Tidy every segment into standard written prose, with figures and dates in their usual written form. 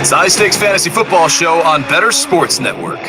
It's the High Stakes Fantasy Football Show on Better Sports Network.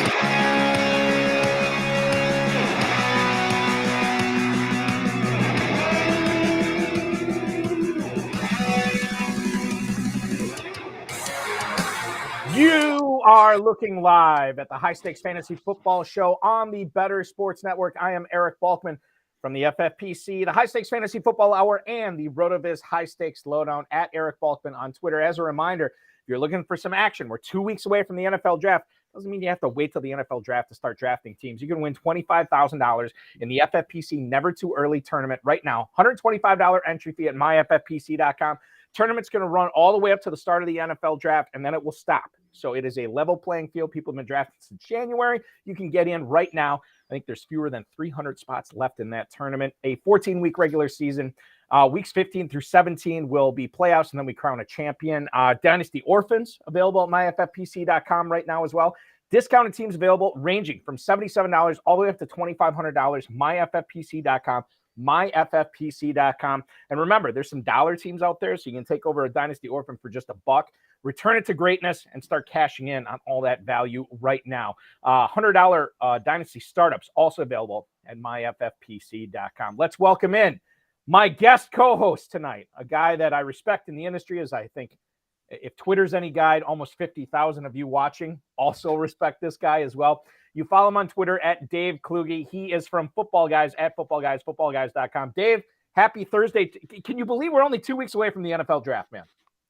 You are looking live at the High Stakes Fantasy Football Show on the Better Sports Network. I am Eric Balkman from the FFPC, the High Stakes Fantasy Football Hour, and the RotoViz High Stakes Lowdown at Eric Balkman on Twitter. As a reminder, if you're looking for some action, we're 2 weeks away from the NFL Draft. Doesn't mean you have to wait till the NFL Draft to start drafting teams. You can win $25,000 in the FFPC Never Too Early Tournament right now. $125 entry fee at myffpc.com. Tournament's going to run all the way up to the start of the NFL Draft, and then it will stop. So it is a level playing field. People have been drafted since January. You can get in right now. I think there's fewer than 300 spots left in that tournament. A 14-week regular season. Weeks 15 through 17 will be playoffs, and then we crown a champion. Dynasty Orphans available at myffpc.com right now as well. Discounted teams available ranging from $77 all the way up to $2,500. myffpc.com. myffpc.com. And remember, there's some dollar teams out there, so you can take over a Dynasty Orphan for just $1, return it to greatness, and start cashing in on all that value right now. $100 Dynasty startups also available at myffpc.com. Let's welcome in my guest co-host tonight, a guy that I respect in the industry, as I think if Twitter's any guide, almost 50,000 of you watching also respect this guy as well. You follow him on Twitter at Dave Kluge. He is from Football Guys at footballguys.com. Dave, happy Thursday. Can you believe we're only 2 weeks away from the NFL Draft, man?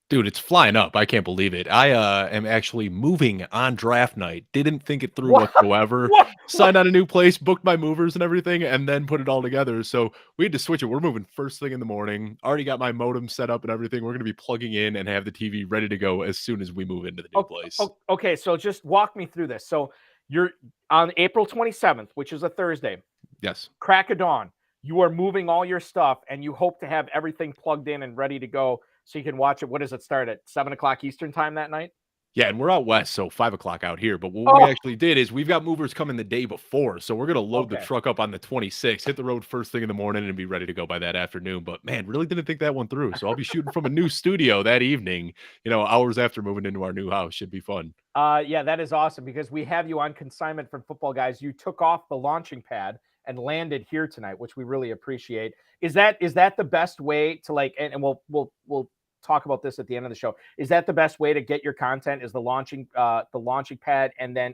Dude, it's flying up. I can't believe it. I am actually moving on draft night. Didn't think it through whatsoever. Signed on a new place, booked my movers and everything, and then put it all together. So we had to switch it. We're moving first thing in the morning. Already got my modem set up and everything. We're going to be plugging in and have the TV ready to go as soon as we move into the new place. Okay, so just walk me through this. So you're on April 27th, which is a Thursday. Yes. Crack of dawn. You are moving all your stuff, and you hope to have everything plugged in and ready to go so you can watch it. What does it start at 7 o'clock Eastern time that night? Yeah, and we're out west, so 5 o'clock out here. But what we actually did is we've got movers coming the day before. So we're going to load the truck up on the 26th, hit the road first thing in the morning, and be ready to go by that afternoon. But, man, really didn't think that one through. So I'll be shooting from a new studio that evening, hours after moving into our new house. Should be fun. Yeah, that is awesome because we have you on consignment from Football Guys. You took off the launching pad and landed here tonight, which we really appreciate. Is that the best way to and we'll talk about this at the end of the show. Is that the best way to get your content? Is the launching pad and then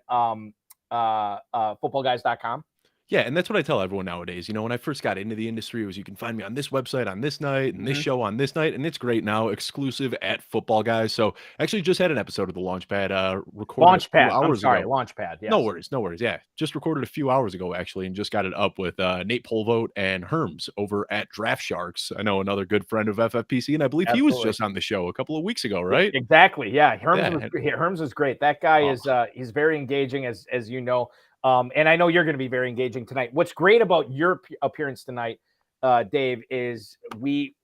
footballguys.com? Yeah, and that's what I tell everyone nowadays. When I first got into the industry, it was you can find me on this website on this night and this show on this night, and it's great now, exclusive at Football Guys. So actually just had an episode of the Launchpad recorded a few hours ago. Launchpad, yes. No worries. Yeah, just recorded a few hours ago, actually, and just got it up with Nate Polvote and Herms over at Draft Sharks. I know another good friend of FFPC, and I believe he was just on the show a couple of weeks ago, right? Exactly, yeah. Herms is great. That guy is he's very engaging, as you know. And I know you're going to be very engaging tonight. What's great about your appearance tonight, Dave, is we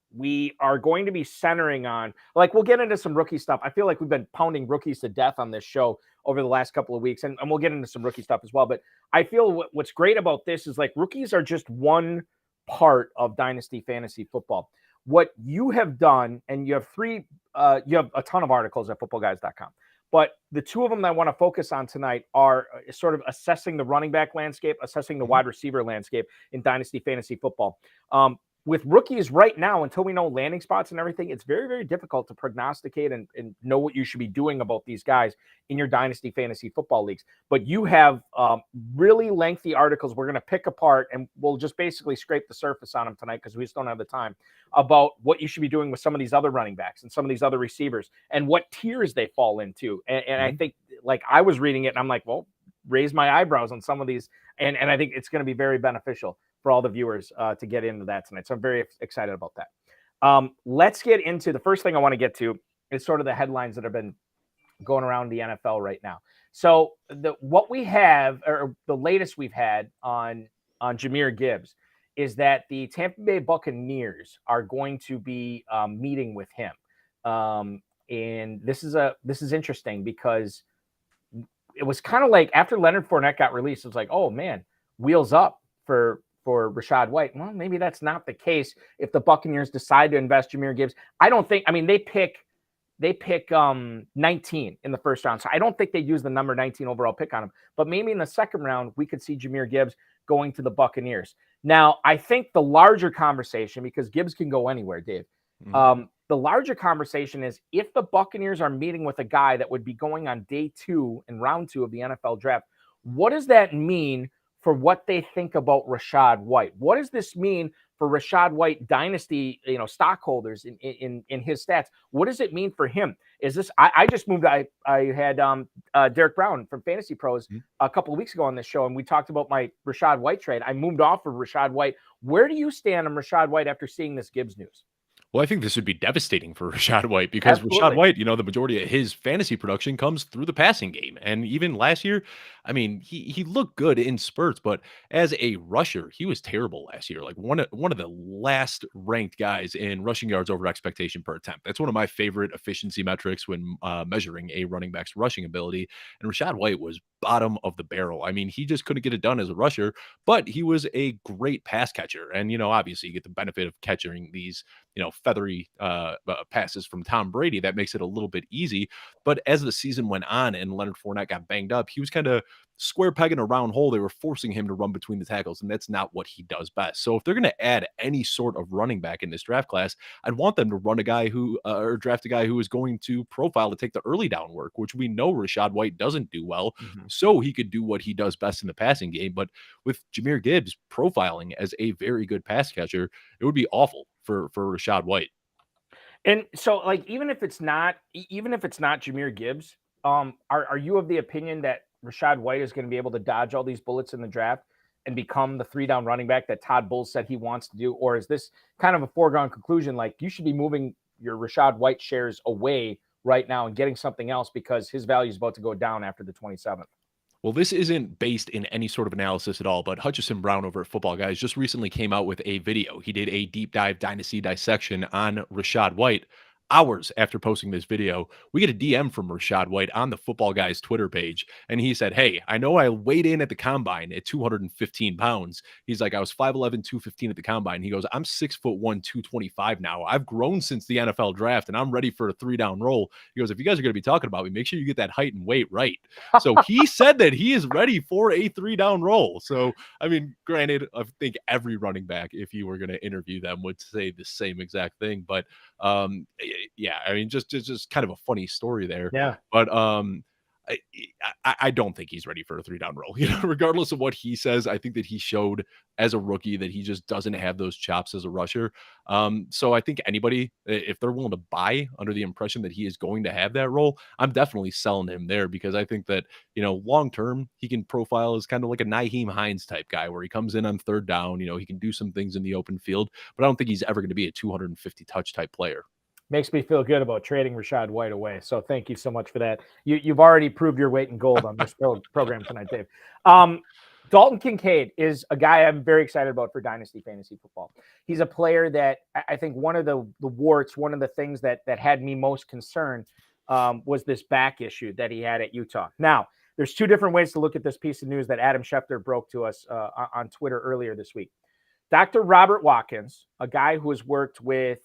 are going to be centering on, we'll get into some rookie stuff. I feel like we've been pounding rookies to death on this show over the last couple of weeks, and we'll get into some rookie stuff as well. But I feel what's great about this is rookies are just one part of Dynasty Fantasy Football. What you have done, and you have you have a ton of articles at footballguys.com. But the two of them that I want to focus on tonight are sort of assessing the running back landscape, assessing the wide receiver landscape in Dynasty Fantasy Football. With rookies right now, until we know landing spots and everything, it's very, very difficult to prognosticate and know what you should be doing about these guys in your Dynasty Fantasy Football leagues. But you have really lengthy articles we're going to pick apart, and we'll just basically scrape the surface on them tonight because we just don't have the time, about what you should be doing with some of these other running backs and some of these other receivers and what tiers they fall into. And I think, I was reading it, and I'm like, well, raise my eyebrows on some of these. And I think it's going to be very beneficial for all the viewers to get into that tonight. So I'm very excited about that. Let's get into the first thing I want to get to is sort of the headlines that have been going around the NFL right now. So what we have, or the latest we've had on Jahmyr Gibbs, is that the Tampa Bay Buccaneers are going to be meeting with him. And this is interesting because it was kind of like after Leonard Fournette got released, it was like, oh man, wheels up for Rachaad White. Well, maybe that's not the case if the Buccaneers decide to invest Jahmyr Gibbs. They pick they pick 19 in the first round. So I don't think they use the number 19 overall pick on him. But maybe in the second round, we could see Jahmyr Gibbs going to the Buccaneers. Now, I think the larger conversation, because Gibbs can go anywhere, Dave, the larger conversation is if the Buccaneers are meeting with a guy that would be going on day 2 and round 2 of the NFL draft, what does that mean for what they think about Rachaad White? What does this mean for Rachaad White Dynasty, stockholders in his stats? What does it mean for him? Is this, I just moved, I had Derek Brown from Fantasy Pros a couple of weeks ago on this show, and we talked about my Rachaad White trade. I moved off of Rachaad White. Where do you stand on Rachaad White after seeing this Gibbs news? Well, I think this would be devastating for Rachaad White because Rachaad White, the majority of his fantasy production comes through the passing game. And even last year, I mean, he looked good in spurts, but as a rusher, he was terrible last year. Like one of the last ranked guys in rushing yards over expectation per attempt. That's one of my favorite efficiency metrics when measuring a running back's rushing ability. And Rachaad White was bottom of the barrel. I mean, he just couldn't get it done as a rusher, but he was a great pass catcher. And, obviously you get the benefit of catching these, feathery passes from Tom Brady. That makes it a little bit easy. But as the season went on and Leonard Fournette got banged up, he was kind of square peg in a round hole. They were forcing him to run between the tackles, and that's not what he does best. So if they're going to add any sort of running back in this draft class, I'd want them to run a guy who or draft a guy who is going to profile to take the early down work, which we know Rachaad White doesn't do well. So he could do what he does best in the passing game. But with Jahmyr Gibbs profiling as a very good pass catcher, it would be awful for Rachaad White. And so, like, even if it's not Jahmyr Gibbs, are you of the opinion that Rachaad White is going to be able to dodge all these bullets in the draft and become the 3-down running back that Todd Bowles said he wants to do? Or is this kind of a foregone conclusion? Like, you should be moving your Rachaad White shares away right now and getting something else because his value is about to go down after the 27th. Well, this isn't based in any sort of analysis at all, but Hutchison Brown over at Football Guys just recently came out with a video. He did a deep dive dynasty dissection on Rachaad White. Hours after posting this video, we get a DM from Rachaad White on the Football Guys Twitter page. And he said, "Hey, I know I weighed in at the combine at 215 pounds. He's like, I was 5'11", 215 at the combine. He goes, I'm 6'1", 225 now. I've grown since the NFL draft and I'm ready for a 3-down roll. He goes, if you guys are going to be talking about me, make sure you get that height and weight right. So he said that he is ready for a 3-down roll. So, I mean, granted, I think every running back, if you were going to interview them, would say the same exact thing. But yeah, I mean, just kind of a funny story there. Yeah. But I don't think he's ready for a 3-down roll. Regardless of what he says, I think that he showed as a rookie that he just doesn't have those chops as a rusher. So I think anybody, if they're willing to buy under the impression that he is going to have that role, I'm definitely selling him there because I think that, long term, he can profile as kind of like a Nyheim Hines type guy where he comes in on 3rd down, he can do some things in the open field, but I don't think he's ever going to be a 250 touch type player. Makes me feel good about trading Rachaad White away. So thank you so much for that. You've already proved your weight in gold on this program tonight, Dave. Dalton Kincaid is a guy I'm very excited about for Dynasty Fantasy Football. He's a player that I think one of the warts, one of the things that had me most concerned was this back issue that he had at Utah. Now, there's 2 different ways to look at this piece of news that Adam Schefter broke to us on Twitter earlier this week. Dr. Robert Watkins, a guy who has worked with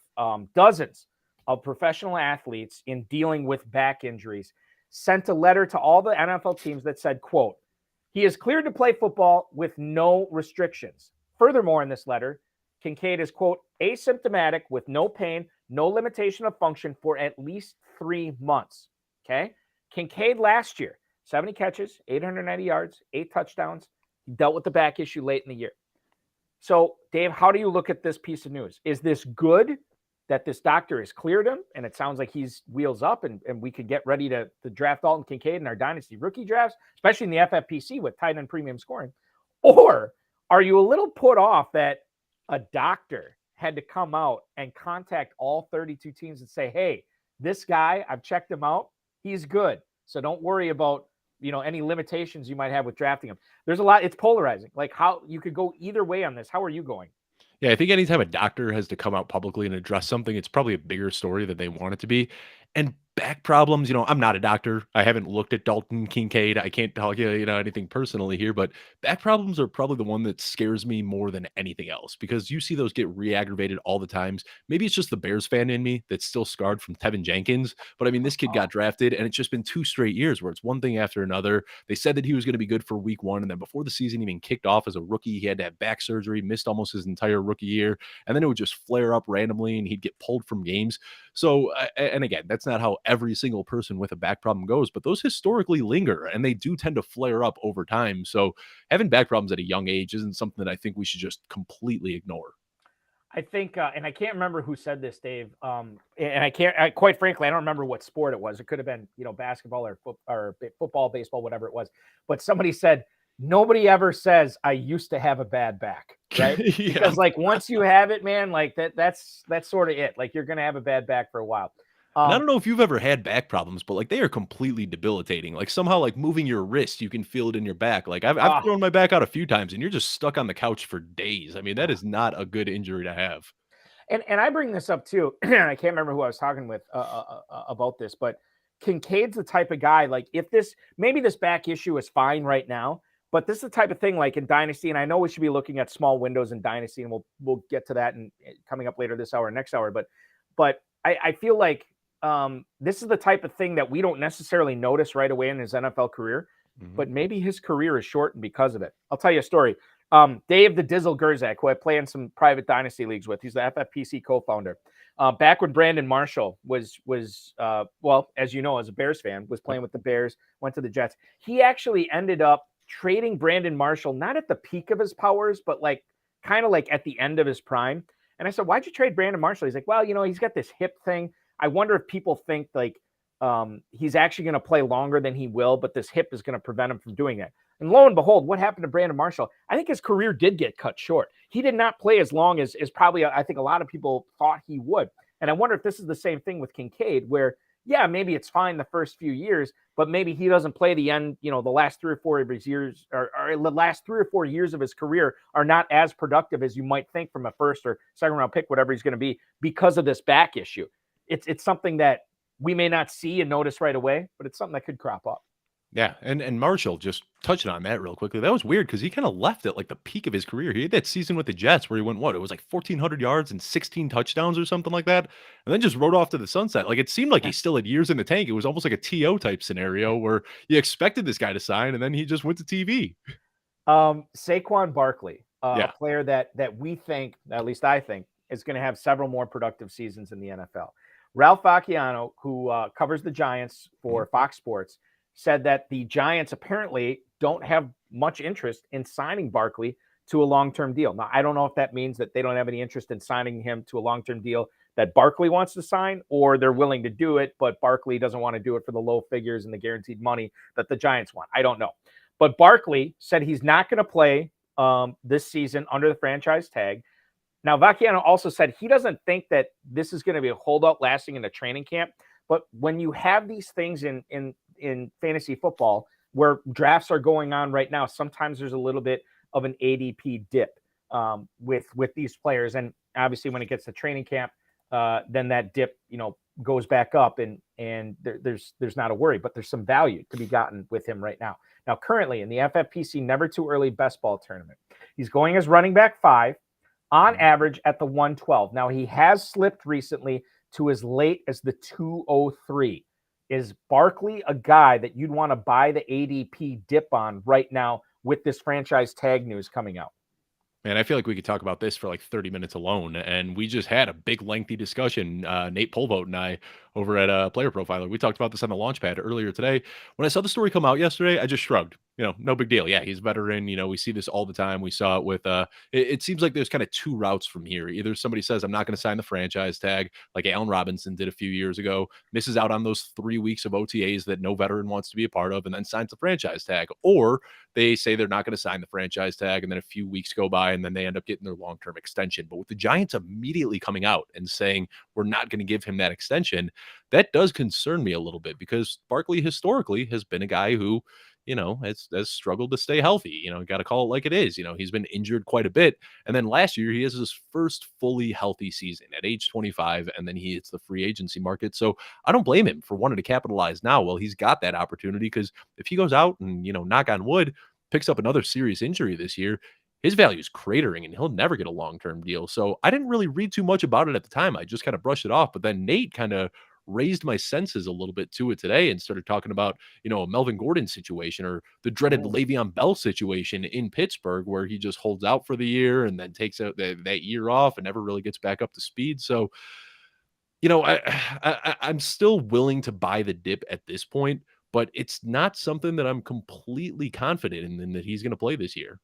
dozens of professional athletes in dealing with back injuries, sent a letter to all the NFL teams that said, quote, he is cleared to play football with no restrictions. Furthermore, in this letter, Kincaid is, quote, asymptomatic with no pain, no limitation of function for at least 3 months. Okay. Kincaid last year, 70 catches, 890 yards, 8 touchdowns. He dealt with the back issue late in the year. So, Dave, how do you look at this piece of news? Is this good that this doctor has cleared him and it sounds like he's wheels up and we could get ready to draft Dalton Kincaid in our Dynasty rookie drafts, especially in the FFPC with tight end premium scoring? Or are you a little put off that a doctor had to come out and contact all 32 teams and say, hey, this guy, I've checked him out. He's good. So don't worry about, any limitations you might have with drafting him. There's a lot. It's polarizing. Like how you could go either way on this. How are you going? Yeah, I think anytime a doctor has to come out publicly and address something, it's probably a bigger story than they want it to be. And back problems, I'm not a doctor. I haven't looked at Dalton Kincaid. I can't tell you, anything personally here, but back problems are probably the one that scares me more than anything else because you see those get re-aggravated all the times. Maybe it's just the Bears fan in me that's still scarred from Tevin Jenkins, but I mean, this kid got drafted and it's just been 2 straight years where it's one thing after another. They said that he was going to be good for week 1, and then before the season even kicked off as a rookie, he had to have back surgery, missed almost his entire rookie year, and then it would just flare up randomly and he'd get pulled from games. So, and again, that's not how every single person with a back problem goes, but those historically linger and they do tend to flare up over time. So, having back problems at a young age isn't something that I think we should just completely ignore. I think, and I can't remember who said this, Dave. And quite frankly, I don't remember what sport it was. It could have been, basketball or football, baseball, whatever it was. But somebody said, nobody ever says I used to have a bad back, right? Yeah. Because like once you have it, man, like that's sort of it. Like you're gonna have a bad back for a while. And I don't know if you've ever had back problems, but like they are completely debilitating. Like somehow, like moving your wrist, you can feel it in your back. Like I've thrown my back out a few times, and you're just stuck on the couch for days. I mean, that is not a good injury to have. And I bring this up too. I can't remember who I was talking with about this, but Kincaid's the type of guy. Like if maybe this back issue is fine right now, but this is the type of thing like in Dynasty, and I know we should be looking at small windows in Dynasty, and we'll get to that and coming up later this hour, next hour. But I feel like this is the type of thing that we don't necessarily notice right away in his NFL career, but maybe his career is shortened because of it. I'll tell you a story. Dave the Dizzle Gerzak, who I play in some private Dynasty leagues with, he's the FFPC co-founder. Back when Brandon Marshall was well, as you know, as a Bears fan, was playing with the Bears, went to the Jets. He actually ended up trading Brandon Marshall, not at the peak of his powers, but like kind of like at the end of his prime. And I said, why'd you trade Brandon Marshall? He's like, well, he's got this hip thing. I wonder if people think like he's actually going to play longer than he will, but this hip is going to prevent him from doing that. And lo and behold, what happened to Brandon Marshall? I think his career did get cut short. He did not play as long as probably I think a lot of people thought he would. And I wonder if this is the same thing with Kincaid, where, yeah, maybe it's fine the first few years, but maybe he doesn't play the end, the last 3 or 4 of his years or the last 3 or 4 years of his career are not as productive as you might think from a first or second round pick, whatever he's going to be, because of this back issue. It's something that we may not see and notice right away, but it's something that could crop up. Yeah, and Marshall, just touching on that real quickly, that was weird because he kind of left at like the peak of his career. He had that season with the Jets where he went, it was like 1,400 yards and 16 touchdowns or something like that, and then just rode off to the sunset. Like it seemed like he still had years in the tank. It was almost like a TO type scenario where you expected this guy to sign, and then he just went to TV. Saquon Barkley, a player that we think, at least I think, is going to have several more productive seasons in the NFL. Ralph Vacchiano, who covers the Giants for Fox Sports, said that the Giants apparently don't have much interest in signing Barkley to a long-term deal. Now, I don't know if that means that they don't have any interest in signing him to a long-term deal that Barkley wants to sign, or they're willing to do it, but Barkley doesn't want to do it for the low figures and the guaranteed money that the Giants want. I don't know. But Barkley said he's not going to play this season under the franchise tag. Now, Vacchiano also said he doesn't think that this is going to be a holdout lasting in the training camp. But when you have these things in fantasy football where drafts are going on right now, sometimes there's a little bit of an ADP dip with these players. And obviously when it gets to training camp, then that dip, goes back up and there's not a worry, but there's some value to be gotten with him right now. Now, currently in the FFPC Never Too Early Best Ball Tournament, he's going as running back 5 on average at the 112. Now, he has slipped recently to as late as the 203. Is Barkley a guy that you'd want to buy the ADP dip on right now with this franchise tag news coming out? Man, I feel like we could talk about this for like 30 minutes alone. And we just had a big, lengthy discussion. Nate Polvote and I over at Player Profiler, we talked about this on the Launchpad earlier today. When I saw the story come out yesterday, I just shrugged. No big deal. Yeah, he's a veteran. We see this all the time. We saw it with, it seems like there's kind of 2 routes from here. Either somebody says, I'm not going to sign the franchise tag, like Allen Robinson did a few years ago, misses out on those 3 weeks of OTAs that no veteran wants to be a part of, and then signs the franchise tag. Or they say they're not going to sign the franchise tag, and then a few weeks go by, and then they end up getting their long-term extension. But with the Giants immediately coming out and saying, we're not going to give him that extension, that does concern me a little bit because Barkley historically has been a guy who, has struggled to stay healthy. Got to call it like it is. He's been injured quite a bit. And then last year, he has his first fully healthy season at age 25, and then he hits the free agency market. So I don't blame him for wanting to capitalize now. Well, he's got that opportunity, because if he goes out and, knock on wood, picks up another serious injury this year, his value is cratering and he'll never get a long-term deal. So I didn't really read too much about it at the time. I just kind of brushed it off. But then Nate kind of raised my senses a little bit to it today and started talking about, a Melvin Gordon situation, or the dreaded Le'Veon Bell situation in Pittsburgh, where he just holds out for the year and then takes out that year off and never really gets back up to speed. So, I'm still willing to buy the dip at this point, but it's not something that I'm completely confident in that he's going to play this year.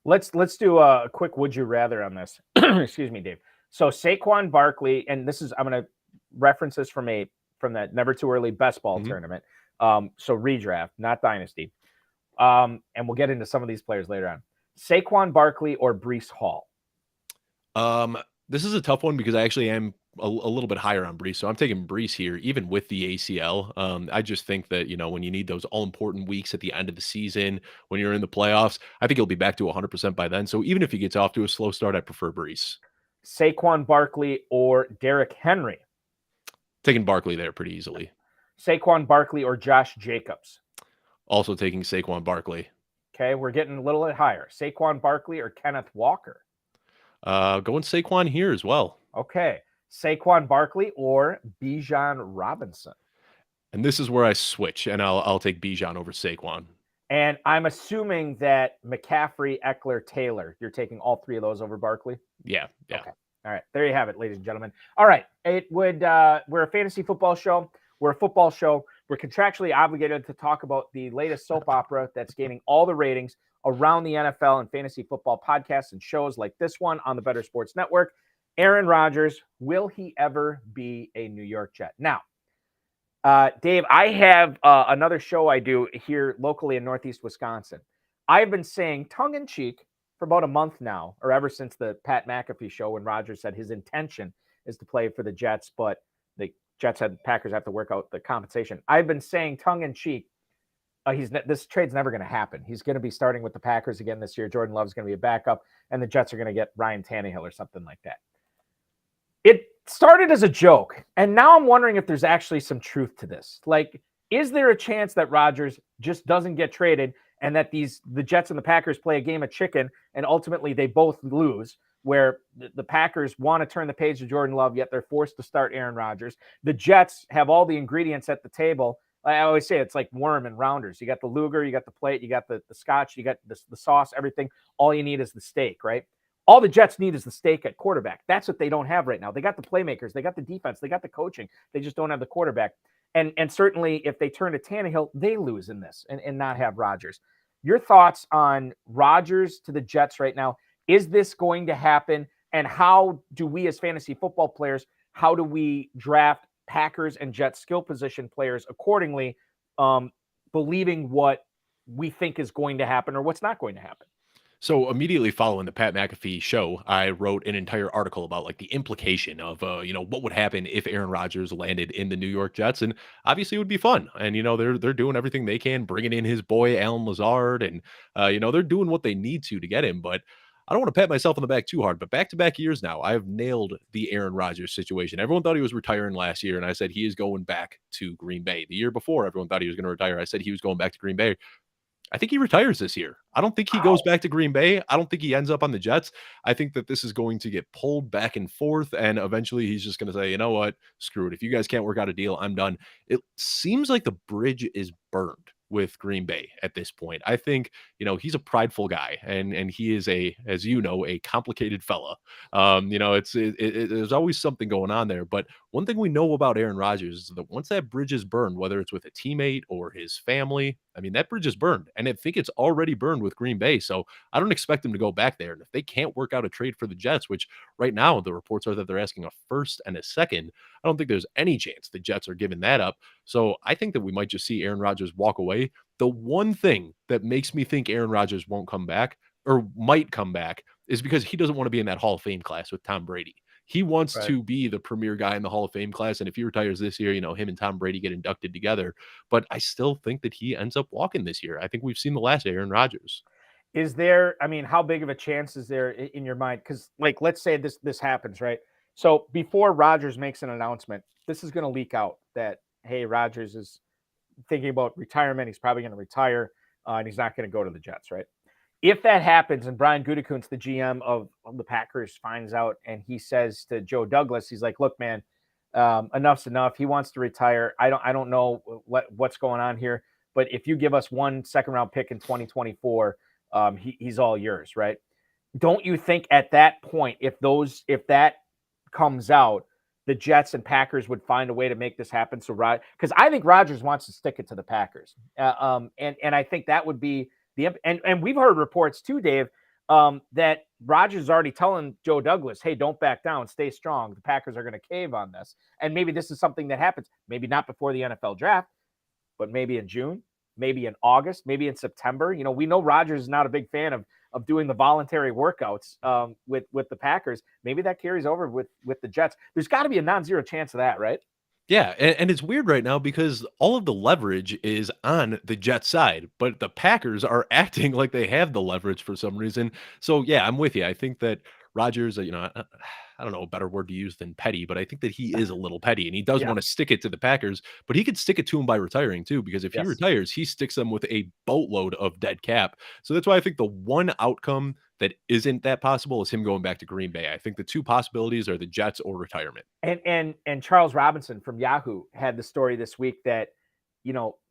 Let's do a quick would you rather on this. Excuse me, Dave. So Saquon Barkley, and I'm going to reference this from that Never Too Early Best Ball tournament. So redraft, not Dynasty. And we'll get into some of these players later on. Saquon Barkley or Breece Hall? This is a tough one, because I actually am a little bit higher on Breece. So I'm taking Breece here, even with the ACL. I just think that, when you need those all-important weeks at the end of the season, when you're in the playoffs, I think he'll be back to 100% by then. So even if he gets off to a slow start, I prefer Breece. Saquon Barkley or Derrick Henry? Taking Barkley there pretty easily. Saquon Barkley or Josh Jacobs? Also taking Saquon Barkley. Okay, we're getting a little bit higher. Saquon Barkley or Kenneth Walker? Going Saquon here as well. Okay. Saquon Barkley or Bijan Robinson? And this is where I switch, and I'll take Bijan over Saquon. And I'm assuming that McCaffrey, Eckler, Taylor, you're taking all three of those over Barkley? Yeah. Okay. All right. There you have it, ladies and gentlemen. All right. We're a fantasy football show. We're a football show. We're contractually obligated to talk about the latest soap opera that's gaining all the ratings around the NFL and fantasy football podcasts and shows like this one on the Better Sports Network. Aaron Rodgers, will he ever be a New York Jet? Now, Dave, I have another show I do here locally in Northeast Wisconsin. I've been saying tongue-in-cheek for about a month now, or ever since the Pat McAfee show, when Rodgers said his intention is to play for the Jets, but the Jets said Packers have to work out the compensation. I've been saying tongue-in-cheek, this trade's never going to happen. He's going to be starting with the Packers again this year. Jordan Love's going to be a backup, and the Jets are going to get Ryan Tannehill or something like that. It started as a joke, and now I'm wondering if there's actually some truth to this. Like, is there a chance that Rodgers just doesn't get traded, and that the Jets and the Packers play a game of chicken, and ultimately they both lose, where the Packers want to turn the page to Jordan Love, yet they're forced to start Aaron Rodgers? The Jets have all the ingredients at the table. I always say it's like worm and rounders. You got the Luger, you got the plate, you got the scotch, you got the sauce, everything. All you need is the steak, right? All the Jets need is the steak at quarterback. That's what they don't have right now. They got the playmakers, they got the defense, they got the coaching. They just don't have the quarterback. And certainly if they turn to Tannehill, they lose in this and not have Rodgers. Your thoughts on Rodgers to the Jets right now? Is this going to happen? And how do we as fantasy football players, how do we draft Packers and Jets skill position players accordingly, believing what we think is going to happen or what's not going to happen? So immediately following the Pat McAfee show, I wrote an entire article about like the implication of, what would happen if Aaron Rodgers landed in the New York Jets. And obviously it would be fun. And, they're doing everything they can, bringing in his boy, Alan Lazard. And, they're doing what they need to get him. But I don't want to pat myself on the back too hard, but back-to-back years now, I have nailed the Aaron Rodgers situation. Everyone thought he was retiring last year, and I said he is going back to Green Bay. The year before, everyone thought he was going to retire. I said he was going back to Green Bay. I think he retires this year. I don't think he goes back to Green Bay. I don't think he ends up on the Jets. I think that this is going to get pulled back and forth, and eventually he's just going to say, you know what, screw it. If you guys can't work out a deal, I'm done. It seems like the bridge is burned with Green Bay at this point. I think, he's a prideful guy, and he is as a complicated fella. There's always something going on there. But one thing we know about Aaron Rodgers is that once that bridge is burned, whether it's with a teammate or his family, that bridge is burned. And I think it's already burned with Green Bay. So I don't expect him to go back there. And if they can't work out a trade for the Jets, which right now the reports are that they're asking a first and a second, I don't think there's any chance the Jets are giving that up. So I think that we might just see Aaron Rodgers walk away. The one thing that makes me think Aaron Rodgers won't come back or might come back is because he doesn't want to be in that Hall of Fame class with Tom Brady. He wants Right. to be the premier guy in the Hall of Fame class. And if he retires this year, him and Tom Brady get inducted together. But I still think that he ends up walking this year. I think we've seen the last Aaron Rodgers. Is there, I mean, how big of a chance is there in your mind? Because, like, let's say this happens, right? So before Rodgers makes an announcement, this is going to leak out that, hey, Rodgers is thinking about retirement. He's probably going to retire, and he's not going to go to the Jets, right? If that happens and Brian Gutekunst, the GM of the Packers, finds out and he says to Joe Douglas, he's like, "Look, man, enough's enough. He wants to retire. I don't know what's going on here, but if you give us 1 second-round pick in 2024, he's all yours, right?" Don't you think at that point, if that comes out, the Jets and Packers would find a way to make this happen? So, because I think Rodgers wants to stick it to the Packers, and I think that would be and we've heard reports too, Dave, that Rodgers is already telling Joe Douglas, "Hey, don't back down, stay strong. The Packers are going to cave on this." And maybe this is something that happens, maybe not before the NFL draft, but maybe in June, maybe in August, maybe in September. We know Rodgers is not a big fan of doing the voluntary workouts with the Packers. Maybe that carries over with the Jets. There's got to be a non-zero chance of that, right? Yeah, and it's weird right now because all of the leverage is on the Jets side, but the Packers are acting like they have the leverage for some reason. So yeah, I'm with you. I think that Rodgers, I don't know a better word to use than petty, but I think that he is a little petty and he does Yeah. want to stick it to the Packers, but he could stick it to him by retiring too, because if he Yes. retires, he sticks them with a boatload of dead cap. So that's why I think the one outcome that isn't that possible is him going back to Green Bay. I think the two possibilities are the Jets or retirement. And Charles Robinson from Yahoo had the story this week that,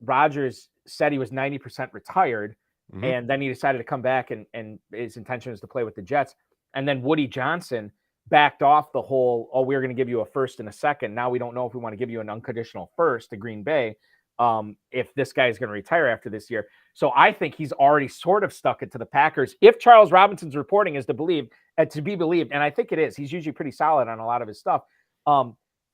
Rodgers said he was 90% retired, Mhm. and then he decided to come back and his intention is to play with the Jets. And then Woody Johnson backed off the whole, "Oh, we're going to give you a first and a second. Now we don't know if we want to give you an unconditional first to Green Bay if this guy is going to retire after this year." So I think he's already sort of stuck it to the Packers. If Charles Robinson's reporting is to be believed, and I think it is, he's usually pretty solid on a lot of his stuff.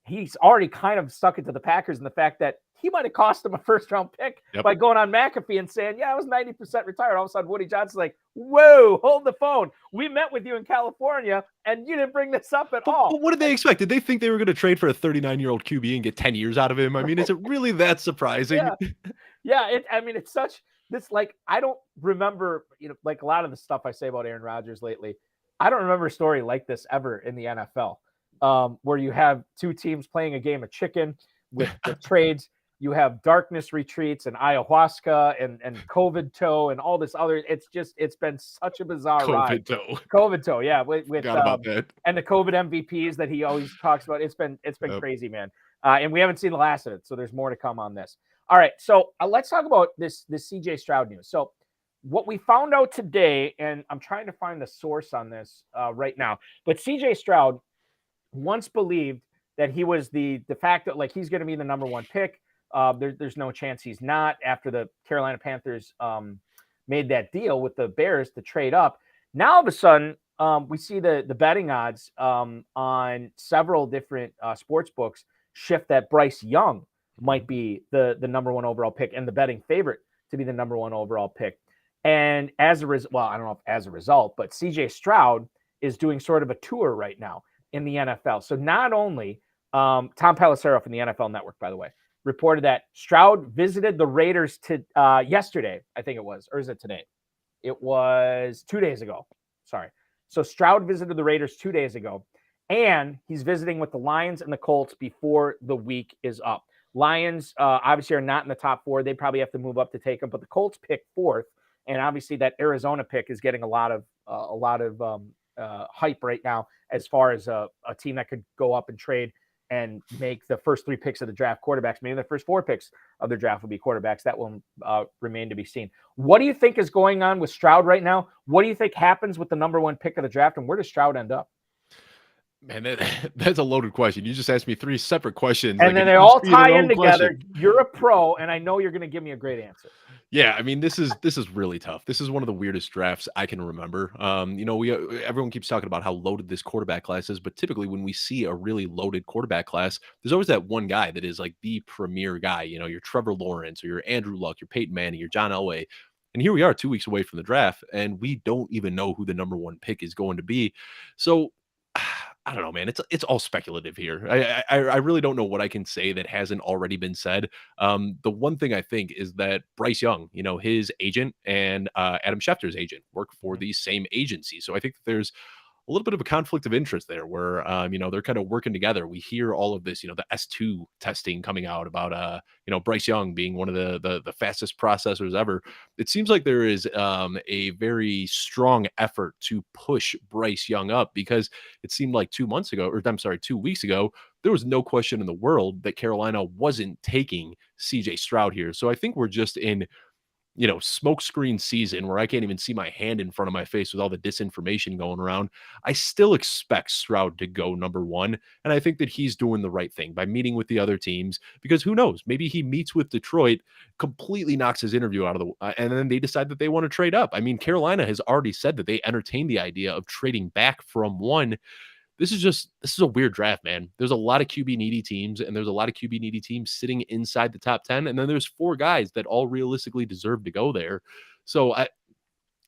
He's already kind of stuck it to the Packers in the fact that he might have cost him a first-round pick by going on McAfee and saying, "Yeah, I was 90% retired." All of a sudden, Woody Johnson's like, "Whoa, hold the phone. We met with you in California, and you didn't bring this up at all." But what did they expect? Did they think they were going to trade for a 39-year-old QB and get 10 years out of him? I mean, is it really that surprising? Yeah. It's such this, like, I don't remember, like a lot of the stuff I say about Aaron Rodgers lately, I don't remember a story like this ever in the NFL, where you have two teams playing a game of chicken with trades. You have darkness retreats and ayahuasca and COVID toe and all this other. It's been such a bizarre ride. COVID toe, yeah. With about that. And the COVID MVPs that he always talks about. It's been crazy, man. And we haven't seen the last of it, so there's more to come on this. All right, so let's talk about this CJ Stroud news. So what we found out today, and I'm trying to find the source on this right now, but CJ Stroud once believed that he was the de facto, like he's going to be the number one pick. There's no chance he's not after the Carolina Panthers made that deal with the Bears to trade up. Now, all of a sudden, we see the betting odds on several different sports books shift that Bryce Young might be the number one overall pick and the betting favorite to be the number one overall pick. And as a result, well, I don't know if as a result, but CJ Stroud is doing sort of a tour right now in the NFL. So not only Tom Pelissero from the NFL Network, by the way, reported that Stroud visited the Raiders yesterday, I think it was, or is it today? It was 2 days ago. Sorry. So Stroud visited the Raiders 2 days ago, and he's visiting with the Lions and the Colts before the week is up. Lions obviously are not in the top four. They probably have to move up to take them, but the Colts pick fourth, and obviously that Arizona pick is getting a lot of hype right now as far as a team that could go up and trade and make the first three picks of the draft quarterbacks. Maybe the first four picks of the draft will be quarterbacks. That will remain to be seen. What do you think is going on with Stroud right now? What do you think happens with the number one pick of the draft, and where does Stroud end up? Man, that's a loaded question. You just asked me three separate questions. And then they all tie in together. You're a pro, and I know you're going to give me a great answer. Yeah, I mean, this is really tough. This is one of the weirdest drafts I can remember. Everyone keeps talking about how loaded this quarterback class is, but typically when we see a really loaded quarterback class, there's always that one guy that is like the premier guy. Your Trevor Lawrence or your Andrew Luck, your Peyton Manning, your John Elway. And here we are 2 weeks away from the draft, and we don't even know who the number one pick is going to be. So I don't know, man. It's all speculative here. I really don't know what I can say that hasn't already been said. The one thing I think is that Bryce Young, his agent and Adam Schefter's agent work for the same agency. So I think that there's a little bit of a conflict of interest there where, they're kind of working together. We hear all of this, the S2 testing coming out about, Bryce Young being one of the fastest processors ever. It seems like there is a very strong effort to push Bryce Young up because it seemed like 2 weeks ago, there was no question in the world that Carolina wasn't taking CJ Stroud here. So I think we're just in smokescreen season where I can't even see my hand in front of my face with all the disinformation going around. I still expect Stroud to go number one. And I think that he's doing the right thing by meeting with the other teams because who knows, maybe he meets with Detroit, completely knocks his interview out of the, and then they decide that they want to trade up. I mean, Carolina has already said that they entertained the idea of trading back from one. This is a weird draft, man. There's a lot of QB needy teams, and there's a lot of QB needy teams sitting inside the top 10. And then there's 4 guys that all realistically deserve to go there. So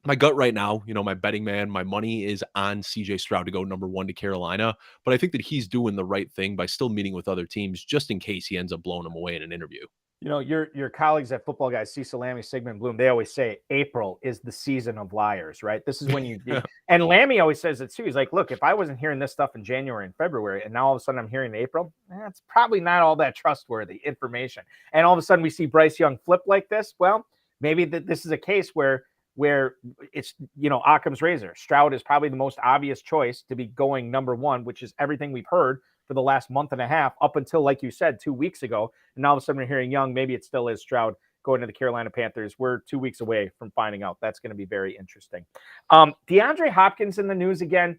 my gut right now, my betting man, my money is on CJ Stroud to go number 1 to Carolina. But I think that he's doing the right thing by still meeting with other teams just in case he ends up blowing them away in an interview. Your colleagues at Football Guys, Cecil Lammy, Sigmund Bloom, they always say April is the season of liars, right? This is when you and Lammy always says it too. He's like, look, if I wasn't hearing this stuff in January and February, and now all of a sudden I'm hearing April, it's probably not all that trustworthy information. And all of a sudden we see Bryce Young flip like this. Well, maybe this is a case where it's, Occam's razor. Stroud is probably the most obvious choice to be going number 1, which is everything we've heard for the last month and a half up until, like you said, 2 weeks ago. And now all of a sudden we're hearing Young. Maybe it still is Stroud going to the Carolina Panthers. We're 2 weeks away from finding out. That's going to be very interesting. DeAndre Hopkins in the news again.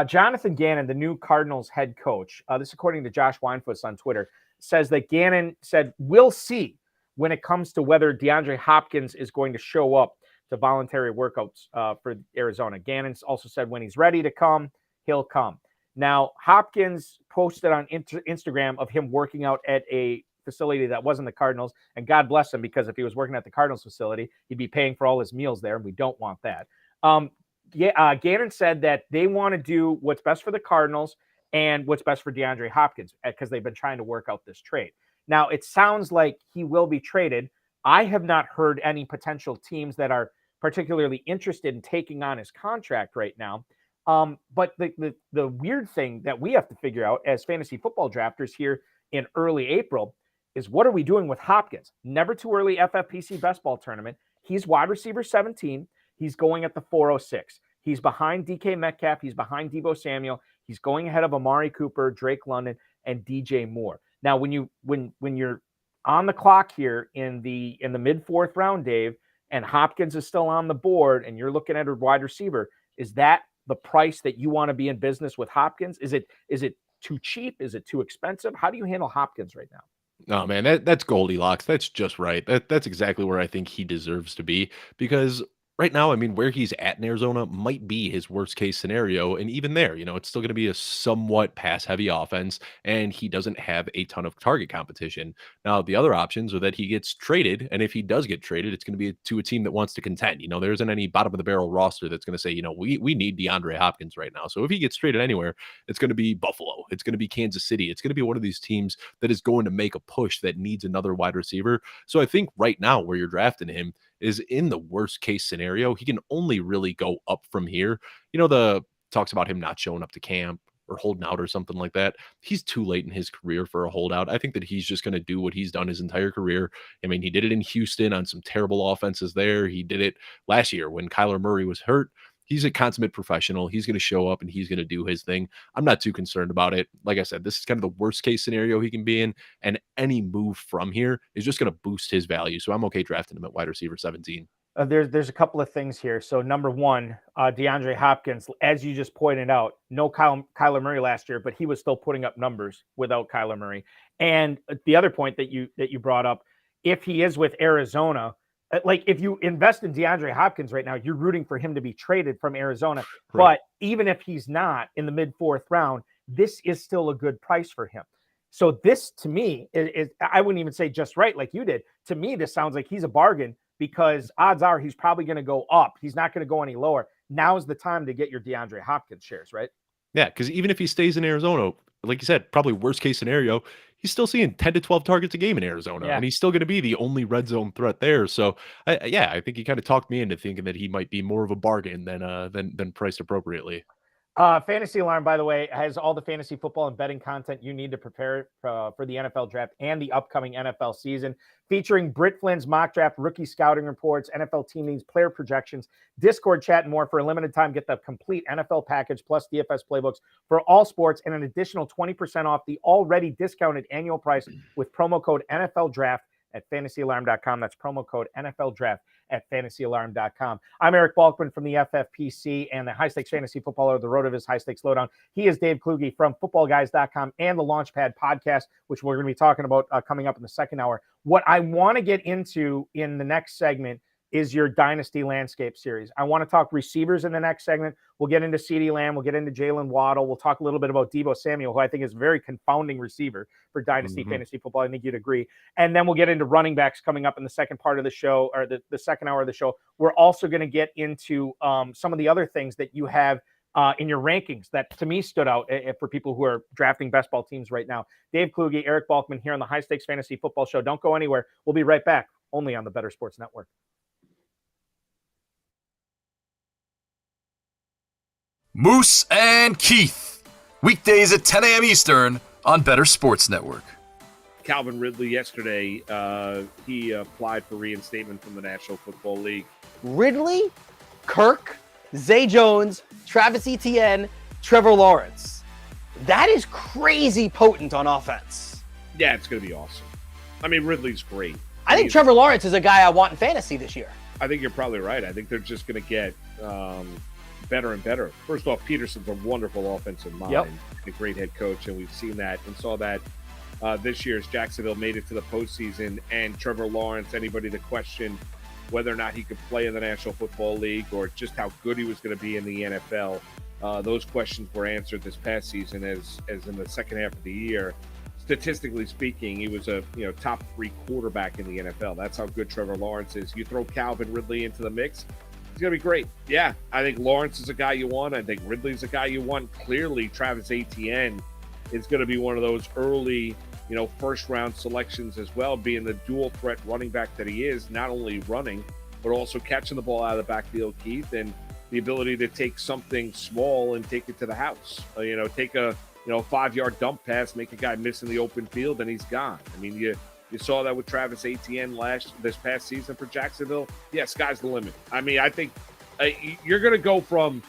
Jonathan Gannon, the new Cardinals head coach, this according to Josh Weinfuss on Twitter, says that Gannon said, we'll see when it comes to whether DeAndre Hopkins is going to show up to voluntary workouts for Arizona. Gannon also said when he's ready to come, he'll come. Now, Hopkins posted on Instagram of him working out at a facility that wasn't the Cardinals, and God bless him, because if he was working at the Cardinals facility, he'd be paying for all his meals there, and we don't want that. Gannon said that they want to do what's best for the Cardinals and what's best for DeAndre Hopkins because they've been trying to work out this trade. Now, it sounds like he will be traded. I have not heard any potential teams that are particularly interested in taking on his contract right now. But the weird thing that we have to figure out as fantasy football drafters here in early April is what are we doing with Hopkins? Never too early FFPC best ball tournament. He's wide receiver 17. He's going at the 406. He's behind DK Metcalf. He's behind Deebo Samuel. He's going ahead of Amari Cooper, Drake London, and DJ Moore. Now, when you're on the clock here in the mid 4th round, Dave, and Hopkins is still on the board, and you're looking at a wide receiver, is that the price that you want to be in business with Hopkins? Is it too cheap? Is it too expensive? How do you handle Hopkins right now? No, man, that's Goldilocks. That's just right. That's exactly where I think he deserves to be because right now, I mean, where he's at in Arizona might be his worst case scenario. And even there, it's still going to be a somewhat pass heavy offense, and he doesn't have a ton of target competition. Now, the other options are that he gets traded. And if he does get traded, it's going to be to a team that wants to contend. There isn't any bottom of the barrel roster that's going to say, we need DeAndre Hopkins right now. So if he gets traded anywhere, it's going to be Buffalo. It's going to be Kansas City. It's going to be one of these teams that is going to make a push that needs another wide receiver. So I think right now where you're drafting him is in the worst case scenario. He can only really go up from here. The talks about him not showing up to camp or holding out or something like that. He's too late in his career for a holdout. I think that he's just going to do what he's done his entire career. I mean, he did it in Houston on some terrible offenses there. He did it last year when Kyler Murray was hurt. He's a consummate professional. He's going to show up and he's going to do his thing. I'm not too concerned about it. Like I said, this is kind of the worst case scenario he can be in. And any move from here is just going to boost his value. So I'm okay drafting him at wide receiver 17. There's a couple of things here. So number one, DeAndre Hopkins, as you just pointed out, no Kyler Murray last year, but he was still putting up numbers without Kyler Murray. And the other point that you brought up, if he is with Arizona, like if you invest in DeAndre Hopkins right now, you're rooting for him to be traded from Arizona. Right. But even if he's not in the mid 4th round, this is still a good price for him. So this to me is I wouldn't even say just right like you did. To me, this sounds like he's a bargain because odds are he's probably going to go up. He's not going to go any lower. Now is the time to get your DeAndre Hopkins shares, right? Yeah, because even if he stays in Arizona, like you said, probably worst case scenario, he's still seeing 10 to 12 targets a game in Arizona, Yeah. and he's still going to be the only red zone threat there. So, I think he kind of talked me into thinking that he might be more of a bargain than priced appropriately. Fantasy Alarm, by the way, has all the fantasy football and betting content you need to prepare for the NFL draft and the upcoming NFL season, featuring Britt Flynn's mock draft, rookie scouting reports, NFL team needs, player projections, Discord chat, and more. For a limited time, get the complete NFL package plus DFS playbooks for all sports and an additional 20% off the already discounted annual price with promo code NFL Draft at fantasyalarm.com. That's promo code NFL Draft at fantasyalarm.com. I'm Eric Balkman from the FFPC and the High Stakes Fantasy Footballer, the road of his High Stakes Lowdown. He is Dave Kluge from footballguys.com and the Launchpad podcast, which we're going to be talking about coming up in the second hour. What I want to get into in the next segment is your Dynasty Landscape series. I want to talk receivers in the next segment. We'll get into CeeDee Lamb. We'll get into Jalen Waddle. We'll talk a little bit about Deebo Samuel, who I think is a very confounding receiver for Dynasty Fantasy Football. I think you'd agree. And then we'll get into running backs coming up in the second part of the show, or the second hour of the show. We're also going to get into some of the other things that you have in your rankings that to me stood out for people who are drafting best ball teams right now. Dave Kluge, Eric Balkman here on the High Stakes Fantasy Football Show. Don't go anywhere. We'll be right back, only on the Better Sports Network. Moose and Keith, weekdays at 10 a.m. Eastern on Better Sports Network. Calvin Ridley yesterday, he applied for reinstatement from the National Football League. Ridley, Kirk, Zay Jones, Travis Etienne, Trevor Lawrence. That is crazy potent on offense. Yeah, it's going to be awesome. I mean, Ridley's great. I think Trevor Lawrence is a guy I want in fantasy this year. I think you're probably right. I think they're just going to get better and better. First off, Peterson's a wonderful offensive mind, a great head coach, and we've seen that and saw that this year as Jacksonville made it to the postseason. And Trevor Lawrence, anybody that questioned whether or not he could play in the National Football League or just how good he was going to be in the NFL, those questions were answered this past season as in the second half of the year. Statistically speaking, he was a top 3 quarterback in the NFL. That's how good Trevor Lawrence is. You throw Calvin Ridley into the mix, it's going to be great. Yeah, I think Lawrence is a guy you want. I think Ridley's a guy you want. Clearly, Travis Etienne is going to be one of those early, first-round selections as well, being the dual-threat running back that he is, not only running, but also catching the ball out of the backfield, Keith, and the ability to take something small and take it to the house. Take a 5-yard dump pass, make a guy miss in the open field, and he's gone. I mean, you saw that with Travis Etienne this past season for Jacksonville. Yeah, sky's the limit. I mean, I think you're going to go from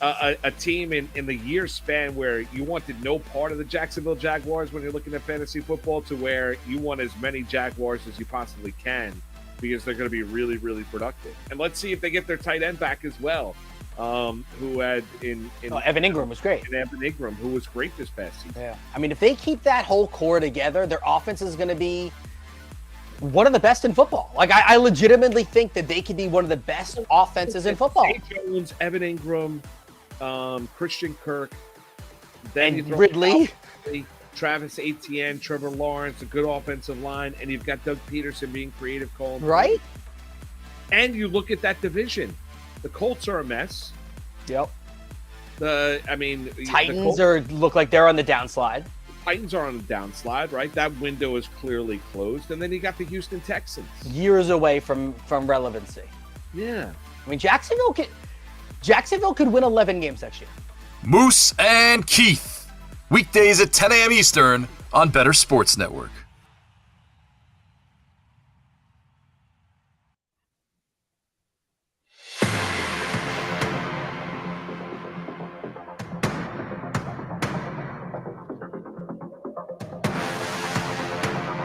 a team in the year span where you wanted no part of the Jacksonville Jaguars when you're looking at fantasy football to where you want as many Jaguars as you possibly can because they're going to be really, really productive. And let's see if they get their tight end back as well, who had Evan Ingram was great. And Evan Ingram, who was great this past season. Yeah. I mean, if they keep that whole core together, their offense is going to be one of the best in football. Like, I legitimately think that they could be one of the best offenses in football. Zay Jones, Evan Ingram, Christian Kirk, then and Ridley, Travis Etienne, Trevor Lawrence, a good offensive line, and you've got Doug Peterson being creative calling. Right? And you look at that division. The Colts are a mess. Yep. Titans look like they're on the downslide. Titans are on the downslide, right? That window is clearly closed. And then you got the Houston Texans. Years away from relevancy. Yeah. I mean, Jacksonville could win 11 games next year. Moose and Keith, weekdays at 10 a.m. Eastern on Better Sports Network.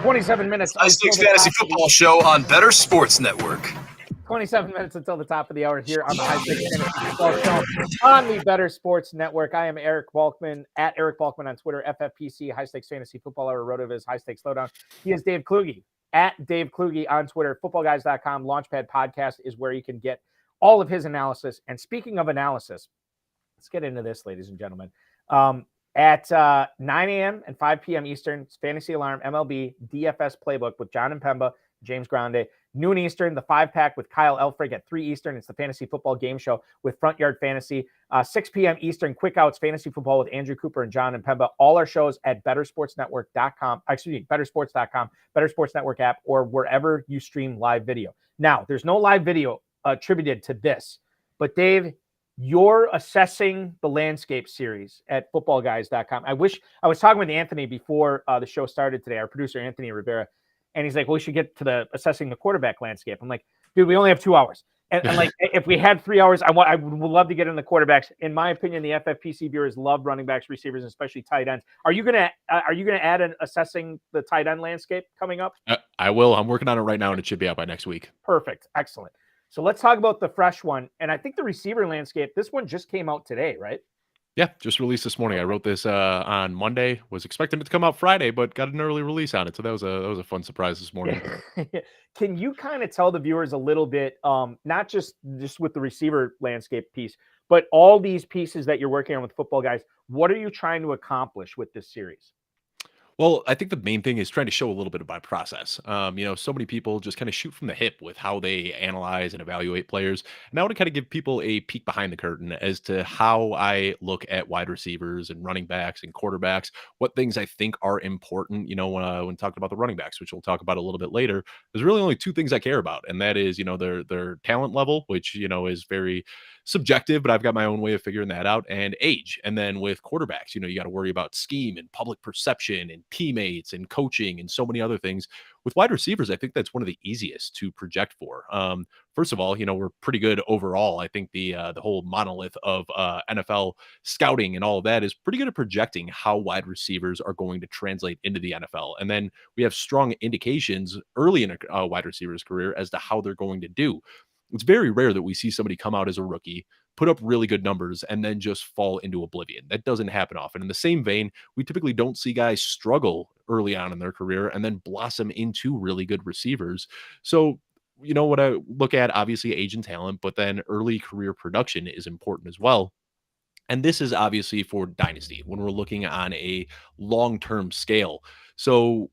High Stakes Fantasy Football Show on Better Sports Network. 27 minutes until the top of the hour here on the High Stakes Fantasy Football Show on the Better Sports Network. I am Eric Balkman, at Eric Balkman on Twitter, FFPC, High Stakes Fantasy Football Hour, road of his High Stakes Lowdown. He is Dave Kluge, at Dave Kluge on Twitter. Footballguys.com, Launchpad Podcast is where you can get all of his analysis. And speaking of analysis, let's get into this, ladies and gentlemen. At 9 a.m. and 5 p.m. Eastern, it's Fantasy Alarm, MLB, DFS Playbook with John and Pemba. James Grande. Noon Eastern, the 5-pack with Kyle Elfrich at 3 Eastern. It's the Fantasy Football Game Show with Front Yard Fantasy. 6 p.m. Eastern, Quick Outs Fantasy Football with Andrew Cooper and John and Pemba. All our shows at bettersportsnetwork.com. bettersports.com, Better Sports Network app, or wherever you stream live video. Now, there's no live video attributed to this, but Dave, you're assessing the landscape series at footballguys.com. I was talking with Anthony before the show started today, our producer, Anthony Rivera, and he's like, well, we should get to the assessing the quarterback landscape. I'm like, dude, we only have 2 hours. And like, if we had 3 hours, I would love to get in the quarterbacks. In my opinion, the FFPC viewers love running backs, receivers, and especially tight ends. Are you gonna add an assessing the tight end landscape coming up? I will. I'm working on it right now, and it should be out by next week. Perfect. Excellent. So let's talk about the fresh one. And I think the receiver landscape, this one just came out today, right? Yeah, just released this morning. I wrote this on Monday. Was expecting it to come out Friday, but got an early release on it. So that was a fun surprise this morning. Can you kind of tell the viewers a little bit, not just with the receiver landscape piece, but all these pieces that you're working on with Football Guys? What are you trying to accomplish with this series? Well, I think the main thing is trying to show a little bit of my process. So many people just kind of shoot from the hip with how they analyze and evaluate players. And I want to kind of give people a peek behind the curtain as to how I look at wide receivers and running backs and quarterbacks, what things I think are important. When talking about the running backs, which we'll talk about a little bit later, there's really only 2 things I care about. And that is, their talent level, which, is very subjective, but I've got my own way of figuring that out, and age. And then with quarterbacks, you got to worry about scheme and public perception and teammates and coaching and so many other things. With wide receivers, I think that's one of the easiest to project for. First of all, we're pretty good overall. I think the whole monolith of NFL scouting and all of that is pretty good at projecting how wide receivers are going to translate into the NFL. And then we have strong indications early in a wide receiver's career as to how they're going to do. It's very rare that we see somebody come out as a rookie, put up really good numbers, and then just fall into oblivion. That doesn't happen often. In the same vein, we typically don't see guys struggle early on in their career and then blossom into really good receivers. So, what I look at, obviously age and talent, but then early career production is important as well. And this is obviously for Dynasty when we're looking on a long-term scale. So,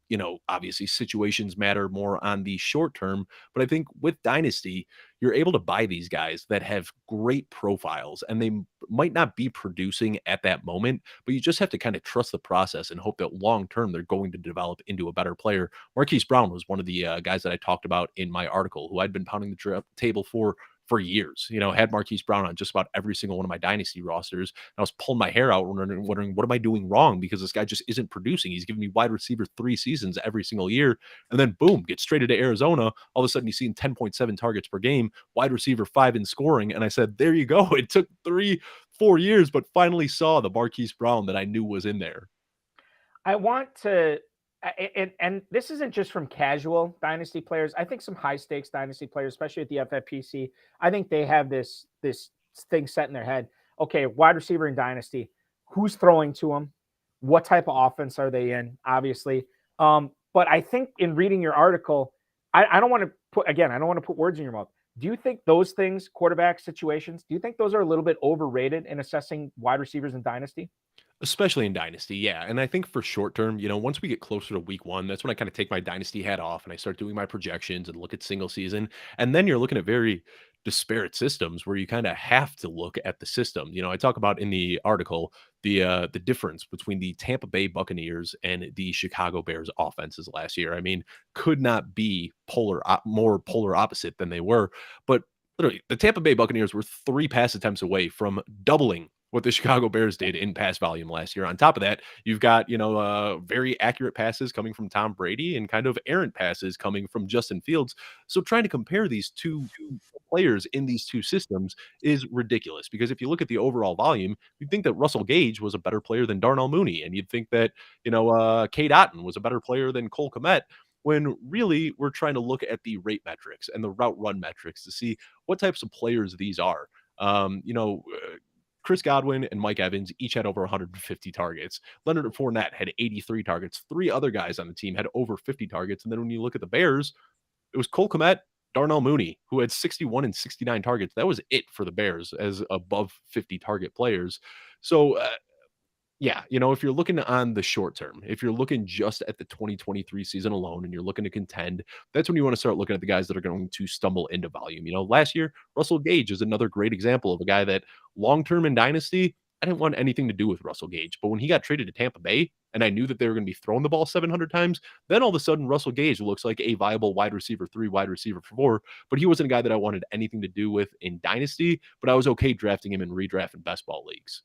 obviously situations matter more on the short term, but I think with Dynasty, you're able to buy these guys that have great profiles and they might not be producing at that moment, but you just have to kind of trust the process and hope that long-term they're going to develop into a better player. Marquise Brown was one of the guys that I talked about in my article, who I'd been pounding the table for years. Had Marquise Brown on just about every single one of my Dynasty rosters. And I was pulling my hair out wondering, what am I doing wrong? Because this guy just isn't producing. He's giving me wide receiver 3 seasons every single year. And then boom, gets traded to Arizona. All of a sudden he's seeing 10.7 targets per game, wide receiver 5 in scoring. And I said, there you go. It took 3-4 years, but finally saw the Marquise Brown that I knew was in there. I want to, and this isn't just from casual Dynasty players. I think some high stakes Dynasty players, especially at the FFPC, I think they have this thing set in their head. Okay, wide receiver in Dynasty, who's throwing to them? What type of offense are they in? Obviously. But I think in reading your article, I don't want to put words in your mouth. Do you think those things, quarterback situations, do you think those are a little bit overrated in assessing wide receivers in Dynasty? Especially in Dynasty, yeah. And I think for short term, once we get closer to week 1, that's when I kind of take my Dynasty hat off and I start doing my projections and look at single season. And then you're looking at very disparate systems where you kind of have to look at the system. I talk about in the article the difference between the Tampa Bay Buccaneers and the Chicago Bears offenses last year. I mean, could not be more polar opposite than they were. But literally, the Tampa Bay Buccaneers were 3 pass attempts away from doubling what the Chicago Bears did in pass volume last year. On top of that, you've got, very accurate passes coming from Tom Brady and kind of errant passes coming from Justin Fields. So trying to compare these two players in these 2 systems is ridiculous, because if you look at the overall volume, you'd think that Russell Gage was a better player than Darnell Mooney. And you'd think that, Cade Otton was a better player than Cole Kmet, when really we're trying to look at the rate metrics and the route run metrics to see what types of players these are. Chris Godwin and Mike Evans each had over 150 targets. Leonard Fournette had 83 targets. 3 other guys on the team had over 50 targets. And then when you look at the Bears, it was Cole Kmet, Darnell Mooney, who had 61 and 69 targets. That was it for the Bears as above 50 target players. So, Yeah, if you're looking on the short term, if you're looking just at the 2023 season alone and you're looking to contend, that's when you want to start looking at the guys that are going to stumble into volume. Last year, Russell Gage is another great example of a guy that long term in Dynasty, I didn't want anything to do with Russell Gage. But when he got traded to Tampa Bay and I knew that they were going to be throwing the ball 700 times, then all of a sudden Russell Gage looks like a viable wide receiver 3, wide receiver 4. But he wasn't a guy that I wanted anything to do with in Dynasty, but I was okay drafting him in redraft and best ball leagues.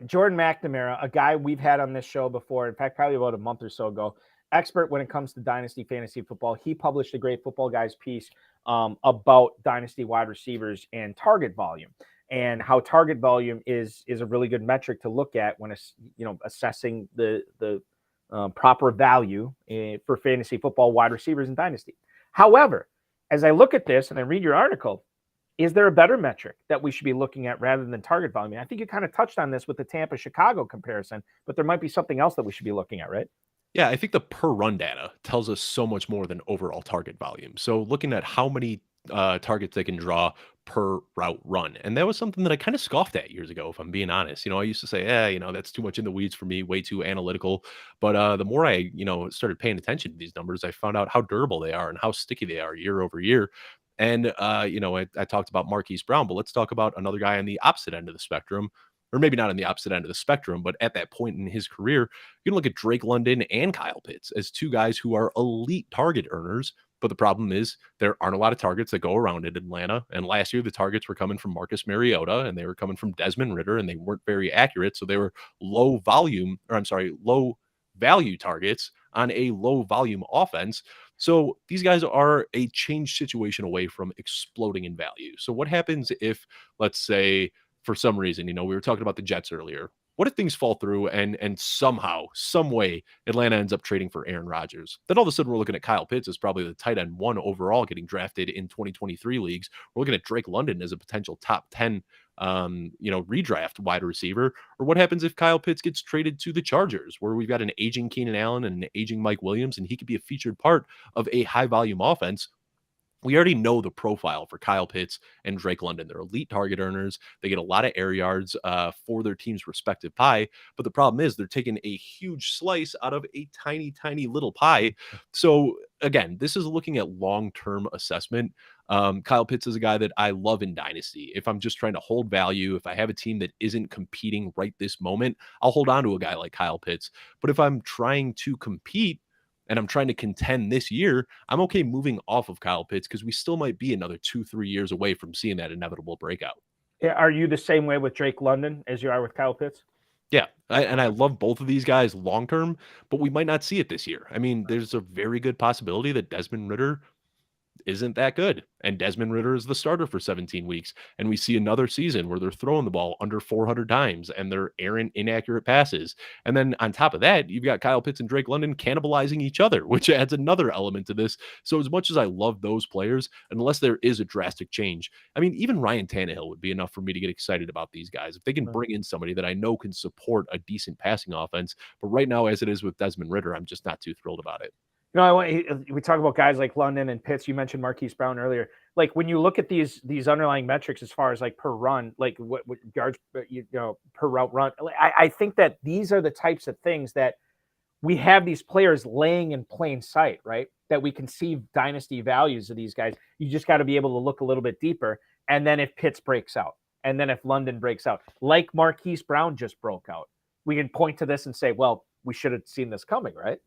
Jordan McNamara, a guy we've had on this show before, in fact, probably about a month or so ago, expert when it comes to Dynasty fantasy football. He published a great Football Guys piece about Dynasty wide receivers and target volume, and how target volume is a really good metric to look at when assessing the proper value for fantasy football wide receivers in Dynasty. However, as I look at this and I read your article, is there a better metric that we should be looking at rather than target volume? I think you kind of touched on this with the Tampa-Chicago comparison, but there might be something else that we should be looking at, right? Yeah, I think the per run data tells us so much more than overall target volume. So looking at how many targets they can draw per route run. And that was something that I kind of scoffed at years ago, if I'm being honest. I used to say, that's too much in the weeds for me, way too analytical. But the more I, started paying attention to these numbers, I found out how durable they are and how sticky they are year over year. And, I talked about Marquise Brown, but let's talk about another guy on the opposite end of the spectrum, or maybe not on the opposite end of the spectrum, but at that point in his career, you can look at Drake London and Kyle Pitts as two guys who are elite target earners. But the problem is there aren't a lot of targets that go around in Atlanta. And last year, the targets were coming from Marcus Mariota and they were coming from Desmond Ridder, and they weren't very accurate. So they were low value targets on a low volume offense. So these guys are a change situation away from exploding in value. So what happens if, let's say, for some reason, we were talking about the Jets earlier. What if things fall through and somehow, some way, Atlanta ends up trading for Aaron Rodgers? Then all of a sudden we're looking at Kyle Pitts as probably the tight end 1 overall getting drafted in 2023 leagues. We're looking at Drake London as a potential top 10 redraft wide receiver. Or what happens if Kyle Pitts gets traded to the Chargers, where we've got an aging Keenan Allen and an aging Mike Williams, and he could be a featured part of a high volume offense? We already know the profile for Kyle Pitts and Drake London. They're elite target earners. They get a lot of air yards for their team's respective pie. But the problem is they're taking a huge slice out of a tiny, tiny little pie. So again, this is looking at long-term assessment. Kyle Pitts is a guy that I love in Dynasty. If I'm just trying to hold value, if I have a team that isn't competing right this moment, I'll hold on to a guy like Kyle Pitts. But if I'm trying to compete, and I'm trying to contend this year, I'm okay moving off of Kyle Pitts because we still might be another 2-3 years away from seeing that inevitable breakout. Yeah, are you the same way with Drake London as you are with Kyle Pitts? Yeah, I love both of these guys long term, but we might not see it this year. I mean, there's a very good possibility that Desmond Ridder isn't that good, and Desmond Ridder is the starter for 17 weeks, and we see another season where they're throwing the ball under 400 times and they're errant, inaccurate passes. And then on top of that, you've got Kyle Pitts and Drake London cannibalizing each other, which adds another element to this. So as much as I love those players, unless there is a drastic change, I mean, even Ryan Tannehill would be enough for me to get excited about these guys if they can bring in somebody that I know can support a decent passing offense. But right now, as it is with Desmond Ridder, I'm just not too thrilled about it. We talk about guys like London and Pitts. You mentioned Marquise Brown earlier. Like when you look at these underlying metrics as far as like per run, like what yards, per route run, I think that these are the types of things that we have these players laying in plain sight, right? That we can see dynasty values of these guys. You just got to be able to look a little bit deeper. And then if Pitts breaks out, and then if London breaks out, like Marquise Brown just broke out, we can point to this and say, well, we should have seen this coming, right?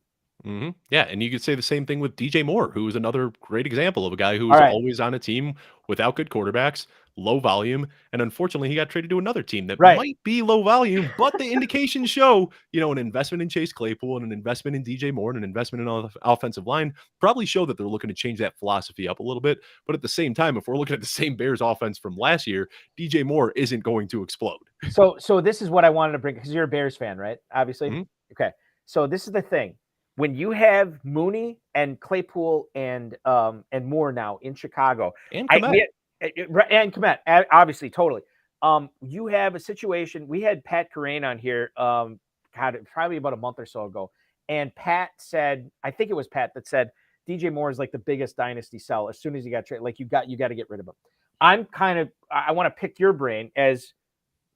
Mm-hmm. Yeah, and you could say the same thing with DJ Moore, who is another great example of a guy who was always on a team without good quarterbacks, low volume, and unfortunately he got traded to another team that might be low volume, but the indications show, an investment in Chase Claypool and an investment in DJ Moore and an investment in offensive line probably show that they're looking to change that philosophy up a little bit. But at the same time, if we're looking at the same Bears offense from last year, DJ Moore isn't going to explode. So this is what I wanted to bring, because you're a Bears fan, right? Obviously. Mm-hmm. Okay. So this is the thing. When you have Mooney and Claypool and Moore now in Chicago, and Kmet, obviously, totally. You have a situation. We had Pat Kerrane on here, probably about a month or so ago, and Pat said, I think it was Pat that said DJ Moore is like the biggest dynasty sell. As soon as he got traded, like you got to get rid of him. I want to pick your brain as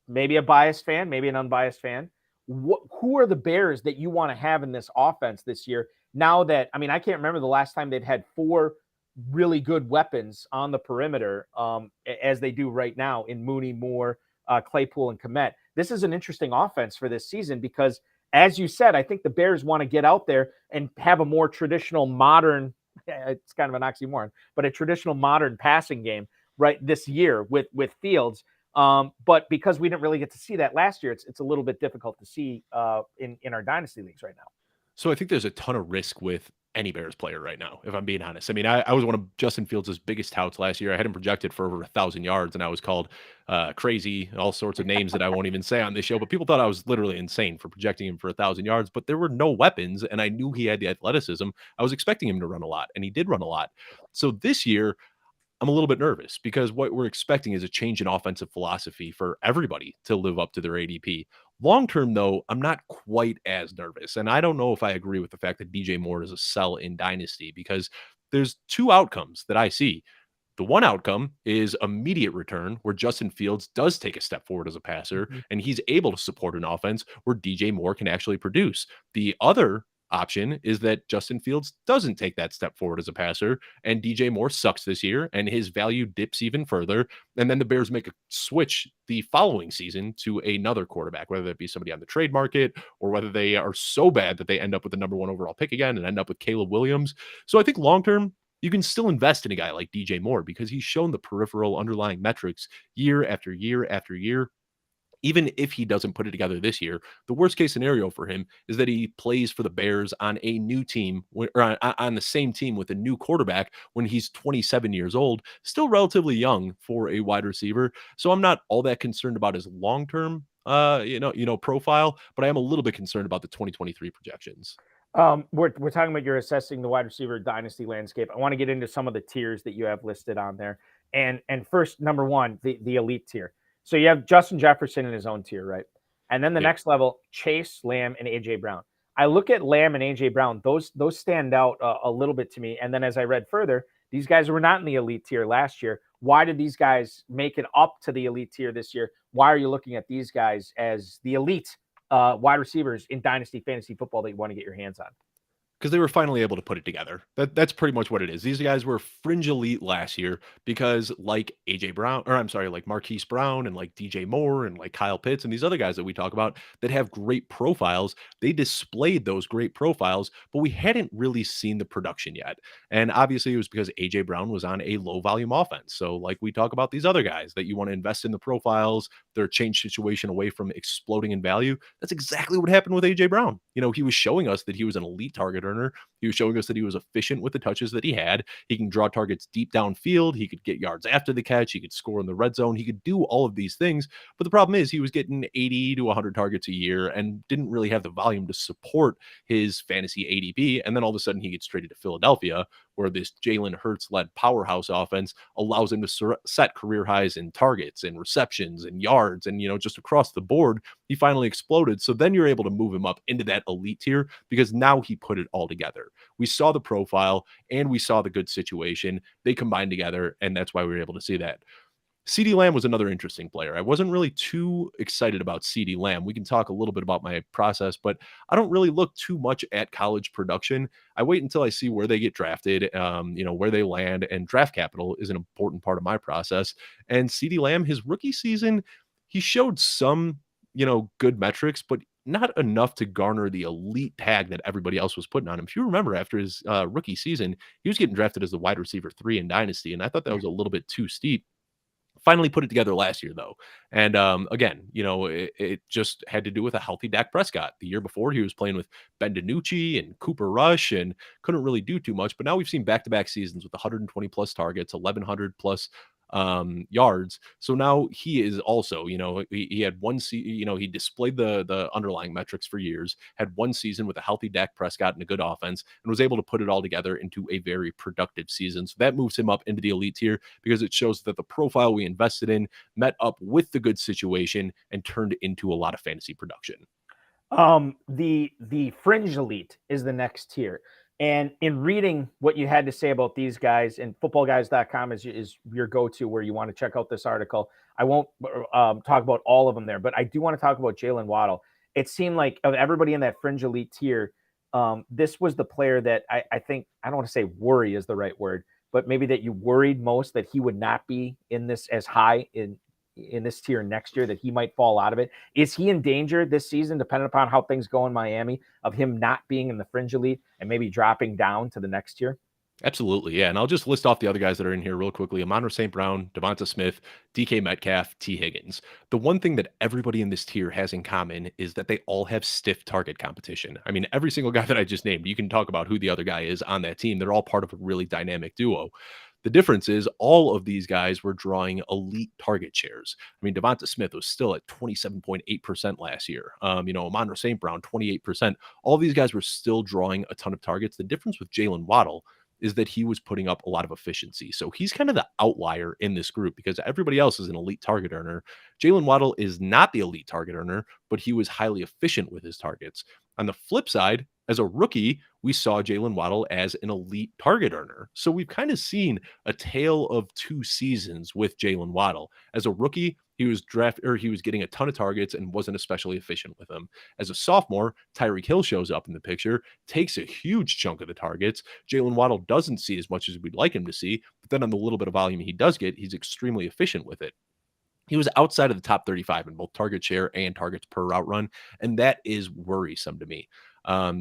maybe a biased fan, maybe an unbiased fan. who are the Bears that you want to have in this offense this year? Now that, I mean, I can't remember the last time they've had 4 really good weapons on the perimeter as they do right now in Mooney, Moore, Claypool, and Kmet. This is an interesting offense for this season because, as you said, I think the Bears want to get out there and have a more traditional modern, it's kind of an oxymoron, but a traditional modern passing game right this year with Fields. But because we didn't really get to see that last year, it's a little bit difficult to see in our dynasty leagues right now. So I think there's a ton of risk with any Bears player right now, if I'm being honest. I mean, I was one of Justin Fields' biggest touts last year. I had him projected for over 1,000 yards, and I was called crazy, all sorts of names that I won't even say on this show. But people thought I was literally insane for projecting him for 1,000 yards. But there were no weapons, and I knew he had the athleticism. I was expecting him to run a lot, and he did run a lot. So this year, I'm a little bit nervous because what we're expecting is a change in offensive philosophy for everybody to live up to their ADP. Long term, though, I'm not quite as nervous. And I don't know if I agree with the fact that DJ Moore is a sell in Dynasty because there's 2 outcomes that I see. The one outcome is immediate return, where Justin Fields does take a step forward as a passer, and he's able to support an offense where DJ Moore can actually produce. The other option is that Justin Fields doesn't take that step forward as a passer, and DJ Moore sucks this year, and his value dips even further. And then the Bears make a switch the following season to another quarterback, whether that be somebody on the trade market or whether they are so bad that they end up with the number 1 overall pick again and end up with Caleb Williams. So I think long term, you can still invest in a guy like DJ Moore because he's shown the peripheral underlying metrics year after year after year. Even if he doesn't put it together this year, the worst case scenario for him is that he plays for the Bears on a new team or on the same team with a new quarterback when he's 27 years old, still relatively young for a wide receiver. So I'm not all that concerned about his long-term, profile, but I am a little bit concerned about the 2023 projections. We're talking about you're assessing the wide receiver dynasty landscape. I want to get into some of the tiers that you have listed on there. And first, number 1, the elite tier. So you have Justin Jefferson in his own tier, right? And then the next level, Chase, Lamb, and A.J. Brown. I look at Lamb and A.J. Brown. Those stand out a little bit to me. And then as I read further, these guys were not in the elite tier last year. Why did these guys make it up to the elite tier this year? Why are you looking at these guys as the elite wide receivers in Dynasty Fantasy Football that you want to get your hands on? Because they were finally able to put it together. That's pretty much what it is. These guys were fringe elite last year because like like Marquise Brown and like DJ Moore and like Kyle Pitts and these other guys that we talk about that have great profiles, they displayed those great profiles, but we hadn't really seen the production yet. And obviously it was because AJ Brown was on a low volume offense. So like we talk about these other guys that you want to invest in the profiles, their change situation away from exploding in value. That's exactly what happened with AJ Brown. He was showing us that he was an elite target earner. He was showing us that he was efficient with the touches that he had. He can draw targets deep downfield. He could get yards after the catch. He could score in the red zone. He could do all of these things. But the problem is he was getting 80 to 100 targets a year and didn't really have the volume to support his fantasy ADP. And then all of a sudden he gets traded to Philadelphia, where this Jalen Hurts-led powerhouse offense allows him to set career highs in targets and receptions and yards and, just across the board. He finally exploded. So then you're able to move him up into that elite tier because now he put it all together. We saw the profile and we saw the good situation. They combined together, and that's why we were able to see that. CeeDee Lamb was another interesting player. I wasn't really too excited about CeeDee Lamb. We can talk a little bit about my process, but I don't really look too much at college production. I wait until I see where they get drafted, where they land, and draft capital is an important part of my process. And CeeDee Lamb, his rookie season, he showed some, good metrics, but not enough to garner the elite tag that everybody else was putting on him. If you remember, after his rookie season, he was getting drafted as the wide receiver 3 in Dynasty, and I thought that was a little bit too steep. Finally put it together last year, though. And again, it just had to do with a healthy Dak Prescott. The year before, he was playing with Ben DiNucci and Cooper Rush and couldn't really do too much. But now we've seen back-to-back seasons with 120 plus targets, 1,100 plus yards. So now he is also, he had one he displayed the underlying metrics for years, had one season with a healthy Dak Prescott and a good offense, and was able to put it all together into a very productive season. So that moves him up into the elite tier because it shows that the profile we invested in met up with the good situation and turned into a lot of fantasy production. The fringe elite is the next tier. And in reading what you had to say about these guys, and footballguys.com is your go-to where you want to check out this article. I won't talk about all of them there, but I do want to talk about Jalen Waddle. it seemed like of everybody in that fringe elite tier, this was the player that I think, I don't want to say worry is the right word, but maybe that you worried most that he would not be in this as high in this tier next year, that he might fall out of it. Is he in danger this season, depending upon how things go in Miami, of him not being in the fringe elite and maybe dropping down to the next tier? Absolutely, yeah, and I'll just list off the other guys that are in here real quickly. Amon-Ra St. Brown, Devonta Smith, DK Metcalf, T. Higgins. The one thing that everybody in this tier has in common is that they all have stiff target competition. I mean, every single guy that I just named, you can talk about who the other guy is on that team. They're all part of a really dynamic duo. The difference is all of these guys were drawing elite target shares. I mean, Devonta Smith was still at 27.8% last year. Amon-Ra St. Brown, 28%. All these guys were still drawing a ton of targets. The difference with Jalen Waddle is that he was putting up a lot of efficiency. So he's kind of the outlier in this group because everybody else is an elite target earner. Jalen Waddle is not the elite target earner, but he was highly efficient with his targets. On the flip side, as a rookie, we saw Jalen Waddle as an elite target earner. So we've kind of seen a tale of two seasons with Jalen Waddle. As a rookie, he was getting a ton of targets and wasn't especially efficient with them. As a sophomore, Tyreek Hill shows up in the picture, takes a huge chunk of the targets. Jalen Waddle doesn't see as much as we'd like him to see, but then on the little bit of volume he does get, he's extremely efficient with it. He was outside of the top 35 in both target share and targets per route run, and that is worrisome to me.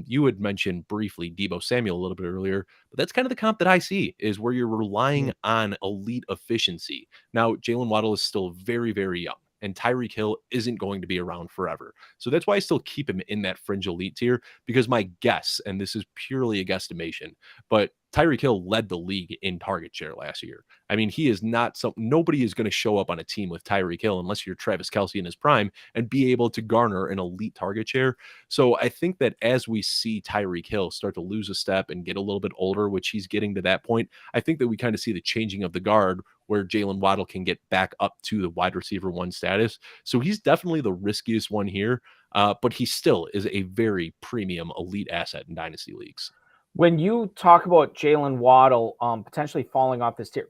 You had mentioned briefly Deebo Samuel a little bit earlier, but that's kind of the comp that I see, is where you're relying on elite efficiency. Now, Jalen Waddle is still very, very young, and Tyreek Hill isn't going to be around forever. So that's why I still keep him in that fringe elite tier, because my guess, and this is purely a guesstimation, but Tyreek Hill led the league in target share last year. I mean, he is not nobody is going to show up on a team with Tyreek Hill unless you're Travis Kelce in his prime and be able to garner an elite target share. So I think that as we see Tyreek Hill start to lose a step and get a little bit older, which he's getting to that point, I think that we kind of see the changing of the guard where Jalen Waddle can get back up to the wide receiver one status. So he's definitely the riskiest one here, but he still is a very premium elite asset in dynasty leagues. When you talk about Jalen Waddle potentially falling off this tier,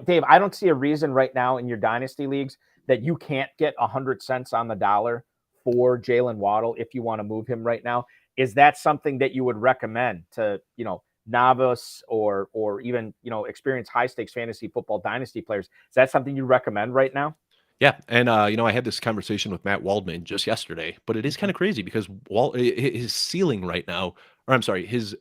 Dave, I don't see a reason right now in your dynasty leagues that you can't get 100 cents on the dollar for Jalen Waddle if you want to move him right now. Is that something that you would recommend to, novice or even, experienced high stakes fantasy football dynasty players? Is that something you recommend right now? Yeah, and I had this conversation with Matt Waldman just yesterday, but it is kind of crazy because his ceiling right now, or I'm sorry, his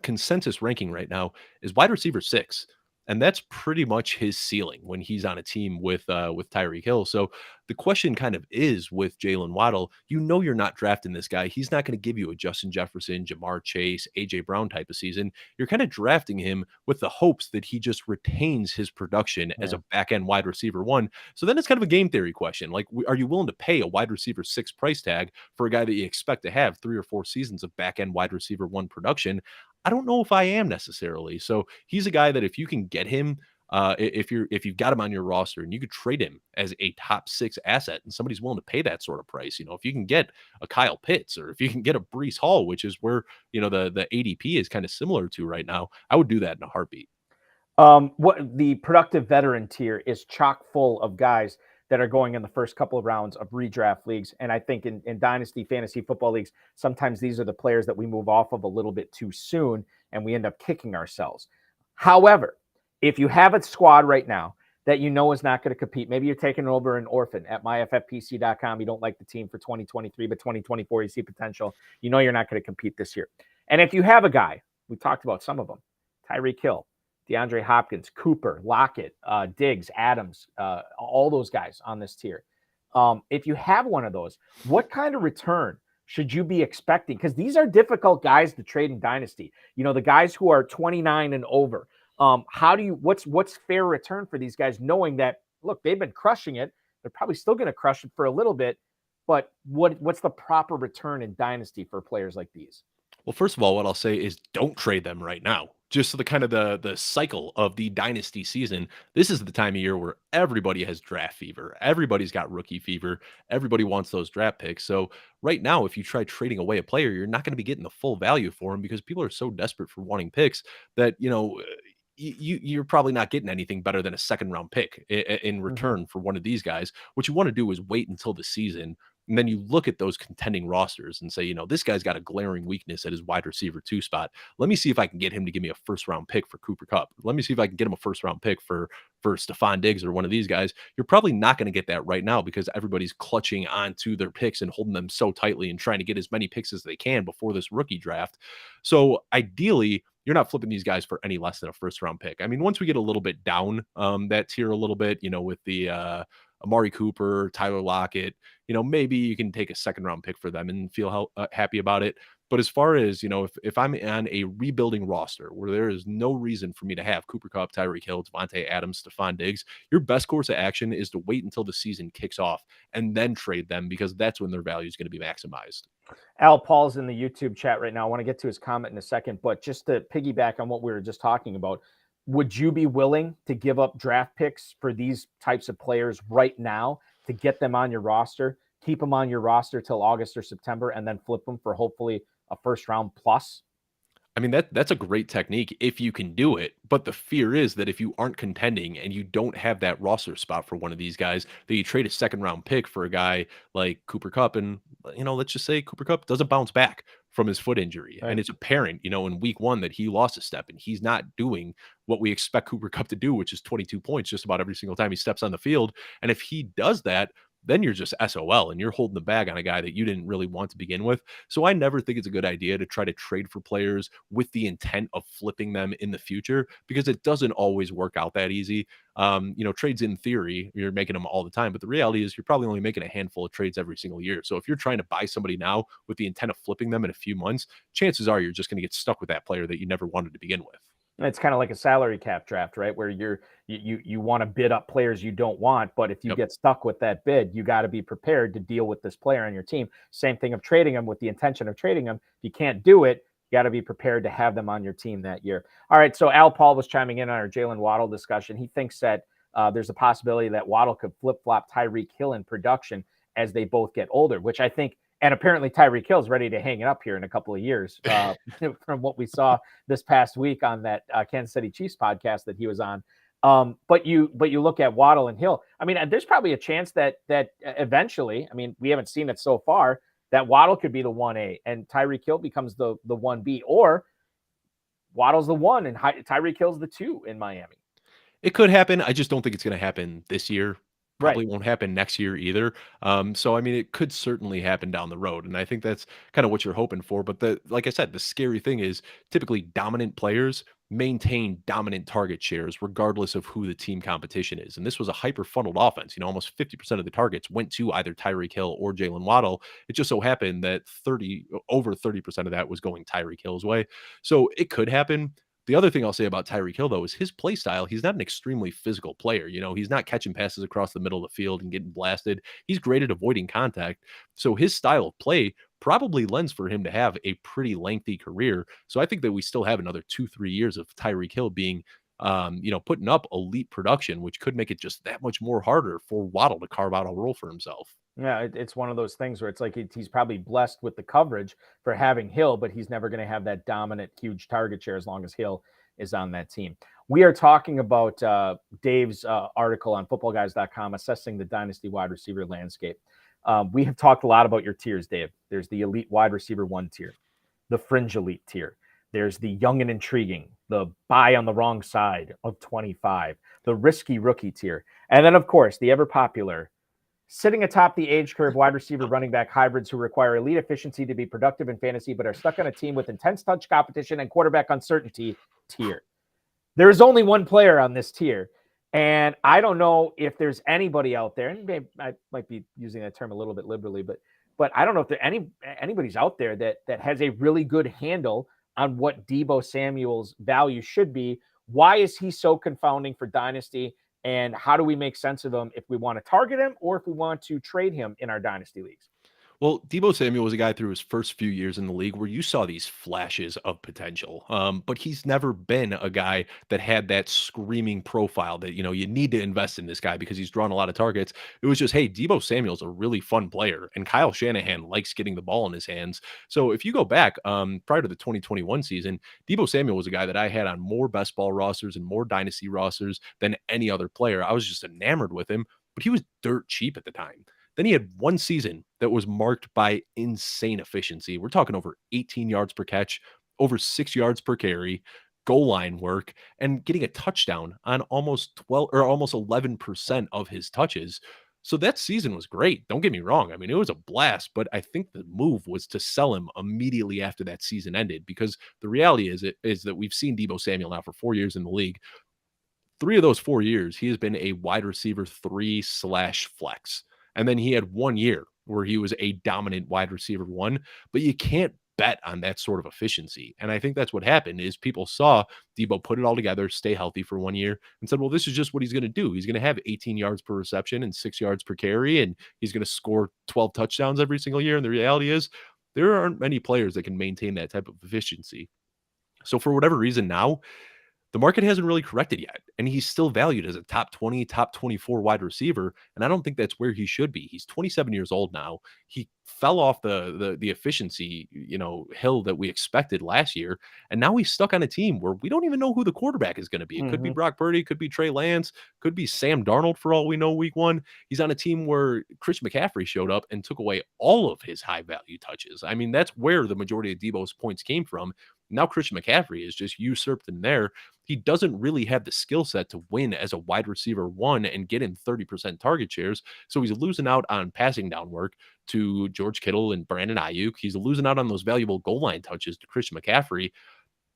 consensus ranking right now is wide receiver 6, and that's pretty much his ceiling when he's on a team with Tyreek Hill. So the question kind of is with Jalen Waddle, you're not drafting this guy. He's not going to give you a Justin Jefferson, Jamar Chase, AJ Brown type of season. You're kind of drafting him with the hopes that he just retains his production as a back end wide receiver 1. So then it's kind of a game theory question. Like, are you willing to pay a wide receiver 6 price tag for a guy that you expect to have 3 or 4 seasons of back end wide receiver 1 production? I don't know if I am necessarily. So he's a guy that if you can get him, if you've got him on your roster and you could trade him as a top 6 asset and somebody's willing to pay that sort of price, if you can get a Kyle Pitts or if you can get a Breece Hall, which is where, the ADP is kind of similar to right now, I would do that in a heartbeat. What the productive veteran tier is chock full of guys that are going in the first couple of rounds of redraft leagues. And I think in dynasty fantasy football leagues, sometimes these are the players that we move off of a little bit too soon and we end up kicking ourselves. However, if you have a squad right now that is not going to compete, maybe you're taking over an orphan at myffpc.com. You don't like the team for 2023, but 2024, you see potential. You're not going to compete this year. And if you have a guy, we talked about some of them, Tyreek Hill, DeAndre Hopkins, Cooper, Lockett, Diggs, Adams, all those guys on this tier. If you have one of those, what kind of return should you be expecting? Because these are difficult guys to trade in dynasty. The guys who are 29 and over. What's fair return for these guys, knowing that, look, they've been crushing it. They're probably still going to crush it for a little bit, but what's the proper return in dynasty for players like these? Well, first of all, what I'll say is don't trade them right now. Just so the cycle of the dynasty season. This is the time of year where everybody has draft fever. Everybody's got rookie fever. Everybody wants those draft picks. So right now, if you try trading away a player, you're not going to be getting the full value for him because people are so desperate for wanting picks that, you're probably not getting anything better than a second round pick in return for one of these guys. What you want to do is wait until the season, And then you look at those contending rosters and say, this guy's got a glaring weakness at his wide receiver 2 spot. Let me see if I can get him to give me a first round pick for Cooper Kupp. Let me see if I can get him a first round pick for Stephon Diggs or one of these guys. You're probably not going to get that right now because everybody's clutching onto their picks and holding them so tightly and trying to get as many picks as they can before this rookie draft. So ideally, you're not flipping these guys for any less than a first round pick. I mean, once we get a little bit down that tier a little bit, with the Amari Cooper, Tyler Lockett, maybe you can take a second round pick for them and feel happy about it. But as far as, if I'm on a rebuilding roster where there is no reason for me to have Cooper Kupp, Tyreek Hill, Devontae Adams, Stephon Diggs, your best course of action is to wait until the season kicks off and then trade them because that's when their value is going to be maximized. Al Paul's in the YouTube chat right now. I want to get to his comment in a second, but just to piggyback on what we were just talking about, would you be willing to give up draft picks for these types of players right now to get them on your roster, keep them on your roster till August or September, and then flip them for hopefully a first round plus? I mean, that's a great technique if you can do it. But the fear is that if you aren't contending and you don't have that roster spot for one of these guys, that you trade a second round pick for a guy like Cooper Kupp. And, let's just say Cooper Kupp doesn't bounce back from his foot injury. Right. And it's apparent, in week 1 that he lost a step and he's not doing what we expect Cooper Kupp to do, which is 22 points just about every single time he steps on the field. And if he does that, then you're just SOL and you're holding the bag on a guy that you didn't really want to begin with. So I never think it's a good idea to try to trade for players with the intent of flipping them in the future because it doesn't always work out that easy. Trades in theory, you're making them all the time, but the reality is you're probably only making a handful of trades every single year. So if you're trying to buy somebody now with the intent of flipping them in a few months, chances are you're just going to get stuck with that player that you never wanted to begin with. It's kind of like a salary cap draft, right? Where you want to bid up players you don't want, but if you get stuck with that bid, you got to be prepared to deal with this player on your team. Same thing of trading them with the intention of trading them. If you can't do it, you got to be prepared to have them on your team that year. All right, so Al Paul was chiming in on our Jalen Waddle discussion. He thinks that there's a possibility that Waddle could flip-flop Tyreek Hill in production as they both get older, which I think. And apparently Tyreek Hill's ready to hang it up here in a couple of years from what we saw this past week on that Kansas City Chiefs podcast that he was on. But you look at Waddle and Hill. I mean, there's probably a chance that eventually, I mean, we haven't seen it so far, that Waddle could be the 1A and Tyreek Hill becomes the 1B, or Waddle's the 1 and Tyreek Hill's the 2 in Miami. It could happen. I just don't think it's going to happen this year. Probably Right. won't happen next year either. So, I mean, it could certainly happen down the road. And I think that's kind of what you're hoping for. But like I said, the scary thing is typically dominant players maintain dominant target shares regardless of who the team competition is. And this was a hyper funneled offense. Almost 50% of the targets went to either Tyreek Hill or Jalen Waddle. It just so happened that over 30% of that was going Tyreek Hill's way. So it could happen. The other thing I'll say about Tyreek Hill, though, is his play style. He's not an extremely physical player. He's not catching passes across the middle of the field and getting blasted. He's great at avoiding contact. So his style of play probably lends for him to have a pretty lengthy career. So I think that we still have another 2-3 years of Tyreek Hill being, putting up elite production, which could make it just that much more harder for Waddle to carve out a role for himself. Yeah, it's one of those things where it's like he's probably blessed with the coverage for having Hill, but he's never going to have that dominant, huge target share as long as Hill is on that team. We are talking about Dave's article on footballguys.com, assessing the dynasty wide receiver landscape. We have talked a lot about your tiers, Dave. There's the elite wide receiver 1 tier, the fringe elite tier. There's the young and intriguing, the buy on the wrong side of 25, the risky rookie tier. And then, of course, the ever popular sitting atop the age curve wide receiver running back hybrids who require elite efficiency to be productive in fantasy, but are stuck on a team with intense touch competition and quarterback uncertainty tier. There is only one player on this tier. And I don't know if there's anybody out there, and maybe I might be using that term a little bit liberally, but I don't know if there anybody's out there that has a really good handle on what Deebo Samuel's value should be. Why is he so confounding for Dynasty? And how do we make sense of him if we want to target him or if we want to trade him in our Dynasty leagues? Well, Deebo Samuel was a guy through his first few years in the league where you saw these flashes of potential, but he's never been a guy that had that screaming profile that, you need to invest in this guy because he's drawn a lot of targets. It was just, hey, Deebo Samuel's a really fun player, and Kyle Shanahan likes getting the ball in his hands. So if you go back prior to the 2021 season, Deebo Samuel was a guy that I had on more best ball rosters and more dynasty rosters than any other player. I was just enamored with him, but he was dirt cheap at the time. Then he had one season that was marked by insane efficiency. We're talking over 18 yards per catch, over 6 yards per carry, goal line work, and getting a touchdown on almost 12 or almost 11% of his touches. So that season was great. Don't get me wrong. I mean, it was a blast, but I think the move was to sell him immediately after that season ended, because the reality is that we've seen Deebo Samuel now for 4 years in the league. 3 of those 4 years, he has been a wide receiver 3/flex. And then he had 1 year where he was a dominant wide receiver 1, but you can't bet on that sort of efficiency. And I think that's what happened is people saw Deebo put it all together, stay healthy for 1 year, and said, well, this is just what he's going to do. He's going to have 18 yards per reception and 6 yards per carry, and he's going to score 12 touchdowns every single year. And the reality is there aren't many players that can maintain that type of efficiency. So for whatever reason now, the market hasn't really corrected yet, and he's still valued as a top 20, top 24 wide receiver, and I don't think that's where he should be. He's 27 years old now. He fell off the efficiency, hill that we expected last year, and now he's stuck on a team where we don't even know who the quarterback is going to be. It could be Brock Purdy, could be Trey Lance, could be Sam Darnold for all we know week 1. He's on a team where Christian McCaffrey showed up and took away all of his high-value touches. I mean, that's where the majority of Deebo's points came from. Now Christian McCaffrey is just usurped in there. He doesn't really have the skill set to win as a wide receiver 1 and get in 30% target shares. So he's losing out on passing down work to George Kittle and Brandon Ayuk. He's losing out on those valuable goal line touches to Christian McCaffrey.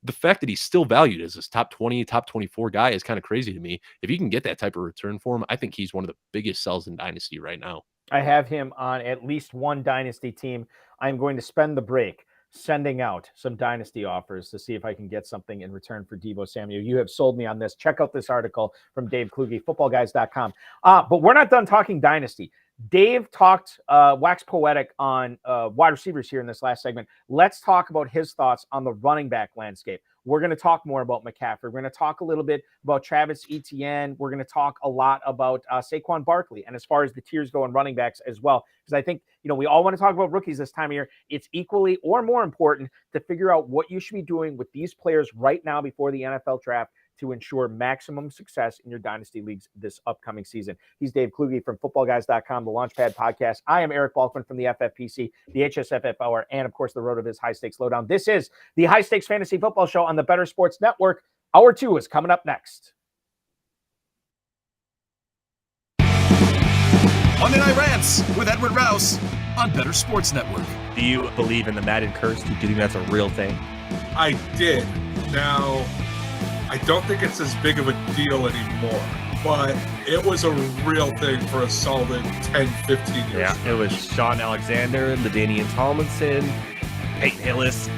The fact that he's still valued as this top 20, top 24 guy is kind of crazy to me. If you can get that type of return for him, I think he's one of the biggest sells in Dynasty right now. I have him on at least one Dynasty team. I'm going to spend the break sending out some Dynasty offers to see if I can get something in return for Deebo Samuel. You have sold me on this. Check out this article from Dave Kluge, footballguys.com. But we're not done talking Dynasty. Dave talked wax poetic on wide receivers here in this last segment. Let's talk about his thoughts on the running back landscape. We're going to talk more about McCaffrey. We're going to talk a little bit about Travis Etienne. We're going to talk a lot about Saquon Barkley, and as far as the tiers go in running backs as well, because I think, we all want to talk about rookies this time of year. It's equally or more important to figure out what you should be doing with these players right now before the NFL draft to ensure maximum success in your Dynasty leagues this upcoming season. He's Dave Kluge from footballguys.com, the Launchpad Podcast. I am Eric Balkman from the FFPC, the HSFF Hour, and of course, the Road of His High Stakes Lowdown. This is the High Stakes Fantasy Football Show on the Better Sports Network. Hour 2 is coming up next. Monday Night Rants with Edward Rouse on Better Sports Network. Do you believe in the Madden curse? Do you think that's a real thing? I did. Now, I don't think it's as big of a deal anymore, but it was a real thing for a solid 10, 15 years. Yeah, it was Sean Alexander, LaDainian Tomlinson, Peyton Hillis.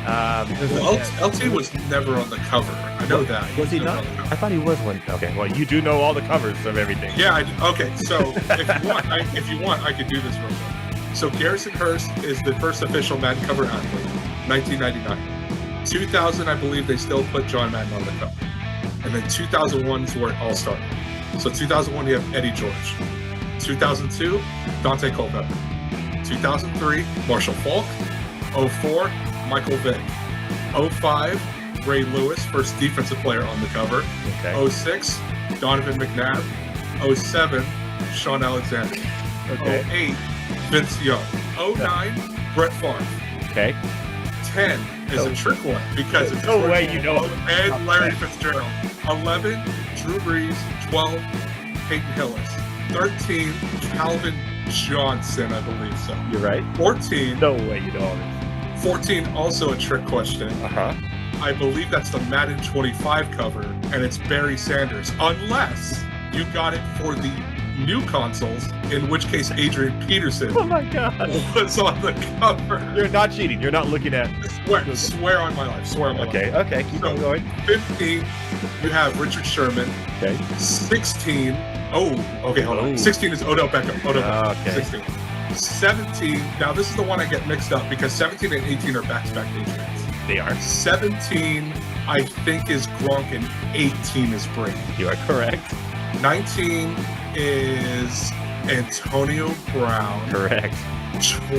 LT was never on the cover. I know that. Was he not? I thought he was one. Okay, well, you do know all the covers of everything. Yeah, okay. So if you want, I could do this real quick. So Garrison Hurst is the first official Madden cover athlete, 1999. 2000, I believe they still put John Madden on the cover. And then 2001 is where it all started. So 2001, you have Eddie George. 2002, Dante Culpepper. 2003, Marshall Falk. 04, Michael Vick. 05, Ray Lewis, first defensive player on the cover. Okay. 06, Donovan McNabb. 07, Sean Alexander. Okay. 08, Vince Young. 09, Brett Favre. Okay. 10 is a trick one because it's no way you know. And Larry Fitzgerald. 11, Drew Brees. 12, Peyton Hillis. 13, Calvin Johnson, I believe so. You're right. 14. No way you know all this. 14, also a trick question. I believe that's the Madden 25 cover, and it's Barry Sanders, unless you got it for the new consoles, in which case Adrian Peterson oh my God. was on the cover. You're not cheating. You're not looking at... Swear on my life. Swear on my life. Okay, keep on going. 15, you have Richard Sherman. Okay. 16, hold on. 16 is Odell Beckham. Okay. 16. 17, now this is the one I get mixed up because 17 and 18 are back-to-back Patriots. They are. 17, I think, is Gronk, and 18 is Brady. You are correct. 19 is Antonio Brown. Correct.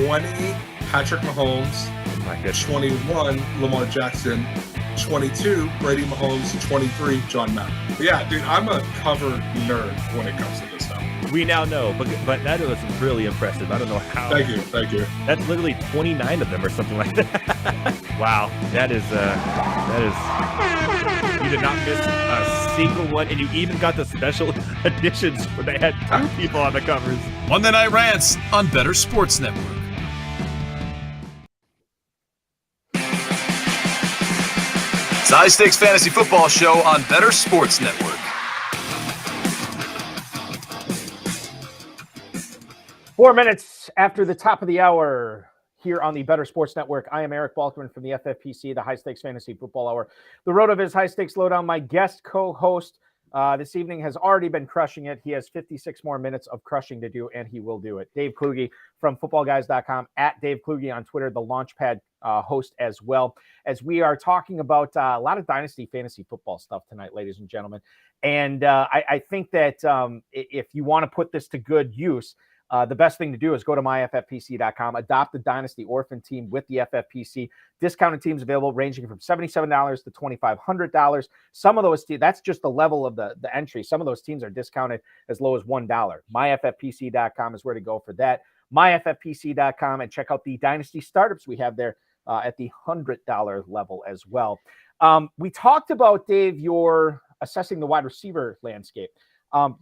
20, Patrick Mahomes. Oh my goodness. 21, Lamar Jackson. 22, Brady Mahomes. 23, John Madden. Yeah, dude, I'm a cover nerd when it comes to this stuff. We now know, but that was really impressive. I don't know how. Thank you. That's literally 29 of them or something like that. Wow, that is. You did not miss a single one, and you even got the special editions where they had 2 people on the covers. Monday Night Rants on Better Sports Network. It's the High Stakes Fantasy Football Show on Better Sports Network. Four minutes after the top of the hour here on the Better Sports Network. I am Eric Balkman from the FFPC, the High Stakes Fantasy Football Hour. The RotoViz High Stakes Lowdown. My guest co-host this evening has already been crushing it. He has 56 more minutes of crushing to do, and he will do it. Dave Kluge from footballguys.com, at Dave Kluge on Twitter, the Launchpad host as well, as we are talking about a lot of Dynasty fantasy football stuff tonight, ladies and gentlemen. And I think that if you want to put this to good use, the best thing to do is go to myffpc.com, adopt the Dynasty Orphan team with the FFPC. Discounted teams available ranging from $77 to $2,500. Some of those teams, that's just the level of the entry. Some of those teams are discounted as low as $1. Myffpc.com is where to go for that. Myffpc.com, and check out the Dynasty startups we have there at the $100 level as well. We talked about, Dave, your assessing the wide receiver landscape.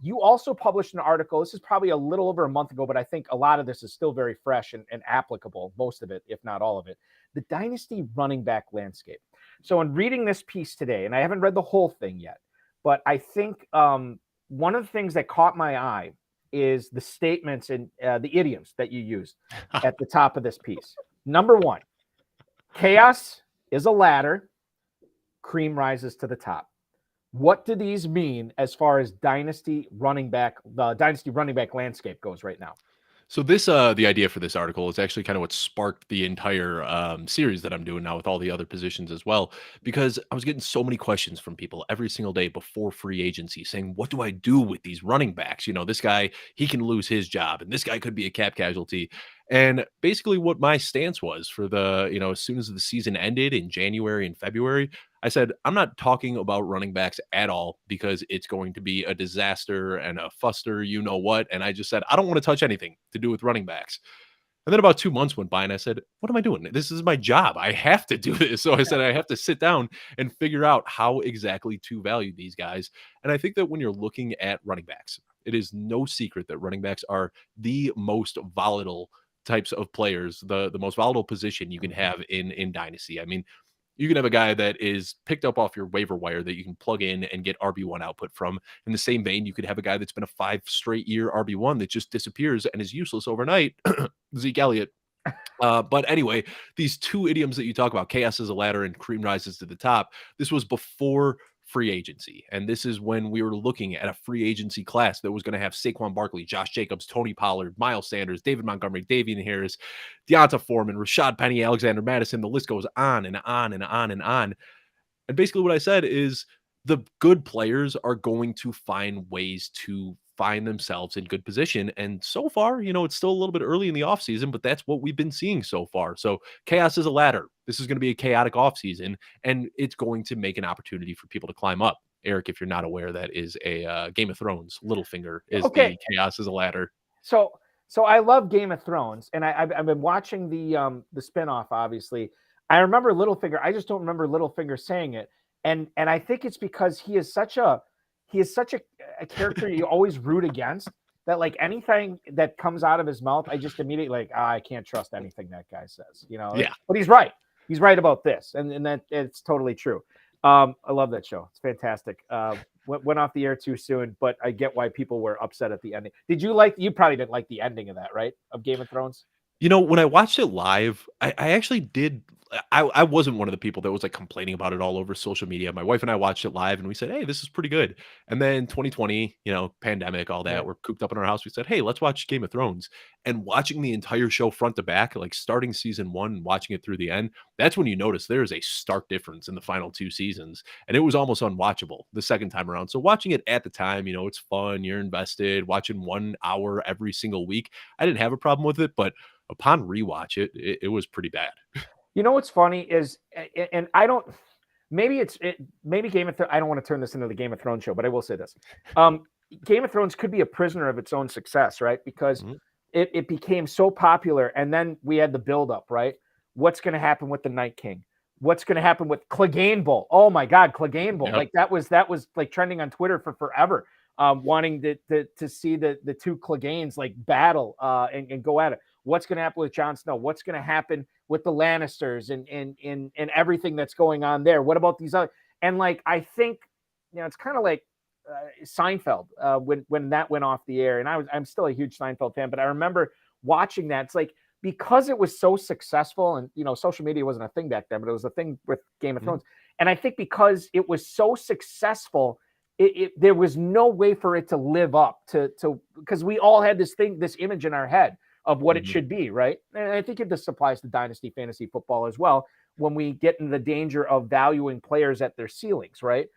You also published an article. This is probably a little over a month ago, but I think a lot of this is still very fresh and applicable, most of it, if not all of it. The Dynasty running back landscape. So in reading this piece today, and I haven't read the whole thing yet, but I think one of the things that caught my eye is the statements and the idioms that you used at the top of this piece. Number one, chaos is a ladder, cream rises to the top. What do these mean as far as the dynasty running back landscape goes right now? So this, the idea for this article is actually kind of what sparked the entire series that I'm doing now with all the other positions as well, because I was getting so many questions from people every single day before free agency saying, what do I do with these running backs? You know, this guy, he can lose his job, and this guy could be a cap casualty. And basically what my stance was for the, as soon as the season ended in January and February, I said, I'm not talking about running backs at all because it's going to be a disaster and a fuster, you know what? And I just said, I don't want to touch anything to do with running backs. And then about 2 months went by and I said, what am I doing? This is my job. I have to do this. So I said, I have to sit down and figure out how exactly to value these guys. And I think that when you're looking at running backs, it is no secret that running backs are the most volatile types of players, the most volatile position you can have in Dynasty. I mean, you can have a guy that is picked up off your waiver wire that you can plug in and get RB1 output from. In the same vein, you could have a guy that's been a 5 straight year RB1 that just disappears and is useless overnight. Zeke Elliott. But anyway, these two idioms that you talk about, chaos is a ladder and cream rises to the top. This was before free agency. And this is when we were looking at a free agency class that was going to have Saquon Barkley, Josh Jacobs, Tony Pollard, Miles Sanders, David Montgomery, Davian Harris, Deonta Foreman, Rashad Penny, Alexander Madison. The list goes on and on and on and on. And basically what I said is the good players are going to find ways to find themselves in good position. And so far, it's still a little bit early in the offseason, but that's what we've been seeing so far. So chaos is a ladder. This is going to be a chaotic offseason, and it's going to make an opportunity for people to climb up. Eric, if you're not aware, that is a Game of Thrones. Littlefinger is the chaos is a ladder. So I love Game of Thrones, and I've been watching the spinoff, obviously. I remember Littlefinger. I just don't remember Littlefinger saying it. And I think it's because he is such a character you always root against, that like anything that comes out of his mouth, I just immediately I can't trust anything that guy says, Yeah. But he's right. He's right about this. And that it's totally true. I love that show. It's fantastic. Went off the air too soon, but I get why people were upset at the ending. You probably didn't like the ending of that, right? Of Game of Thrones? When I watched it live, I actually did. I wasn't one of the people that was like complaining about it all over social media. My wife and I watched it live and we said, hey, this is pretty good. And then 2020, pandemic, all that, Yeah. We're cooped up in our house. We said, hey, let's watch Game of Thrones. And watching the entire show front to back, like starting season 1 and watching it through the end, that's when you notice there is a stark difference in the final 2 seasons. And it was almost unwatchable the second time around. So watching it at the time, it's fun. You're invested. Watching 1 hour every single week, I didn't have a problem with it. But upon rewatch it was pretty bad. What's funny is, and I don't, maybe Game of Thrones, I don't want to turn this into the Game of Thrones show, but I will say this. Game of Thrones could be a prisoner of its own success, right? Because Mhm. it became so popular, and then we had the buildup, right? What's going to happen with the Night King? What's going to happen with Clegane Bowl? Oh my God, Clegane Bowl! Yep. Like that was like trending on Twitter for forever. Wanting to see the two Cleganes like battle and go at it. What's going to happen with Jon Snow? What's going to happen with the Lannisters and everything that's going on there? What about these other? And like I think, it's kind of like Seinfeld when that went off the air, and I'm still a huge Seinfeld fan, but I remember watching that. It's like because it was so successful, and social media wasn't a thing back then, but it was a thing with Game of Thrones, and I think because it was so successful, there was no way for it to live up to because we all had this image in our head of what it should be, right? And I think this applies to Dynasty fantasy football as well. When we get in the danger of valuing players at their ceilings, right?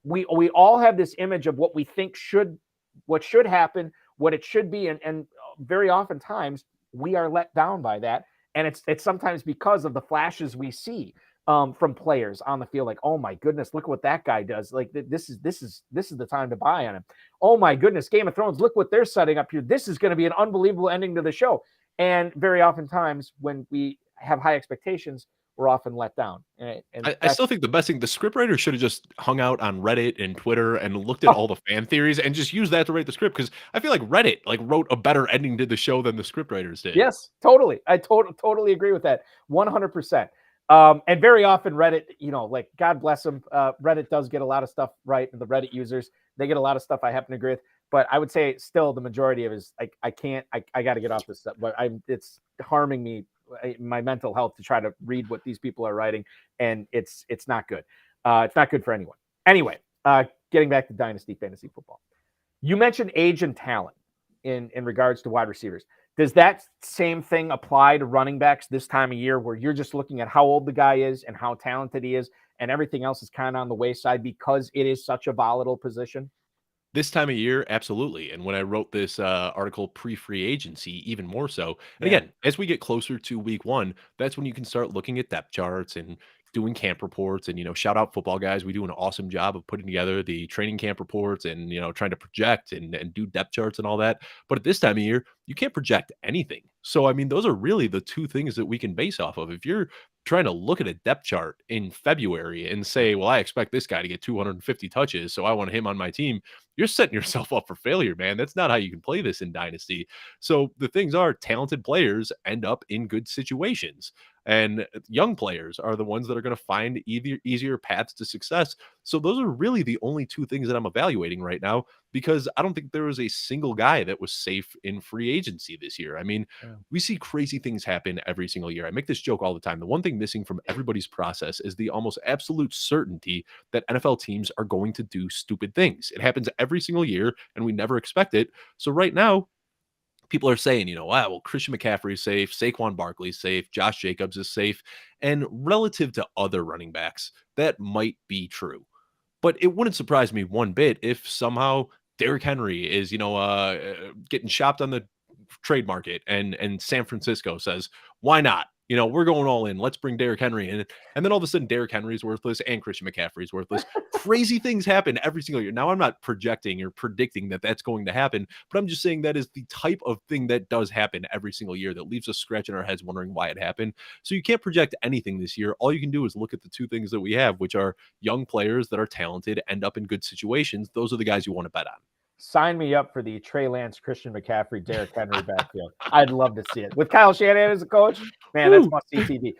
We all have this image of what we think what should happen, what it should be, and very oftentimes we are let down by that, and it's sometimes because of the flashes we see from players on the field. Like, oh my goodness, look what that guy does! Like this is the time to buy on him. Oh my goodness, Game of Thrones, look what they're setting up here. This is going to be an unbelievable ending to the show. And very oftentimes when we have high expectations, we're often let down. And I still think the best thing, the scriptwriter should have just hung out on Reddit and Twitter and looked at all the fan theories and just used that to write the script, because I feel like Reddit wrote a better ending to the show than the scriptwriters did. Yes, totally. I totally agree with that. 100%. And very often Reddit, like God bless them, Reddit does get a lot of stuff right. And the Reddit users, they get a lot of stuff I happen to agree with. But I would say still the majority of it is like, I got to get off this stuff. But it's harming me, my mental health, to try to read what these people are writing. And it's not good. It's not good for anyone. Anyway, getting back to Dynasty fantasy football. You mentioned age and talent in regards to wide receivers. Does that same thing apply to running backs this time of year, where you're just looking at how old the guy is and how talented he is, and everything else is kind of on the wayside because it is such a volatile position? This time of year, absolutely. And when I wrote this article pre-free agency, even more so. And Yeah. again, as we get closer to week 1, that's when you can start looking at depth charts and doing camp reports. And shout out Football Guys. We do an awesome job of putting together the training camp reports and trying to project and do depth charts and all that. But at this time of year, you can't project anything. So I mean, those are really the two things that we can base off of. If you're trying to look at a depth chart in February and say, well, I expect this guy to get 250 touches, so I want him on my team, you're setting yourself up for failure, man. That's not how you can play this in Dynasty. So the things are, talented players end up in good situations, and young players are the ones that are going to find easier paths to success. So those are really the only two things that I'm evaluating right now, because I don't think there was a single guy that was safe in free agency this year. I mean, we see crazy things happen every single year. I make this joke all the time. The one thing missing from everybody's process is the almost absolute certainty that NFL teams are going to do stupid things. It happens every single year, and we never expect it. So right now, people are saying, well, Christian McCaffrey is safe, Saquon Barkley is safe, Josh Jacobs is safe. And relative to other running backs, that might be true. But it wouldn't surprise me one bit if somehow Derrick Henry is, getting shopped on the trade market, and San Francisco says, why not? We're going all in. Let's bring Derrick Henry in. And then all of a sudden, Derrick Henry is worthless and Christian McCaffrey is worthless. Crazy things happen every single year. Now, I'm not projecting or predicting that that's going to happen, but I'm just saying that is the type of thing that does happen every single year that leaves us scratching our heads wondering why it happened. So you can't project anything this year. All you can do is look at the two things that we have, which are young players that are talented, end up in good situations. Those are the guys you want to bet on. Sign me up for the Trey Lance, Christian McCaffrey, Derrick Henry backfield. I'd love to see it with Kyle Shanahan as a coach. Man, that's must see TV.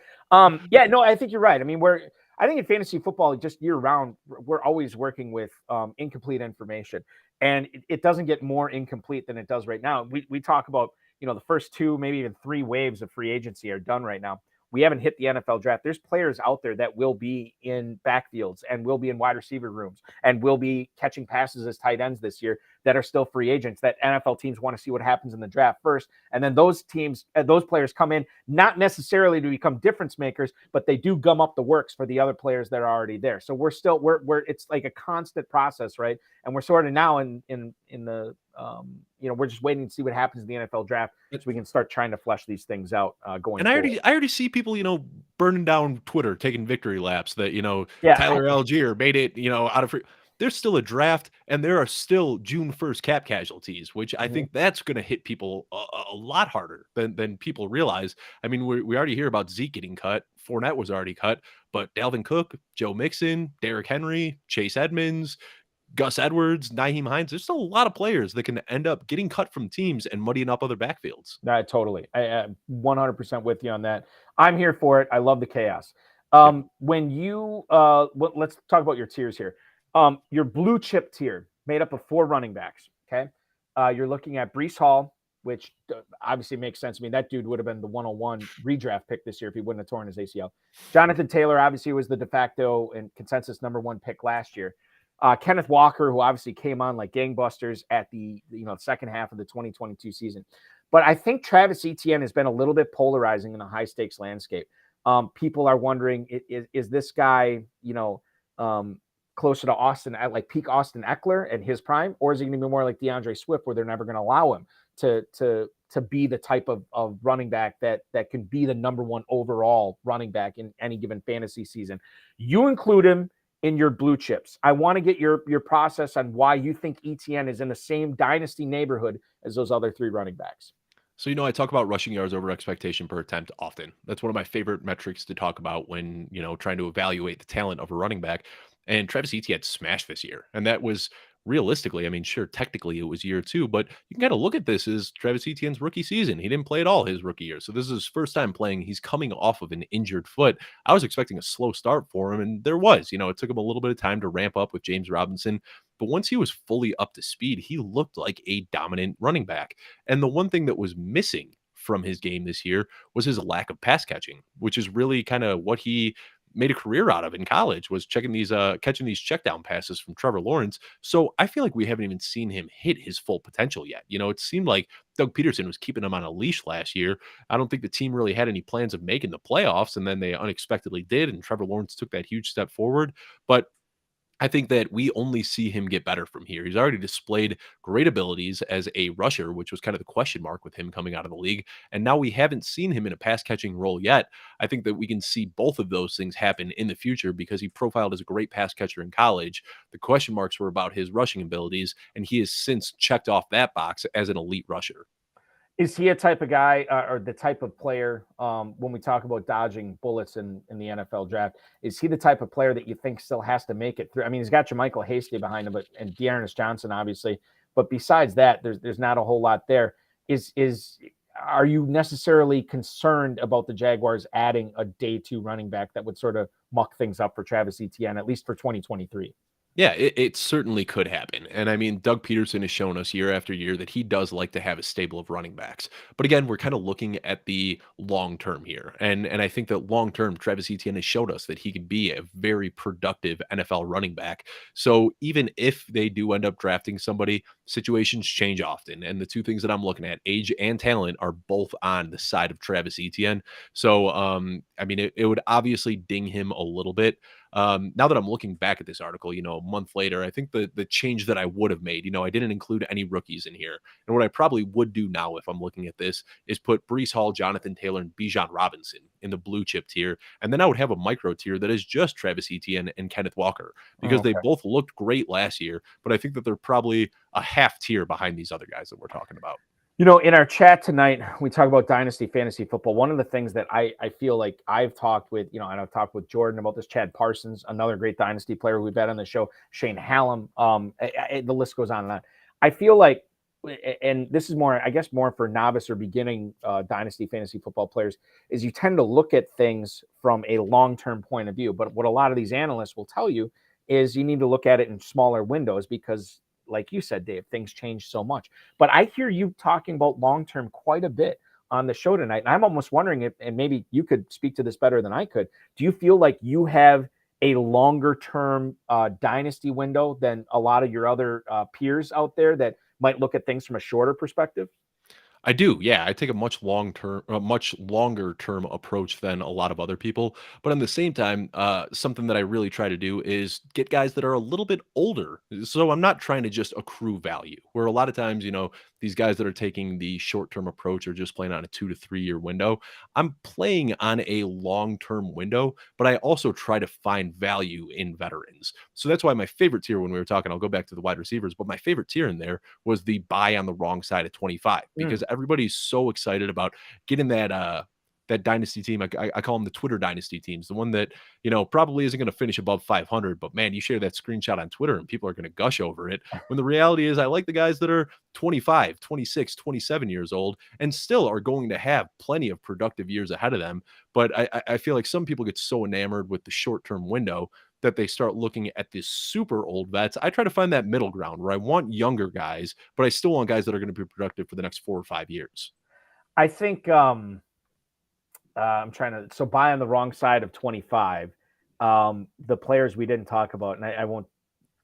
Yeah, no, I think you're right. I mean, I think in fantasy football, just year round, we're always working with incomplete information, and it doesn't get more incomplete than it does right now. We talk about, the first 2, maybe even 3 waves of free agency are done right now. We haven't hit the NFL draft. There's players out there that will be in backfields and will be in wide receiver rooms and will be catching passes as tight ends this year that are still free agents, that NFL teams want to see what happens in the draft first. And then those teams, those players come in, not necessarily to become difference makers, but they do gum up the works for the other players that are already there. So we're it's like a constant process, right? And we're sort of now in the, we're just waiting to see what happens in the NFL draft so we can start trying to flesh these things out going forward. And I already see people, burning down Twitter, taking victory laps that, Yeah. Tyler Algier made it, out of free. there's still a draft and there are still June 1st cap casualties, which I think that's going to hit people a lot harder than people realize. I mean, we already hear about Zeke getting cut. Fournette was already cut, but Dalvin Cook, Joe Mixon, Derrick Henry, Chase Edmonds, Gus Edwards, Nyheim Hines. There's still a lot of players that can end up getting cut from teams and muddying up other backfields. Totally. I 100% with you on that. I'm here for it. I love the chaos. When you let's talk about your tiers here. Your blue chip tier made up of 4 running backs. Okay. You're looking at Breece Hall, which obviously makes sense. I mean, that dude would have been the 101 redraft pick this year if he wouldn't have torn his ACL. Jonathan Taylor obviously was the de facto and consensus #1 pick last year. Kenneth Walker, who obviously came on like gangbusters at the second half of the 2022 season. But I think Travis Etienne has been a little bit polarizing in a high stakes landscape. People are wondering, is this guy, closer to Austin, at like peak Austin Eckler and his prime, or is he going to be more like DeAndre Swift, where they're never going to allow him to be the type of running back that can be the #1 overall running back in any given fantasy season? You include him in your blue chips. I want to get your process on why you think ETN is in the same dynasty neighborhood as those other 3 running backs. So, I talk about rushing yards over expectation per attempt often. That's one of my favorite metrics to talk about when, trying to evaluate the talent of a running back. And Travis Etienne smashed this year. And that was realistically, I mean, sure, technically it was year 2, but you can kind of look at this as Travis Etienne's rookie season. He didn't play at all his rookie year. So this is his first time playing. He's coming off of an injured foot. I was expecting a slow start for him, and there was. It took him a little bit of time to ramp up with James Robinson. But once he was fully up to speed, he looked like a dominant running back. And the one thing that was missing from his game this year was his lack of pass catching, which is really kind of what he made a career out of in college, was catching these check down passes from Trevor Lawrence. So I feel like we haven't even seen him hit his full potential yet. It seemed like Doug Peterson was keeping him on a leash last year. I don't think the team really had any plans of making the playoffs, and then they unexpectedly did, and Trevor Lawrence took that huge step forward. But I think that we only see him get better from here. He's already displayed great abilities as a rusher, which was kind of the question mark with him coming out of the league. And now we haven't seen him in a pass catching role yet. I think that we can see both of those things happen in the future because he profiled as a great pass catcher in college. The question marks were about his rushing abilities, and he has since checked off that box as an elite rusher. Is he a type of guy or the type of player when we talk about dodging bullets in the NFL draft? Is he the type of player that you think still has to make it through? I mean, he's got Jermichael Hasty behind him, and Dearness Johnson, obviously. But besides that, there's not a whole lot there. Are you necessarily concerned about the Jaguars adding a day 2 running back that would sort of muck things up for Travis Etienne, at least for 2023? Yeah, it certainly could happen. And I mean, Doug Peterson has shown us year after year that he does like to have a stable of running backs. But again, we're kind of looking at the long term here. And I think that long term, Travis Etienne has showed us that he could be a very productive NFL running back. So even if they do end up drafting somebody, situations change often. And the 2 things that I'm looking at, age and talent, are both on the side of Travis Etienne. So, I mean, it would obviously ding him a little bit. Now that I'm looking back at this article, a month later, I think the change that I would have made, I didn't include any rookies in here. And what I probably would do now if I'm looking at this is put Breece Hall, Jonathan Taylor, and Bijan Robinson in the blue chip tier. And then I would have a micro tier that is just Travis Etienne and Kenneth Walker, because they both looked great last year. But I think that they're probably a half tier behind these other guys that we're talking about. In our chat tonight, we talk about Dynasty Fantasy Football. One of the things that I feel like I've talked with, and I've talked with Jordan about this, Chad Parsons, another great Dynasty player we've had on the show, Shane Hallam, the list goes on and on. I feel like, and this is more, I guess, more for novice or beginning Dynasty Fantasy Football players, is you tend to look at things from a long-term point of view. But what a lot of these analysts will tell you is you need to look at it in smaller windows because, like you said, Dave, things change so much. But I hear you talking about long-term quite a bit on the show tonight. And I'm almost wondering if, and maybe you could speak to this better than I could, do you feel like you have a longer-term dynasty window than a lot of your other peers out there that might look at things from a shorter perspective? I do, yeah. I take a much much longer term approach than a lot of other people. But at the same time, something that I really try to do is get guys that are a little bit older. So I'm not trying to just accrue value. Where a lot of times, these guys that are taking the short term approach are just playing on a 2 to 3 year window. I'm playing on a long term window, but I also try to find value in veterans. So that's why my favorite tier when we were talking, I'll go back to the wide receivers, but my favorite tier in there was the buy on the wrong side of 25 because everybody's so excited about getting that dynasty team. I call them the Twitter dynasty teams, the one that probably isn't going to finish above 500, but man, you share that screenshot on Twitter and people are going to gush over it, when the reality is I like the guys that are 25, 26, 27 years old and still are going to have plenty of productive years ahead of them. But I feel like some people get so enamored with the short-term window that they start looking at these super old vets. I try to find that middle ground where I want younger guys, but I still want guys that are going to be productive for the next 4 or 5 years. I think I'm trying to, so buy on the wrong side of 25. The players we didn't talk about, and I won't,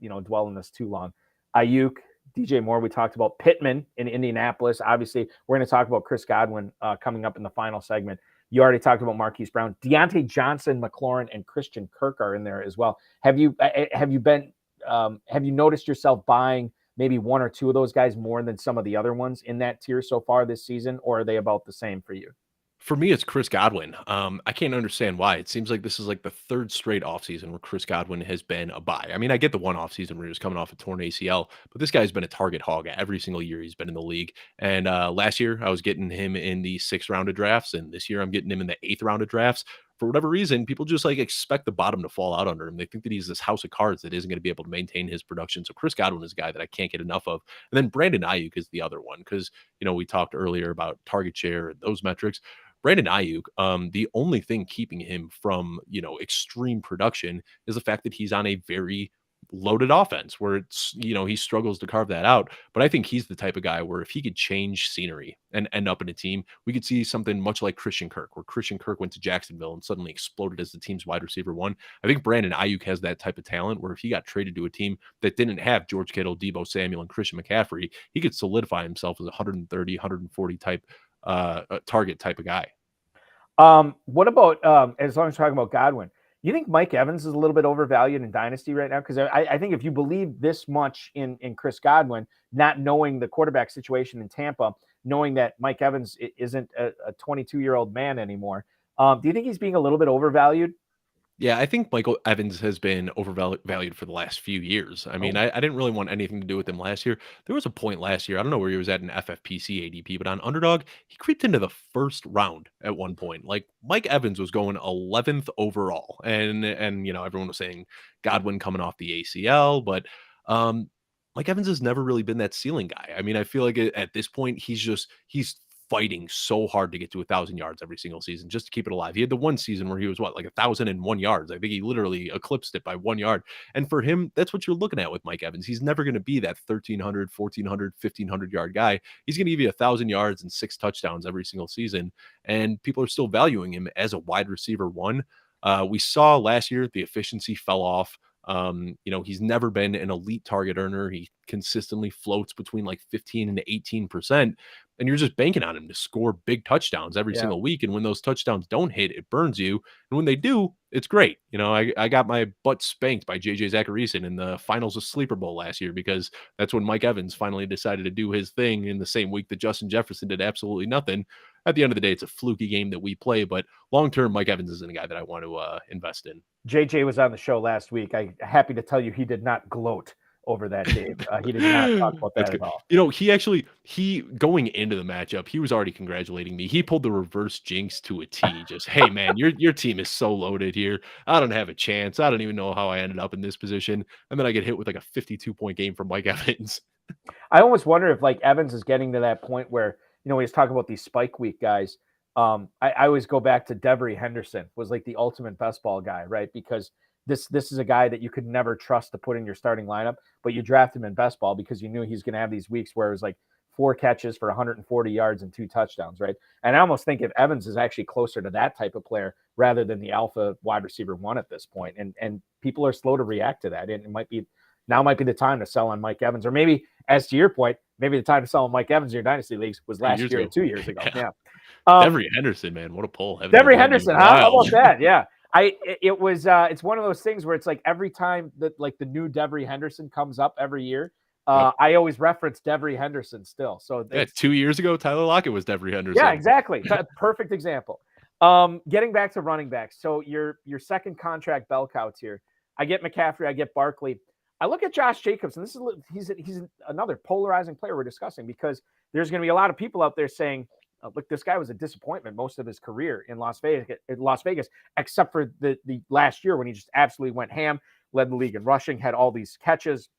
dwell on this too long. Ayuk, DJ Moore, we talked about Pittman in Indianapolis. Obviously, we're going to talk about Chris Godwin coming up in the final segment. You already talked about Marquise Brown, Deontay Johnson, McLaurin, and Christian Kirk are in there as well. Have you noticed yourself buying maybe one or two of those guys more than some of the other ones in that tier so far this season, or are they about the same for you? For me, it's Chris Godwin. I can't understand why. It seems like this is like the third straight offseason where Chris Godwin has been a buy. I mean, I get the one offseason where he was coming off a torn ACL, but this guy's been a target hog every single year he's been in the league. And last year, I was getting him in the 6th round of drafts, and this year I'm getting him in the 8th round of drafts. For whatever reason, people just like expect the bottom to fall out under him. They think that he's this house of cards that isn't going to be able to maintain his production. So Chris Godwin is a guy that I can't get enough of. And then Brandon Ayuk is the other one because, we talked earlier about target share and those metrics. Brandon Ayuk, the only thing keeping him from, extreme production is the fact that he's on a very loaded offense where he struggles to carve that out. But I think he's the type of guy where if he could change scenery and end up in a team, we could see something much like Christian Kirk, where Christian Kirk went to Jacksonville and suddenly exploded as the team's wide receiver one. I think Brandon Ayuk has that type of talent where if he got traded to a team that didn't have George Kittle, Deebo Samuel, and Christian McCaffrey, he could solidify himself as a 130, 140 type target type of guy. What about as long as we're talking about Godwin, you think Mike Evans is a little bit overvalued in Dynasty right now? Because I think if you believe this much in Chris Godwin, not knowing the quarterback situation in Tampa, knowing that Mike Evans isn't a 22-year-old man anymore, do you think he's being a little bit overvalued? Yeah, I think Michael Evans has been overvalued for the last few years. I mean, I didn't really want anything to do with him last year. There was a point last year, I don't know where he was at in FFPC ADP, but on Underdog, he creeped into the 1st round at one point. Like Mike Evans was going 11th overall, and everyone was saying Godwin coming off the ACL, but Mike Evans has never really been that ceiling guy. I mean, I feel like at this point he's fighting so hard to get to 1,000 yards every single season just to keep it alive. He had the one season where he was like 1,001 yards. I think he literally eclipsed it by 1 yard. And for him, that's what you're looking at with Mike Evans. He's never going to be that 1,300, 1,400, 1,500 yard guy. He's going to give you 1,000 yards and 6 touchdowns every single season. And people are still valuing him as a wide receiver one. We saw last year the efficiency fell off. He's never been an elite target earner. He consistently floats between like 15 and 18%. And you're just banking on him to score big touchdowns every single week. And when those touchdowns don't hit, it burns you. And when they do, it's great. I got my butt spanked by JJ Zacharyson in the finals of Sleeper Bowl last year because that's when Mike Evans finally decided to do his thing in the same week that Justin Jefferson did absolutely nothing. At the end of the day, it's a fluky game that we play, but long-term, Mike Evans isn't a guy that I want to invest in. JJ was on the show last week. I'm happy to tell you he did not gloat over that, Dave. He did not talk about that at all. He going into the matchup, he was already congratulating me. He pulled the reverse jinx to a T. Just, hey man, your team is so loaded here. I don't have a chance. I don't even know how I ended up in this position. And then I get hit with like a 52-point game from Mike Evans. I almost wonder if like Evans is getting to that point where, we was talking about these spike week guys. I always go back to Devery Henderson was like the ultimate best ball guy, right? Because this is a guy that you could never trust to put in your starting lineup, but you draft him in best ball because you knew he's going to have these weeks where it was like 4 catches for 140 yards and 2 touchdowns, right? And I almost think if Evans is actually closer to that type of player rather than the alpha wide receiver one at this point, and people are slow to react to that. And it might be, Now might be the time to sell on Mike Evans, or maybe, as to your point, maybe the time to sell on Mike Evans in your dynasty leagues was last year or 2 years ago. Yeah. Devery Henderson, man, what a pull. Devery Henderson, huh? How about that? Yeah. It's one of those things where it's like every time that like the new Devery Henderson comes up every year, I always reference Devery Henderson still. So 2 years ago, Tyler Lockett was Devery Henderson. Yeah, exactly. Perfect example. Getting back to running backs. So your second contract bell cows here. I get McCaffrey, I get Barkley. I look at Josh Jacobs, and he's another polarizing player we're discussing, because there's going to be a lot of people out there saying, look, this guy was a disappointment most of his career in Las Vegas, except for the last year when he just absolutely went ham, led the league in rushing, had all these catches.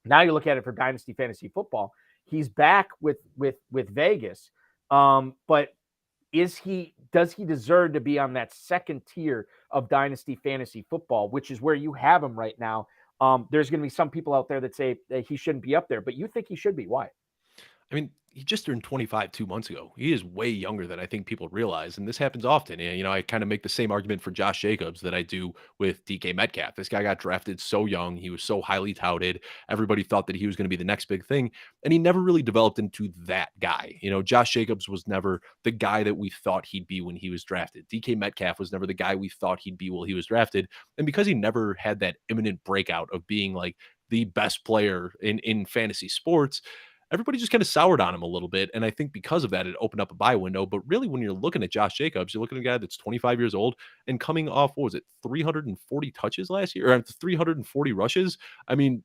Now you look at it for Dynasty Fantasy Football. He's back with Vegas, but does he deserve to be on that second tier of Dynasty Fantasy Football, which is where you have him right now? There's going to be some people out there that say that he shouldn't be up there, but you think he should be. Why? I mean, he just turned 25 2 months ago. He is way younger than I think people realize, and this happens often. And, I kind of make the same argument for Josh Jacobs that I do with DK Metcalf. This guy got drafted so young. He was so highly touted. Everybody thought that he was going to be the next big thing, and he never really developed into that guy. Josh Jacobs was never the guy that we thought he'd be when he was drafted. DK Metcalf was never the guy we thought he'd be while he was drafted. And because he never had that imminent breakout of being like the best player in fantasy sports, everybody just kind of soured on him a little bit. And I think because of that, it opened up a buy window. But really, when you're looking at Josh Jacobs, you're looking at a guy that's 25 years old and coming off, 340 touches last year, or 340 rushes. I mean,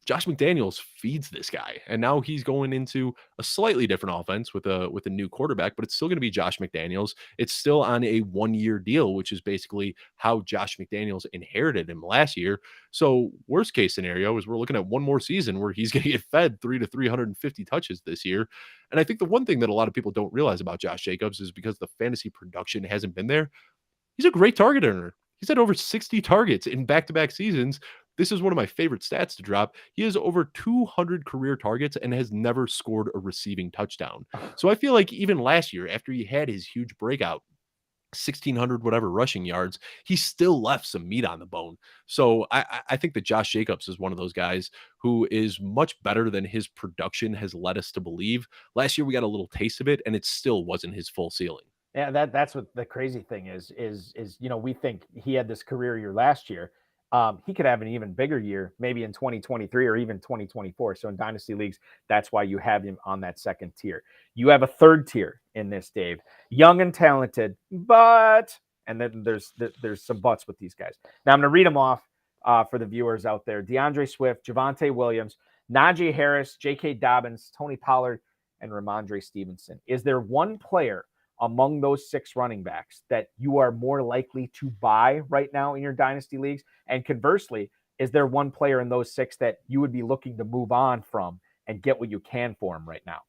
Josh McDaniels feeds this guy, and now he's going into a slightly different offense with a new quarterback, but it's still going to be Josh McDaniels. It's still on a 1-year deal, which is basically how Josh McDaniels inherited him last year. So worst case scenario is we're looking at one more season where he's going to get fed 300 to 350 touches this year. And I think the one thing that a lot of people don't realize about Josh Jacobs is because the fantasy production hasn't been there, he's a great target earner. He's had over 60 targets in back-to-back seasons. This is one of my favorite stats to drop. He has over 200 career targets and has never scored a receiving touchdown. So I feel like even last year, after he had his huge breakout, 1,600 whatever rushing yards, he still left some meat on the bone. So I think that Josh Jacobs is one of those guys who is much better than his production has led us to believe. Last year, we got a little taste of it, and it still wasn't his full ceiling. Yeah, that's what the crazy thing is we think he had this career year last year. He could have an even bigger year, maybe in 2023 or even 2024. So in dynasty leagues, that's why you have him on that second tier. You have a third tier in this, Dave. Young and talented, and then there's some buts with these guys. Now I'm going to read them off for the viewers out there. DeAndre Swift, Javonte Williams, Najee Harris, J.K. Dobbins, Tony Pollard, and Ramondre Stevenson. Is there one player among those 6 running backs that you are more likely to buy right now in your dynasty leagues? And conversely, is there one player in those 6 that you would be looking to move on from and get what you can for him right now?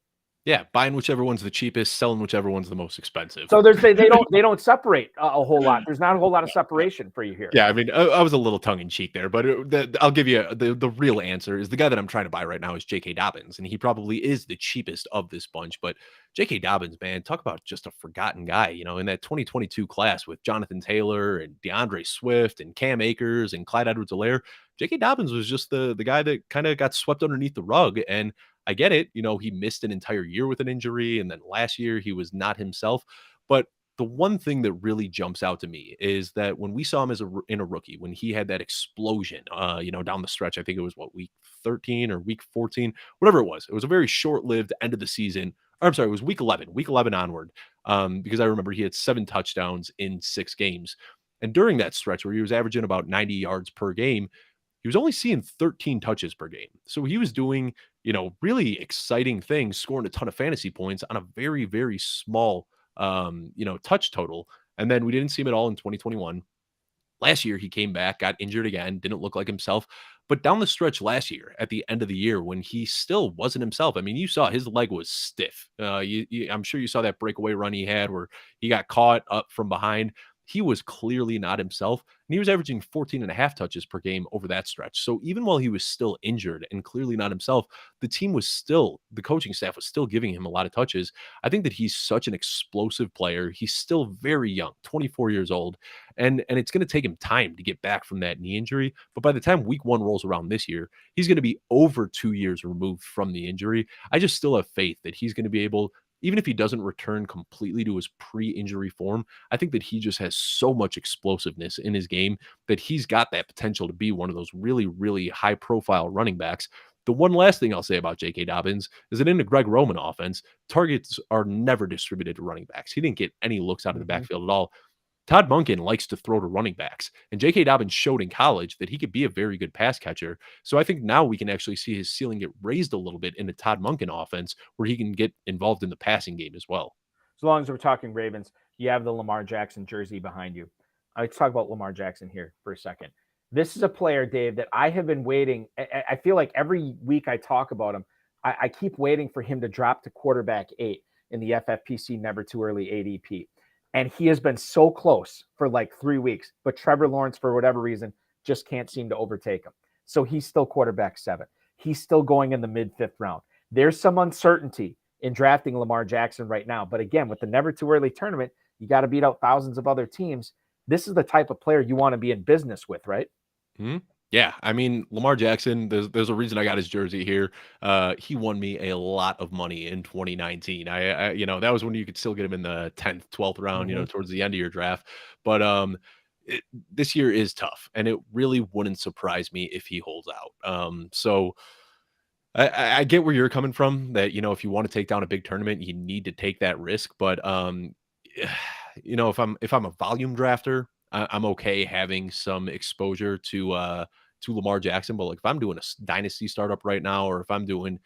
Yeah, buying whichever one's the cheapest, selling whichever one's the most expensive. So they don't separate a whole lot. There's not a whole lot of separation for you here. Yeah, I mean, I was a little tongue in cheek there, but I'll give you the real answer is the guy that I'm trying to buy right now is J.K. Dobbins, and he probably is the cheapest of this bunch. But J.K. Dobbins, man, talk about just a forgotten guy. In that 2022 class with Jonathan Taylor and DeAndre Swift and Cam Akers and Clyde Edwards-Helaire, J.K. Dobbins was just the guy that kind of got swept underneath the rug. And I get it. He missed an entire year with an injury, and then last year he was not himself. But the one thing that really jumps out to me is that when we saw him in a rookie, when he had that explosion, down the stretch, I think it was week 13 or week 14, whatever it was. It was a very short-lived end of the season. Or, I'm sorry, it was week 11 onward, because I remember he had 7 touchdowns in 6 games. And during that stretch where he was averaging about 90 yards per game, he was only seeing 13 touches per game. So he was doing, really exciting things, scoring a ton of fantasy points on a very, very small, touch total. And then we didn't see him at all in 2021. Last year, he came back, got injured again, didn't look like himself. But down the stretch last year, at the end of the year, when he still wasn't himself, I mean, you saw his leg was stiff. I'm sure you saw that breakaway run he had where he got caught up from behind. he was clearly not himself. And he was averaging 14.5 touches per game over that stretch. So even while he was still injured and clearly not himself, the coaching staff was still giving him a lot of touches. I think that he's such an explosive player. He's still very young, 24 years old. And it's going to take him time to get back from that knee injury. But by the time week 1 rolls around this year, he's going to be over 2 years removed from the injury. I just still have faith that he's going to be able, even if he doesn't return completely to his pre-injury form, I think that he just has so much explosiveness in his game that he's got that potential to be one of those really, really high-profile running backs. The one last thing I'll say about J.K. Dobbins is that in the Greg Roman offense, targets are never distributed to running backs. He didn't get any looks out of the backfield at all. Todd Monken likes to throw to running backs, and J.K. Dobbins showed in college that he could be a very good pass catcher. So I think now we can actually see his ceiling get raised a little bit in the Todd Monken offense where he can get involved in the passing game as well. As long as we're talking Ravens, you have the Lamar Jackson jersey behind you. Let's talk about Lamar Jackson here for a second. This is a player, Dave, that I have been waiting. I feel like every week I talk about him, I keep waiting for him to drop to quarterback 8 in the FFPC Never Too Early ADP. And he has been so close for like 3 weeks, but Trevor Lawrence, for whatever reason, just can't seem to overtake him. So he's still quarterback 7. He's still going in the mid-5th round. There's some uncertainty in drafting Lamar Jackson right now. But again, with the Never Too Early tournament, you got to beat out thousands of other teams. This is the type of player you want to be in business with, right? Mm-hmm. Yeah, I mean, Lamar Jackson, there's a reason I got his jersey here. He won me a lot of money in 2019. I that was when you could still get him in the 10th, 12th round, towards the end of your draft. But this year is tough, and it really wouldn't surprise me if he holds out. So I get where you're coming from, that, if you want to take down a big tournament, you need to take that risk. But if I'm a volume drafter, I'm okay having some exposure to Lamar Jackson. But like if I'm doing a dynasty startup right now, or if I'm doing,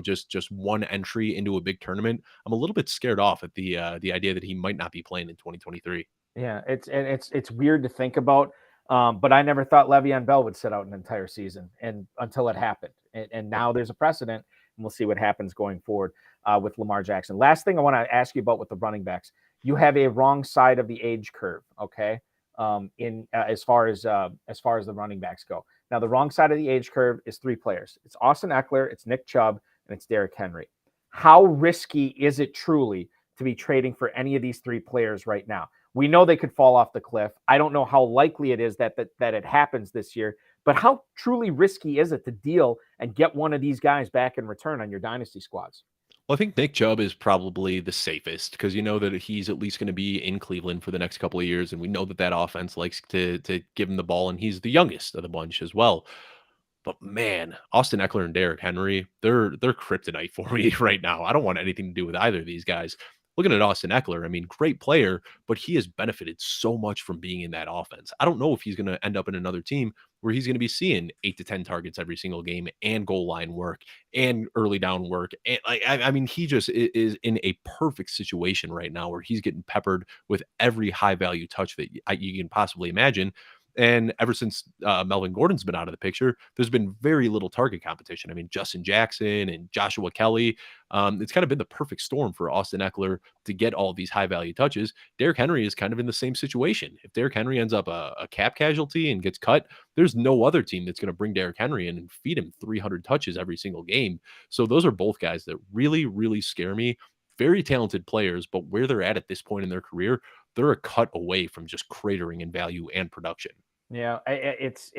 just one entry into a big tournament, I'm a little bit scared off at the idea that he might not be playing in 2023. Yeah, it's weird to think about. But I never thought Le'Veon Bell would sit out an entire season, and until it happened. And now there's a precedent, and we'll see what happens going forward with Lamar Jackson. Last thing I want to ask you about with the running backs, you have a wrong side of the age curve, okay? As far as the running backs go. Now, the wrong side of the age curve is 3 players. It's Austin Eckler, it's Nick Chubb, and it's Derrick Henry. How risky is it truly to be trading for any of these 3 players right now? We know they could fall off the cliff. I don't know how likely it is that it happens this year, but how truly risky is it to deal and get one of these guys back in return on your dynasty squads? Well, I think Nick Chubb is probably the safest, because you know that he's at least going to be in Cleveland for the next couple of years, and we know that offense likes to give him the ball, and he's the youngest of the bunch as well. But man, Austin Eckler and Derrick Henry, they're kryptonite for me right now. I don't want anything to do with either of these guys. Looking at Austin Eckler, I mean, great player, but he has benefited so much from being in that offense. I don't know if he's going to end up in another team where he's going to be seeing 8 to 10 targets every single game, and goal line work, and early down work. And I mean, he just is in a perfect situation right now where he's getting peppered with every high value touch that you can possibly imagine. And ever since Melvin Gordon's been out of the picture, there's been very little target competition. I mean, Justin Jackson and Joshua Kelly, it's kind of been the perfect storm for Austin Eckler to get all these high-value touches. Derrick Henry is kind of in the same situation. If Derrick Henry ends up a cap casualty and gets cut, there's no other team that's going to bring Derrick Henry in and feed him 300 touches every single game. So those are both guys that really, really scare me. Very talented players, but where they're at this point in their career, they're a cut away from just cratering in value and production. Yeah, it's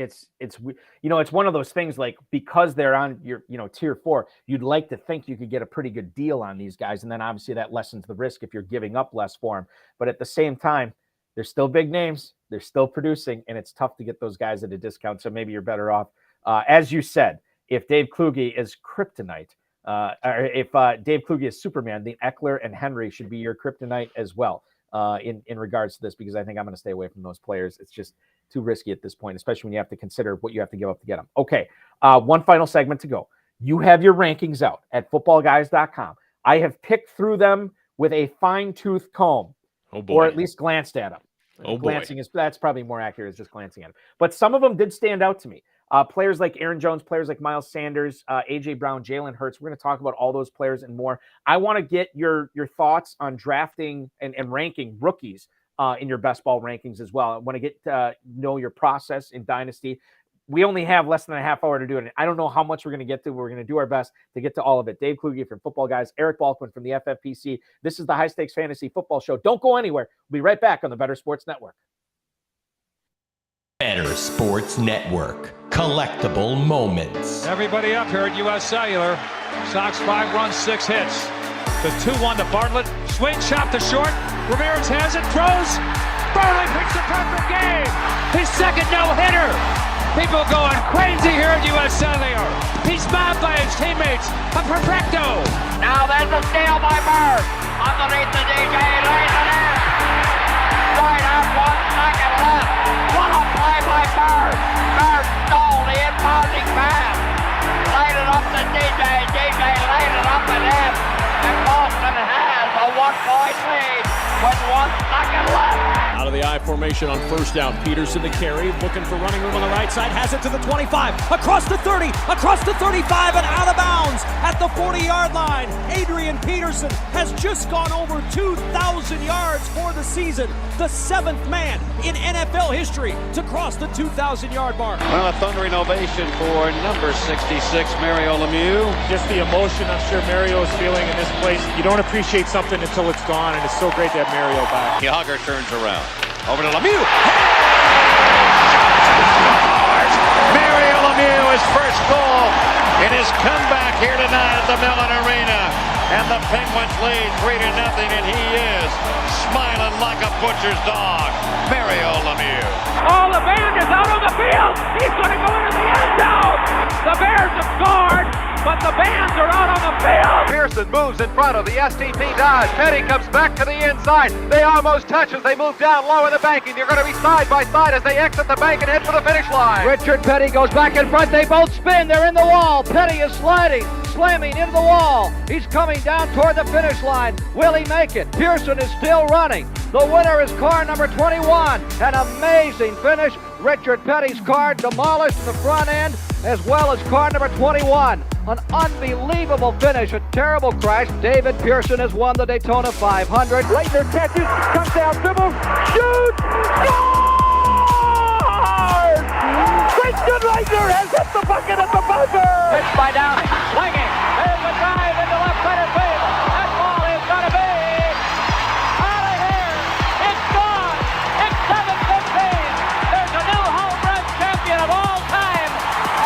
one of those things, like, because they're on your tier 4, you'd like to think you could get a pretty good deal on these guys, and then obviously that lessens the risk if you're giving up less for them. But at the same time, they're still big names, they're still producing, and it's tough to get those guys at a discount. So maybe you're better off, as you said, if Dave Kluge is kryptonite, or if Dave Kluge is Superman, the Eckler and Henry should be your kryptonite as well. In regards to this, because I think I'm going to stay away from those players. It's just too risky at this point, especially when you have to consider what you have to give up to get them. Okay, one final segment to go. You have your rankings out at footballguys.com. I have picked through them with a fine-tooth comb, or at least glanced at them. Glancing that's probably more accurate, is just glancing at them. But some of them did stand out to me. Players like Aaron Jones, players like Miles Sanders, A.J. Brown, Jalen Hurts. We're going to talk about all those players and more. I want to get your thoughts on drafting and ranking rookies in your best ball rankings as well. I want to get to know your process in Dynasty. We only have less than a half hour to do it. I don't know how much we're going to get to. We're going to do our best to get to all of it. Dave Kluge from Football Guys, Eric Balkman from the FFPC. This is the High Stakes Fantasy Football Show. Don't go anywhere. We'll be right back on the Better Sports Network. Better Sports Network. Collectible moments. Everybody up here at U.S. Cellular. Sox 5 runs, 6 hits. The 2-1 to Bartlett. Swing shot to short. Ramirez has it, throws. Bartley picks the perfect game. His second no-hitter. People going crazy here at U.S. Cellular. He's mobbed by his teammates. A perfecto. Now there's a steal by Bird. Underneath the DJ, lays it in. Right out, 1 second left. What a play by Bird. Bird stole the impounding pass. Laid it up to DJ. DJ laid it up and in. And Boston has a 1-point lead with 1 second left. Out of the I formation on first down. Peterson to carry, looking for running room on the right side, has it to the 25, across the 30, across the 35, and out of bounds at the 40-yard line. Adrian Peterson has just gone over 2,000 yards for the season, the 7th man in NFL history to cross the 2,000-yard mark. Well, a thundering ovation for number 66, Mario Lemieux. Just the emotion I'm sure Mario is feeling in this place. You don't appreciate something until it's gone, and it's so great to have Mario back. Yager turns around. Over to Lemieux. Mario Lemieux, his first goal in his comeback here tonight at the Mellon Arena. And the Penguins lead 3-0, and he is smiling like a butcher's dog. Mario Lemieux. Oh, the band is out on the field. He's going to go into the end zone. The Bears have scored, but the Bands are out on the field. Pearson moves in front of the STP Dodge. Petty comes back to the inside. They almost touch as they move down low in the banking. They're going to be side by side as they exit the bank and head for the finish line. Richard Petty goes back in front. They both spin. They're in the wall. Petty is sliding, slamming into the wall. He's coming down toward the finish line. Will he make it? Pearson is still running. The winner is car number 21. An amazing finish. Richard Petty's car demolished in the front end, as well as car number 21. An unbelievable finish, a terrible crash. David Pearson has won the Daytona 500. Leitner catches, comes down, dribbles, shoots, scores! Christian Leitner has hit the bucket at the buzzer! Pitched by Downing, swinging, there's a drive into left center field. That ball is gonna be out of here. It's gone. It's 7-15. There's a new home run champion of all time,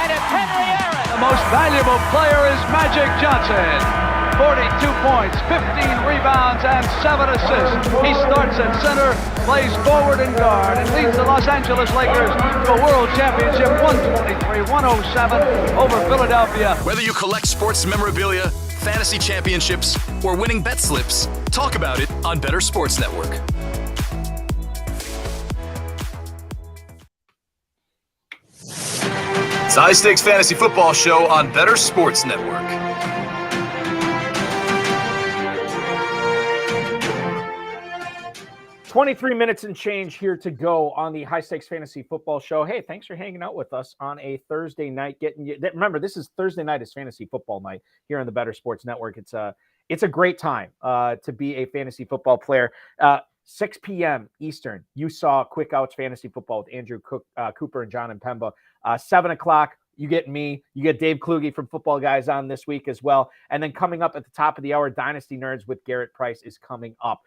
and it's Henry Aaron. The most valuable player is Magic Johnson. 42 points, 15 rebounds, and 7 assists. He starts at center, plays forward and guard, and leads the Los Angeles Lakers to a world championship 123-107 over Philadelphia. Whether you collect sports memorabilia, fantasy championships, or winning bet slips, talk about it on Better Sports Network. It's the High Stakes Fantasy Football Show on Better Sports Network. $23 minutes and change here to go on the High Stakes Fantasy Football Show. Hey, thanks for hanging out with us on a Thursday night. Remember, this is Thursday night is fantasy football night here on the Better Sports Network. It's a great time to be a fantasy football player. 6 p.m. Eastern, you saw Quick Outs Fantasy Football with Andrew Cooper and John and Pemba. 7 o'clock, you get me. You get Dave Kluge from Football Guys on this week as well. And then coming up at the top of the hour, Dynasty Nerds with Garrett Price is coming up.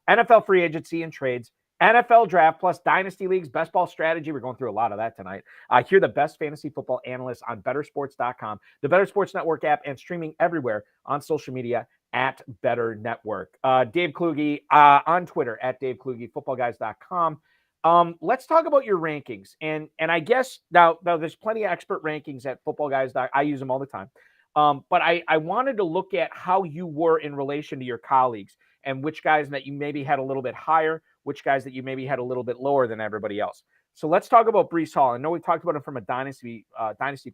NFL free agency and trades, NFL draft plus Dynasty Leagues, best ball strategy. We're going through a lot of that tonight. Hear the best fantasy football analysts on bettersports.com, the Better Sports Network app, and streaming everywhere on social media at Better Network. Dave Kluge on Twitter at Dave Kluge, footballguys.com. Let's talk about your rankings. And I guess now there's plenty of expert rankings at Football Guys. I use them all the time. But I wanted to look at how you were in relation to your colleagues and which guys that you maybe had a little bit higher, which guys that you maybe had a little bit lower than everybody else. So let's talk about Breece Hall. I know we talked about him from a dynasty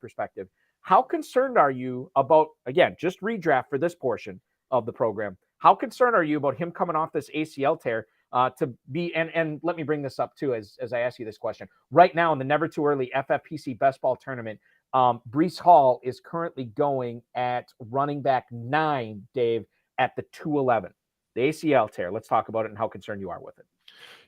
perspective. How concerned are you about, again, just redraft for this portion of the program? How concerned are you about him coming off this ACL tear to be, and let me bring this up too, as I ask you this question. Right now in the Never Too Early FFPC Best Ball Tournament, Breece Hall is currently going at running back 9, Dave, at the 211. The ACL tear. Let's talk about it and how concerned you are with it.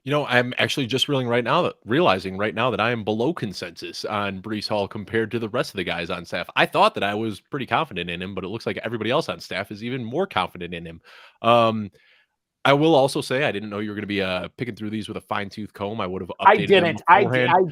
I'm actually just realizing right now that I am below consensus on Breece Hall compared to the rest of the guys on staff. I thought that I was pretty confident in him, but it looks like everybody else on staff is even more confident in him. I will also say I didn't know you were going to be picking through these with a fine-tooth comb. I would have updated them beforehand. I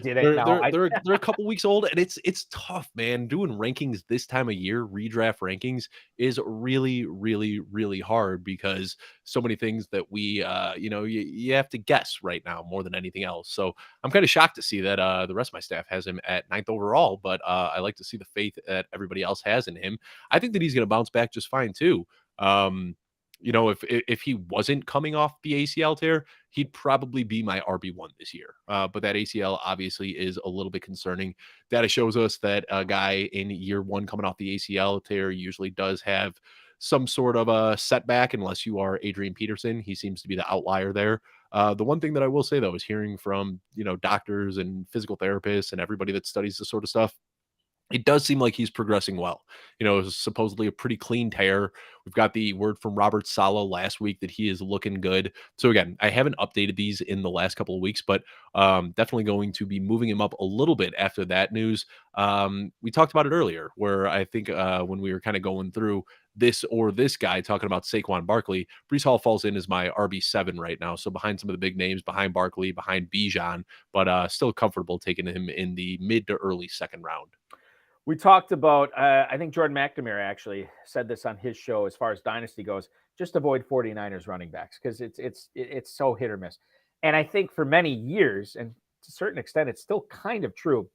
didn't. They're a couple weeks old, and it's tough, man. Doing rankings this time of year, redraft rankings, is really, really, really hard because so many things that we, you have to guess right now more than anything else. So I'm kind of shocked to see that the rest of my staff has him at 9th overall, but I like to see the faith that everybody else has in him. I think that he's going to bounce back just fine too. If he wasn't coming off the ACL tear, he'd probably be my RB1 this year. But that ACL obviously is a little bit concerning. Data shows us that a guy in year one coming off the ACL tear usually does have some sort of a setback, unless you are Adrian Peterson. He seems to be the outlier there. The one thing that I will say, though, is hearing from, doctors and physical therapists and everybody that studies this sort of stuff, it does seem like he's progressing well. It was supposedly a pretty clean tear. We've got the word from Robert Saleh last week that he is looking good. So again, I haven't updated these in the last couple of weeks, but definitely going to be moving him up a little bit after that news. We talked about it earlier, where I think when we were kind of going through this or this guy talking about Saquon Barkley, Breece Hall falls in as my RB7 right now. So behind some of the big names, behind Barkley, behind Bijan, but still comfortable taking him in the mid to early second round. We talked about, I think Jordan McNamara actually said this on his show as far as Dynasty goes, just avoid 49ers running backs because it's so hit or miss. And I think for many years, and to a certain extent, it's still kind of true.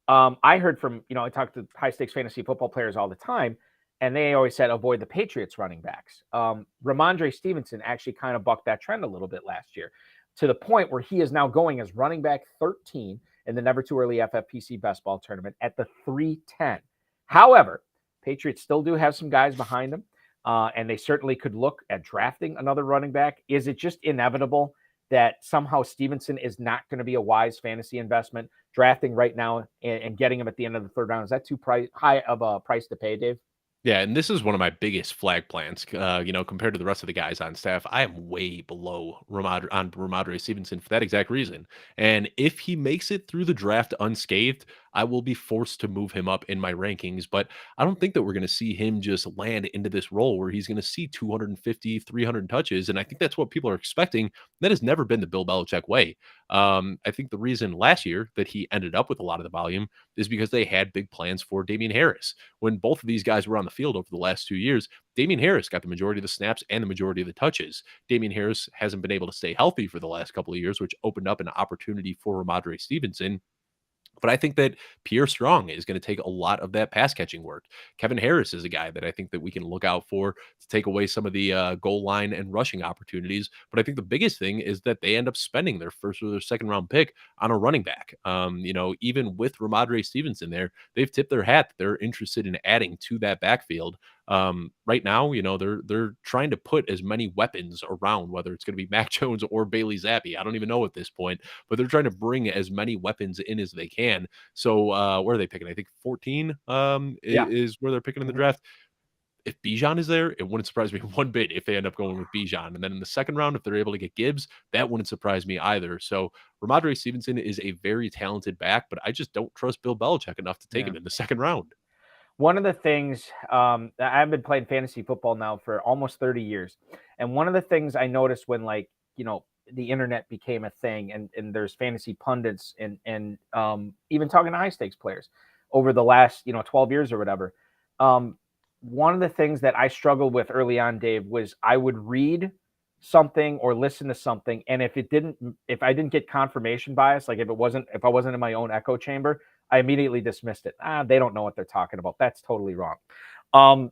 I heard from, I talk to high stakes fantasy football players all the time, and they always said, avoid the Patriots running backs. Ramondre Stevenson actually kind of bucked that trend a little bit last year to the point where he is now going as running back 13 in the Never Too Early FFPC Best Ball Tournament at the 310. However, Patriots still do have some guys behind them, and they certainly could look at drafting another running back. Is it just inevitable that somehow Stevenson is not going to be a wise fantasy investment, drafting right now and getting him at the end of the third round? Is that too high of a price to pay, Dave? Yeah, and this is one of my biggest flag plants, compared to the rest of the guys on staff. I am way below Ramondre Stevenson for that exact reason. And if he makes it through the draft unscathed, I will be forced to move him up in my rankings. But I don't think that we're going to see him just land into this role where he's going to see 250, 300 touches. And I think that's what people are expecting. That has never been the Bill Belichick way. I think the reason last year that he ended up with a lot of the volume is because they had big plans for Damian Harris. When both of these guys were on the field over the last 2 years, Damian Harris got the majority of the snaps and the majority of the touches. Damian Harris hasn't been able to stay healthy for the last couple of years, which opened up an opportunity for Ramondre Stevenson. But I think that Pierre Strong is going to take a lot of that pass catching work. Kevin Harris is a guy that I think that we can look out for to take away some of the goal line and rushing opportunities. But I think the biggest thing is that they end up spending their first or their second round pick on a running back. Even with Ramondre Stevenson there, they've tipped their hat that they're interested in adding to that backfield. Right now, they're trying to put as many weapons around, whether it's going to be Mac Jones or Bailey Zappi. I don't even know at this point, but they're trying to bring as many weapons in as they can. So where are they picking? I think 14 is where they're picking in the draft. If Bijan is there, it wouldn't surprise me one bit if they end up going with Bijan. And then in the second round, if they're able to get Gibbs, that wouldn't surprise me either. So Ramondre Stevenson is a very talented back, but I just don't trust Bill Belichick enough to take him in the second round. One of the things, I've been playing fantasy football now for almost 30 years. And one of the things I noticed when the internet became a thing and there's fantasy pundits and even talking to high stakes players over the last, 12 years or whatever. One of the things that I struggled with early on, Dave, was I would read something or listen to something. And if I didn't get confirmation bias, like if I wasn't in my own echo chamber, I immediately dismissed it. They don't know what they're talking about. That's totally wrong.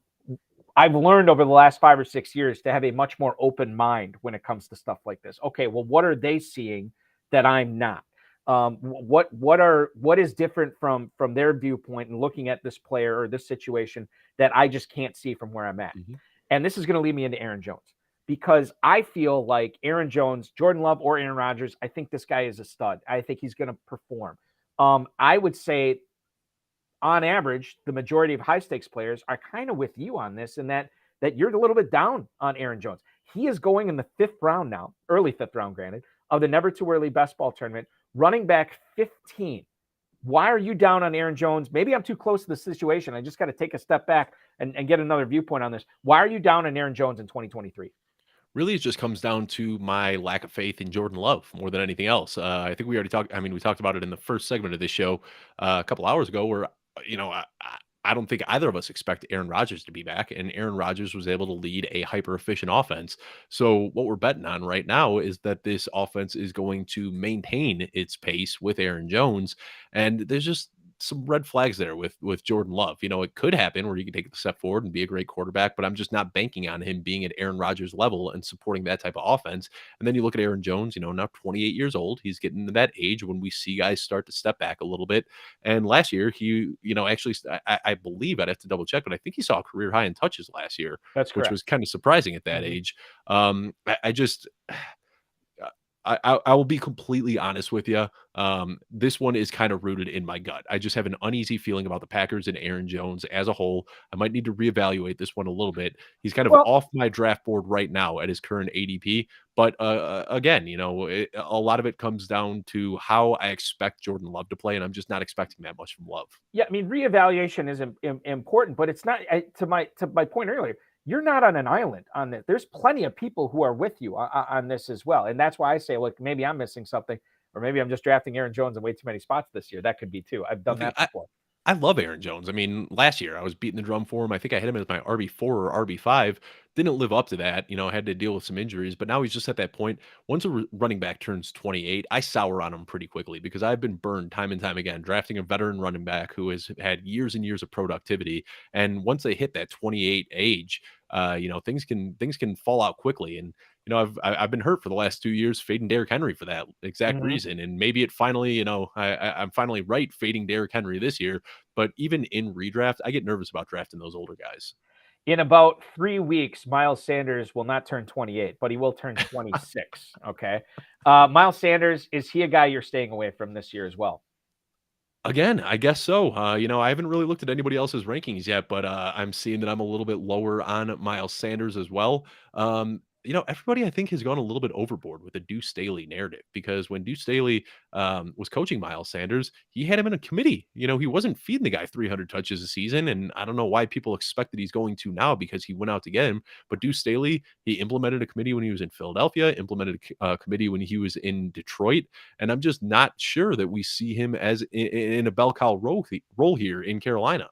I've learned over the last 5 or 6 years to have a much more open mind when it comes to stuff like this. Okay, well, what are they seeing that I'm not? What is different from their viewpoint and looking at this player or this situation that I just can't see from where I'm at? Mm-hmm. And this is going to lead me into Aaron Jones, because I feel like Aaron Jones, Jordan Love, or Aaron Rodgers, I think this guy is a stud. I think he's going to perform. I would say on average, the majority of high stakes players are kind of with you on this, and that you're a little bit down on Aaron Jones. He is going in the 5th round now, early 5th round, granted, of the Never Too Early Best Ball Tournament, running back 15. Why are you down on Aaron Jones? Maybe I'm too close to the situation. I just got to take a step back and get another viewpoint on this. Why are you down on Aaron Jones in 2023? Really, it just comes down to my lack of faith in Jordan Love more than anything else. I think we already talked. I mean, we talked about it in the first segment of this show a couple hours ago, where I don't think either of us expect Aaron Rodgers to be back, and Aaron Rodgers was able to lead a hyper efficient offense. So what we're betting on right now is that this offense is going to maintain its pace with Aaron Jones, and there's just some red flags there with Jordan Love. It could happen where he can take the step forward and be a great quarterback, but I'm just not banking on him being at Aaron Rodgers level and supporting that type of offense. And then you look at Aaron Jones, now 28 years old. He's getting to that age when we see guys start to step back a little bit. And last year, he, actually, I believe I'd have to double check, but I think he saw a career high in touches last year, That's correct. Which was kind of surprising at that age. I will be completely honest with you. This one is kind of rooted in my gut. I just have an uneasy feeling about the Packers and Aaron Jones as a whole. I might need to reevaluate this one a little bit. He's kind of off my draft board right now at his current ADP. But again, a lot of it comes down to how I expect Jordan Love to play, and I'm just not expecting that much from Love. Yeah, I mean, reevaluation is important, but it's not. To my point earlier, you're not on an island on this. There's plenty of people who are with you on this as well. And that's why I say, look, maybe I'm missing something, or maybe I'm just drafting Aaron Jones in way too many spots this year. That could be too. I've done that before. I love Aaron Jones. I mean, last year I was beating the drum for him. I think I hit him as my RB4 or RB5. Didn't live up to that. Had to deal with some injuries, but now he's just at that point. Once a running back turns 28, I sour on him pretty quickly because I've been burned time and time again drafting a veteran running back who has had years and years of productivity. And once they hit that 28 age, things can fall out quickly. And I've been hurt for the last 2 years fading Derrick Henry for that exact reason. And maybe it finally, I'm finally right fading Derrick Henry this year. But even in redraft, I get nervous about drafting those older guys. In about 3 weeks, Miles Sanders will not turn 28, but he will turn 26. Okay. Miles Sanders, is he a guy you're staying away from this year as well? Again, I guess so. I haven't really looked at anybody else's rankings yet, but I'm seeing that I'm a little bit lower on Miles Sanders as well. Everybody I think has gone a little bit overboard with the Deuce Staley narrative because when Deuce Staley was coaching Miles Sanders, he had him in a committee. He wasn't feeding the guy 300 touches a season, and I don't know why people expect that he's going to now because he went out to get him. But Deuce Staley, he implemented a committee when he was in Philadelphia, implemented a committee when he was in Detroit, and I'm just not sure that we see him as in a bell cow role here in Carolina.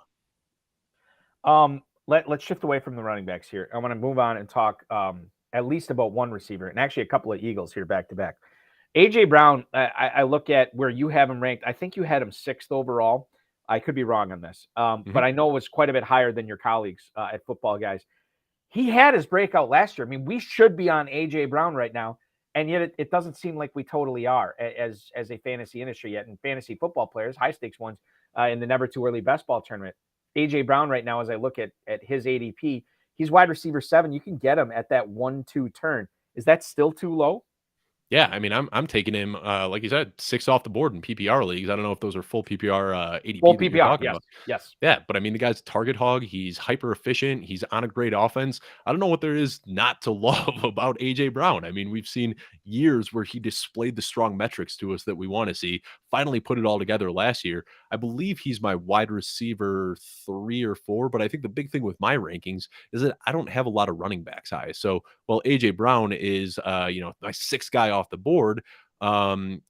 Let's shift away from the running backs here. I want to move on and talk at least about one receiver and actually a couple of Eagles here back to back. AJ Brown, I look at where you have him ranked. I think you had him 6th overall. I could be wrong on this, but I know it was quite a bit higher than your colleagues at Football Guys. He had his breakout last year. I mean, we should be on AJ Brown right now, and yet it doesn't seem like we totally are as a fantasy industry yet. And fantasy football players, high stakes ones, in the Never Too Early Best Ball Tournament. AJ Brown right now, as I look at his ADP, he's wide receiver 7. You can get him at that 1-2 turn. Is that still too low? Yeah, I mean, I'm taking him, like you said, 6 off the board in PPR leagues. I don't know if those are full PPR ADP. Full PPR, yes. Yeah, but I mean, the guy's target hog. He's hyper efficient. He's on a great offense. I don't know what there is not to love about AJ Brown. I mean, we've seen years where he displayed the strong metrics to us that we want to see. Finally put it all together last year. I believe he's my wide receiver 3 or 4, but I think the big thing with my rankings is that I don't have a lot of running backs high. So while AJ Brown is, my 6th guy off the board,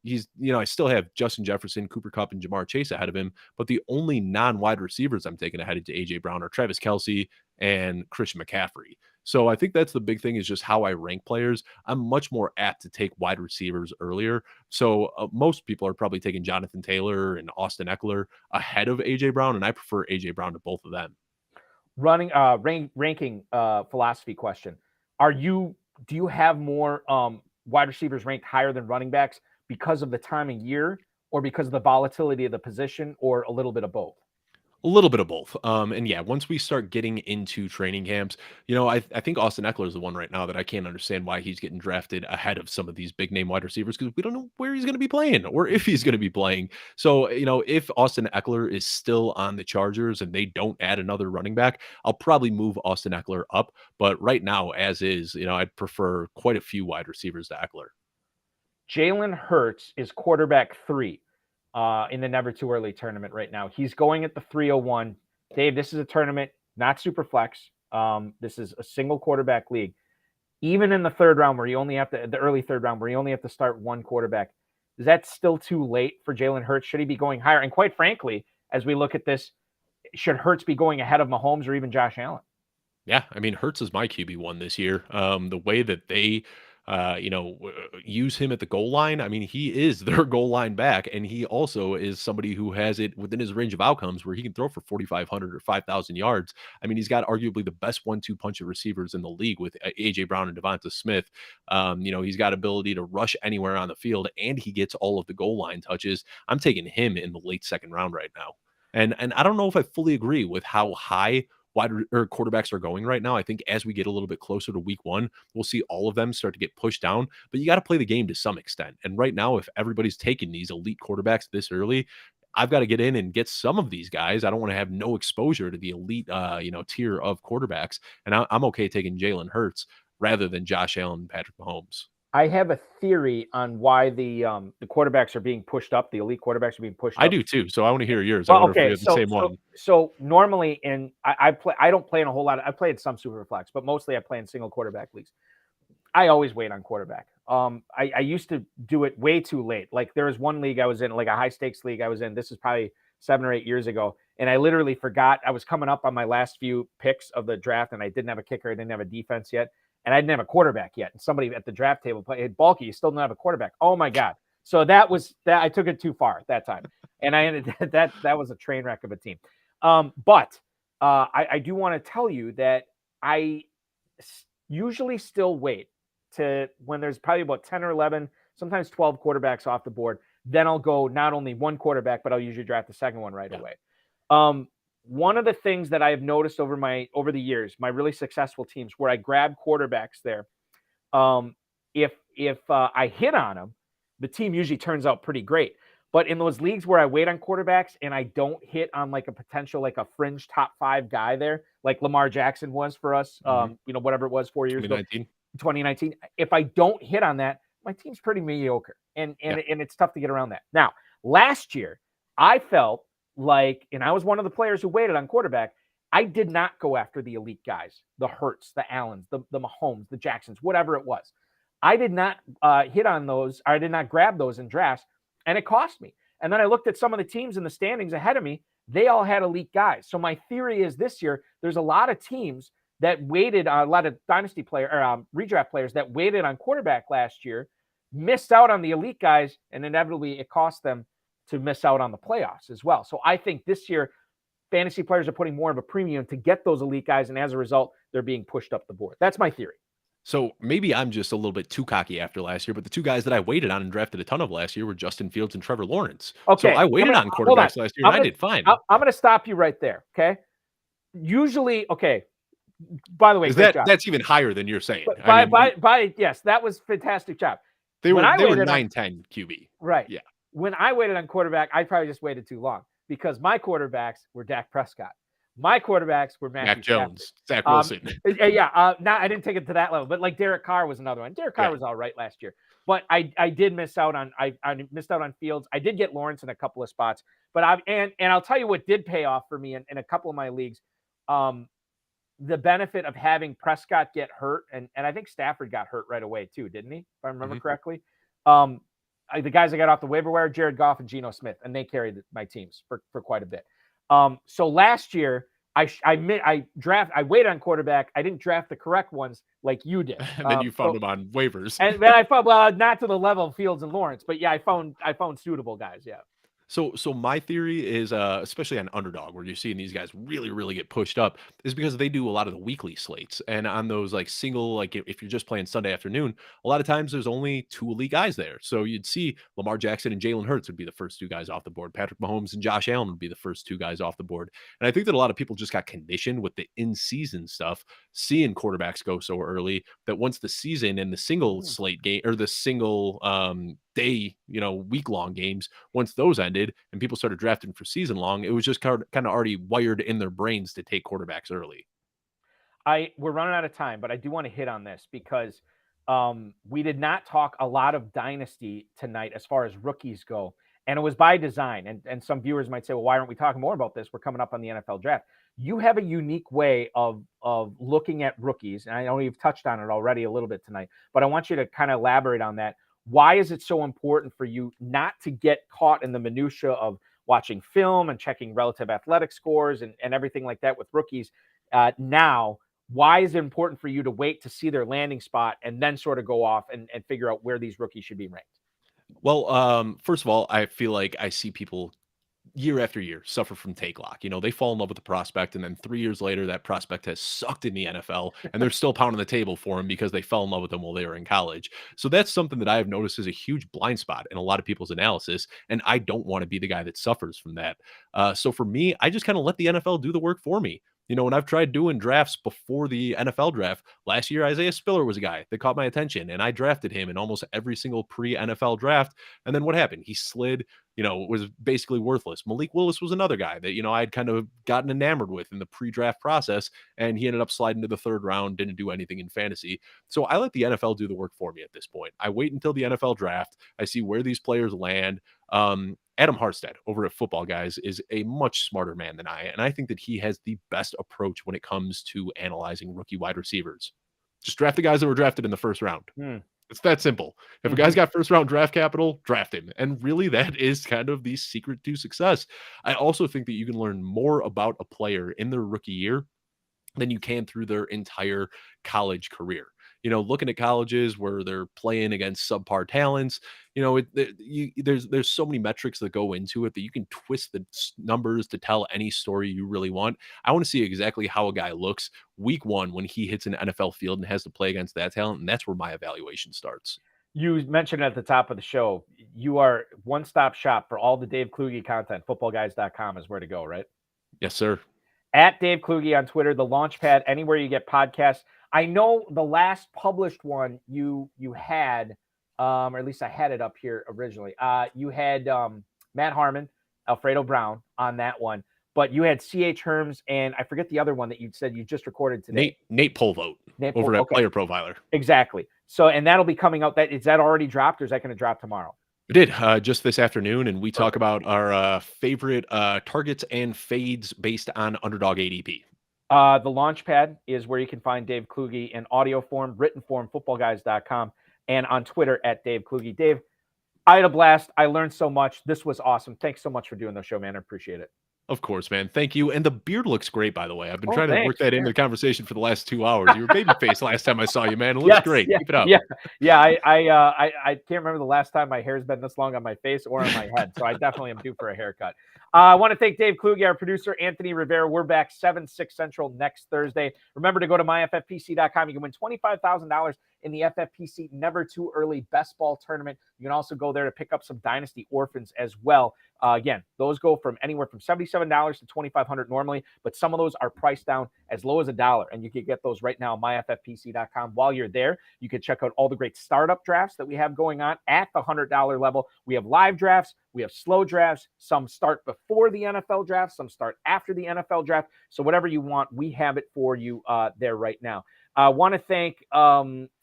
he's, I still have Justin Jefferson, Cooper Kupp, and Jamar Chase ahead of him, but the only non-wide receivers I'm taking ahead of AJ Brown are Travis Kelce and Christian McCaffrey. So I think that's the big thing is just how I rank players. I'm much more apt to take wide receivers earlier. So most people are probably taking Jonathan Taylor and Austin Eckler ahead of AJ Brown, and I prefer AJ Brown to both of them. Ranking philosophy question. Do you have more wide receivers ranked higher than running backs because of the time of year or because of the volatility of the position or a little bit of both? A little bit of both. And yeah, once we start getting into training camps, I think Austin Eckler is the one right now that I can't understand why he's getting drafted ahead of some of these big name wide receivers because we don't know where he's going to be playing or if he's going to be playing. So, if Austin Eckler is still on the Chargers and they don't add another running back, I'll probably move Austin Eckler up. But right now, as is, I'd prefer quite a few wide receivers to Eckler. Jalen Hurts is quarterback 3 in the Never Too Early tournament right now. He's going at the 301. Dave, this is a tournament, not super flex. This is a single quarterback league. Even in the third round where you only have to, the early third round where you only have to start one quarterback, is that still too late for Jalen Hurts? Should he be going higher? And quite frankly, as we look at this, should Hurts be going ahead of Mahomes or even Josh Allen? Yeah, I mean, Hurts is my QB1 this year. The way that they, use him at the goal line, I mean, he is their goal line back, and he also is somebody who has it within his range of outcomes where he can throw for 4,500 or 5,000 yards. I mean, he's got arguably the best 1-2 punch of receivers in the league with A.J. Brown and Devonta Smith. He's got ability to rush anywhere on the field, and he gets all of the goal line touches. I'm taking him in the late second round right now. And I don't know if I fully agree with how high quarterbacks are going right now. I think as we get a little bit closer to week 1, we'll see all of them start to get pushed down, but you got to play the game to some extent. And right now, if everybody's taking these elite quarterbacks this early, I've got to get in and get some of these guys. I don't want to have no exposure to the elite, tier of quarterbacks. And I'm okay taking Jalen Hurts rather than Josh Allen and Patrick Mahomes. I have a theory on why the quarterbacks are being pushed up. The elite quarterbacks are being pushed up. I do too. So I want to hear yours. Well, I wonder if we have the same one. So normally I don't play in a whole lot. I play in some super flex, but mostly I play in single quarterback leagues. I always wait on quarterback. I used to do it way too late. Like there was one league I was in, like a high stakes league I was in. This is probably 7 or 8 years ago. And I literally forgot I was coming up on my last few picks of the draft and I didn't have a kicker. I didn't have a defense yet. And I didn't have a quarterback yet. And somebody at the draft table played Balky, you still don't have a quarterback. Oh my God. So that I took it too far at that time. And I ended that was a train wreck of a team. But I do want to tell you that I usually still wait to when there's probably about 10 or 11, sometimes 12 quarterbacks off the board. Then I'll go not only one quarterback, but I'll usually draft the second one right away. One of the things that I have noticed over the years, my really successful teams where I grab quarterbacks there, if I hit on them, the team usually turns out pretty great. But in those leagues where I wait on quarterbacks and I don't hit on like a potential, like a fringe top 5 guy there, like Lamar Jackson was for us, whatever it was 4 years ago, 2019. If I don't hit on that, my team's pretty mediocre, and it's tough to get around that. Now, last year, I felt like, and I was one of the players who waited on quarterback, I did not go after the elite guys, the Hurts, the Allens, the Mahomes, the Jacksons, whatever it was. I did not hit on those. I did not grab those in drafts, and it cost me. And then I looked at some of the teams in the standings ahead of me. They all had elite guys. So my theory is this year, there's a lot of teams that waited, a lot of dynasty player or redraft players that waited on quarterback last year, missed out on the elite guys, and inevitably it cost them to miss out on the playoffs as well. So I think this year, fantasy players are putting more of a premium to get those elite guys, and as a result, they're being pushed up the board. That's my theory. So maybe I'm just a little bit too cocky after last year, but the 2 guys that I waited on and drafted a ton of last year were Justin Fields and Trevor Lawrence. Okay. So I waited on quarterbacks last year, and I did fine. I'm going to stop you right there, okay? Usually, okay, by the way, that's even higher than you're saying. Yes, that was a fantastic job. They were 9-10 QB. Right. Yeah. When I waited on quarterback, I probably just waited too long because my quarterbacks were Dak Prescott. My quarterbacks were Mac Jones, Zach Wilson. Now I didn't take it to that level, but like Derek Carr was another one. Derek Carr was all right last year, but I did miss out on I missed out on Fields. I did get Lawrence in a couple of spots, but I'll tell you what did pay off for me in a couple of my leagues. The benefit of having Prescott get hurt, and I think Stafford got hurt right away too, didn't he? If I remember correctly. The guys I got off the waiver wire, Jared Goff and Geno Smith, and they carried my teams for quite a bit. So last year I waited on quarterback. I didn't draft the correct ones like you did. And then you found them on waivers. And then I found, not to the level of Fields and Lawrence, but yeah, I found suitable guys. Yeah. So my theory is, especially on Underdog, where you're seeing these guys really, really get pushed up, is because they do a lot of the weekly slates. And on those like single, like if you're just playing Sunday afternoon, a lot of times there's only 2 elite guys there. So you'd see Lamar Jackson and Jalen Hurts would be the first 2 guys off the board. Patrick Mahomes and Josh Allen would be the first 2 guys off the board. And I think that a lot of people just got conditioned with the in-season stuff, seeing quarterbacks go so early, that once the season and the single slate game or the single day, week-long games, once those ended and people started drafting for season long, it was just kind of already wired in their brains to take quarterbacks early. We're running out of time, but I do want to hit on this because we did not talk a lot of Dynasty tonight as far as rookies go. And it was by design. And some viewers might say, well, why aren't we talking more about this? We're coming up on the NFL draft. You have a unique way of looking at rookies. And I know you've touched on it already a little bit tonight, but I want you to kind of elaborate on that. Why is it so important for you not to get caught in the minutia of watching film and checking relative athletic scores and everything like that with rookies now? Why is it important for you to wait to see their landing spot and then sort of go off and figure out where these rookies should be ranked? Well, first of all, I feel like I see people year after year suffer from take lock. They fall in love with the prospect, and then 3 years later, that prospect has sucked in the NFL, and they're still pounding the table for him because they fell in love with him while they were in college. So that's something that I have noticed is a huge blind spot in a lot of people's analysis, and I don't want to be the guy that suffers from that. So for me, I just kind of let the NFL do the work for me. When I've tried doing drafts before the NFL draft, last year, Isaiah Spiller was a guy that caught my attention, and I drafted him in almost every single pre-NFL draft. And then what happened? He slid, was basically worthless. Malik Willis was another guy that, I'd kind of gotten enamored with in the pre-draft process, and he ended up sliding to the third round, didn't do anything in fantasy. So I let the NFL do the work for me at this point. I wait until the NFL draft. I see where these players land. Adam Harstad over at Football Guys is a much smarter man than I, and I think that he has the best approach when it comes to analyzing rookie wide receivers. Just draft the guys that were drafted in the first round. It's that simple. If a guy's got first round draft capital, draft him. And really, that is kind of the secret to success. I also think that you can learn more about a player in their rookie year than you can through their entire college career. Looking at colleges where they're playing against subpar talents, there's so many metrics that go into it that you can twist the numbers to tell any story you really want. I want to see exactly how a guy looks week one when he hits an NFL field and has to play against that talent, and that's where my evaluation starts. You mentioned at the top of the show, you are one-stop shop for all the Dave Kluge content. Footballguys.com is where to go, right? Yes, sir. At Dave Kluge on Twitter, the Launchpad, anywhere you get podcasts. I know the last published one you had, or at least I had it up here originally. You had Matt Harmon, Alfredo Brown on that one, but you had C.H. Herms, and I forget the other one that you said you just recorded today. Nate Polvote over at Player Profiler. Exactly. So, and that'll be coming out. Is that already dropped, or is that going to drop tomorrow? We did just this afternoon, and we talk about our favorite targets and fades based on underdog ADP. The Launchpad is where you can find Dave Kluge in audio form, written form, footballguys.com, and on Twitter at Dave Kluge. Dave, I had a blast. I learned so much. This was awesome. Thanks so much for doing the show, man. I appreciate it. Of course, man. Thank you. And the beard looks great, by the way. I've been trying to work that into the conversation for the last 2 hours. You were baby face last time I saw you, man. It looks great. Keep it up. Yeah. I can't remember the last time my hair's been this long on my face or on my head. So I definitely am due for a haircut. I want to thank Dave Kluge, our producer, Anthony Rivera. We're back 7-6 Central next Thursday. Remember to go to myffpc.com. You can win $25,000 in the FFPC Never Too Early Best Ball Tournament. You can also go there to pick up some Dynasty Orphans as well. Again, those go from anywhere from $77 to $2,500 normally, but some of those are priced down as low as $1, and you can get those right now at myffpc.com. While you're there, you can check out all the great startup drafts that we have going on at the $100 level. We have live drafts, we have slow drafts. Some start before the NFL draft, some start after the NFL draft. So whatever you want, we have it for you there right now. I want to thank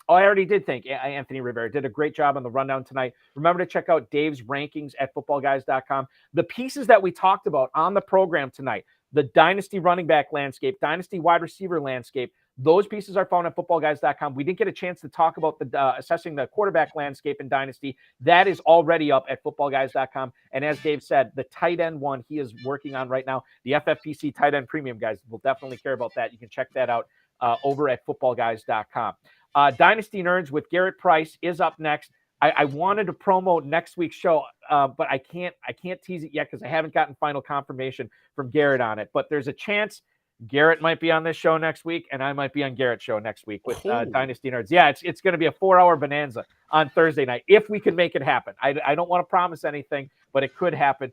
I already did thank Anthony Rivera. Did a great job on the rundown tonight. Remember to check out Dave's rankings at footballguys.com. The pieces that we talked about on the program tonight, the Dynasty running back landscape, Dynasty wide receiver landscape, those pieces are found at footballguys.com. We didn't get a chance to talk about the assessing the quarterback landscape in Dynasty. That is already up at footballguys.com. And as Dave said, the tight end one he is working on right now, the FFPC tight end premium guys will definitely care about that. You can check that out over at footballguys.com. Dynasty Nerds with Garrett Price is up next. I wanted to promo next week's show, but I can't tease it yet because I haven't gotten final confirmation from Garrett on it. But there's a chance Garrett might be on this show next week, and I might be on Garrett's show next week with Dynasty Nerds. Yeah, it's going to be a 4-hour bonanza on Thursday night if we can make it happen. I don't want to promise anything, but it could happen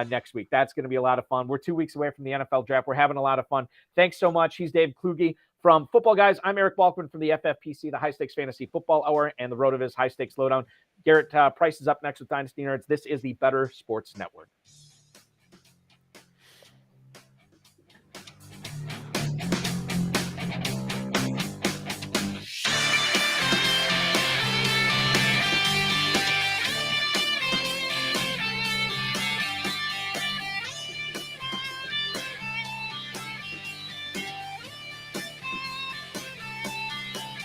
next week. That's going to be a lot of fun. We're 2 weeks away from the NFL draft. We're having a lot of fun. Thanks so much. He's Dave Kluge. From Football Guys, I'm Eric Balkman from the FFPC, the High Stakes Fantasy Football Hour, and the RotoViz High Stakes Lowdown. Garrett Price is up next with Dynasty Nerds. This is the Better Sports Network.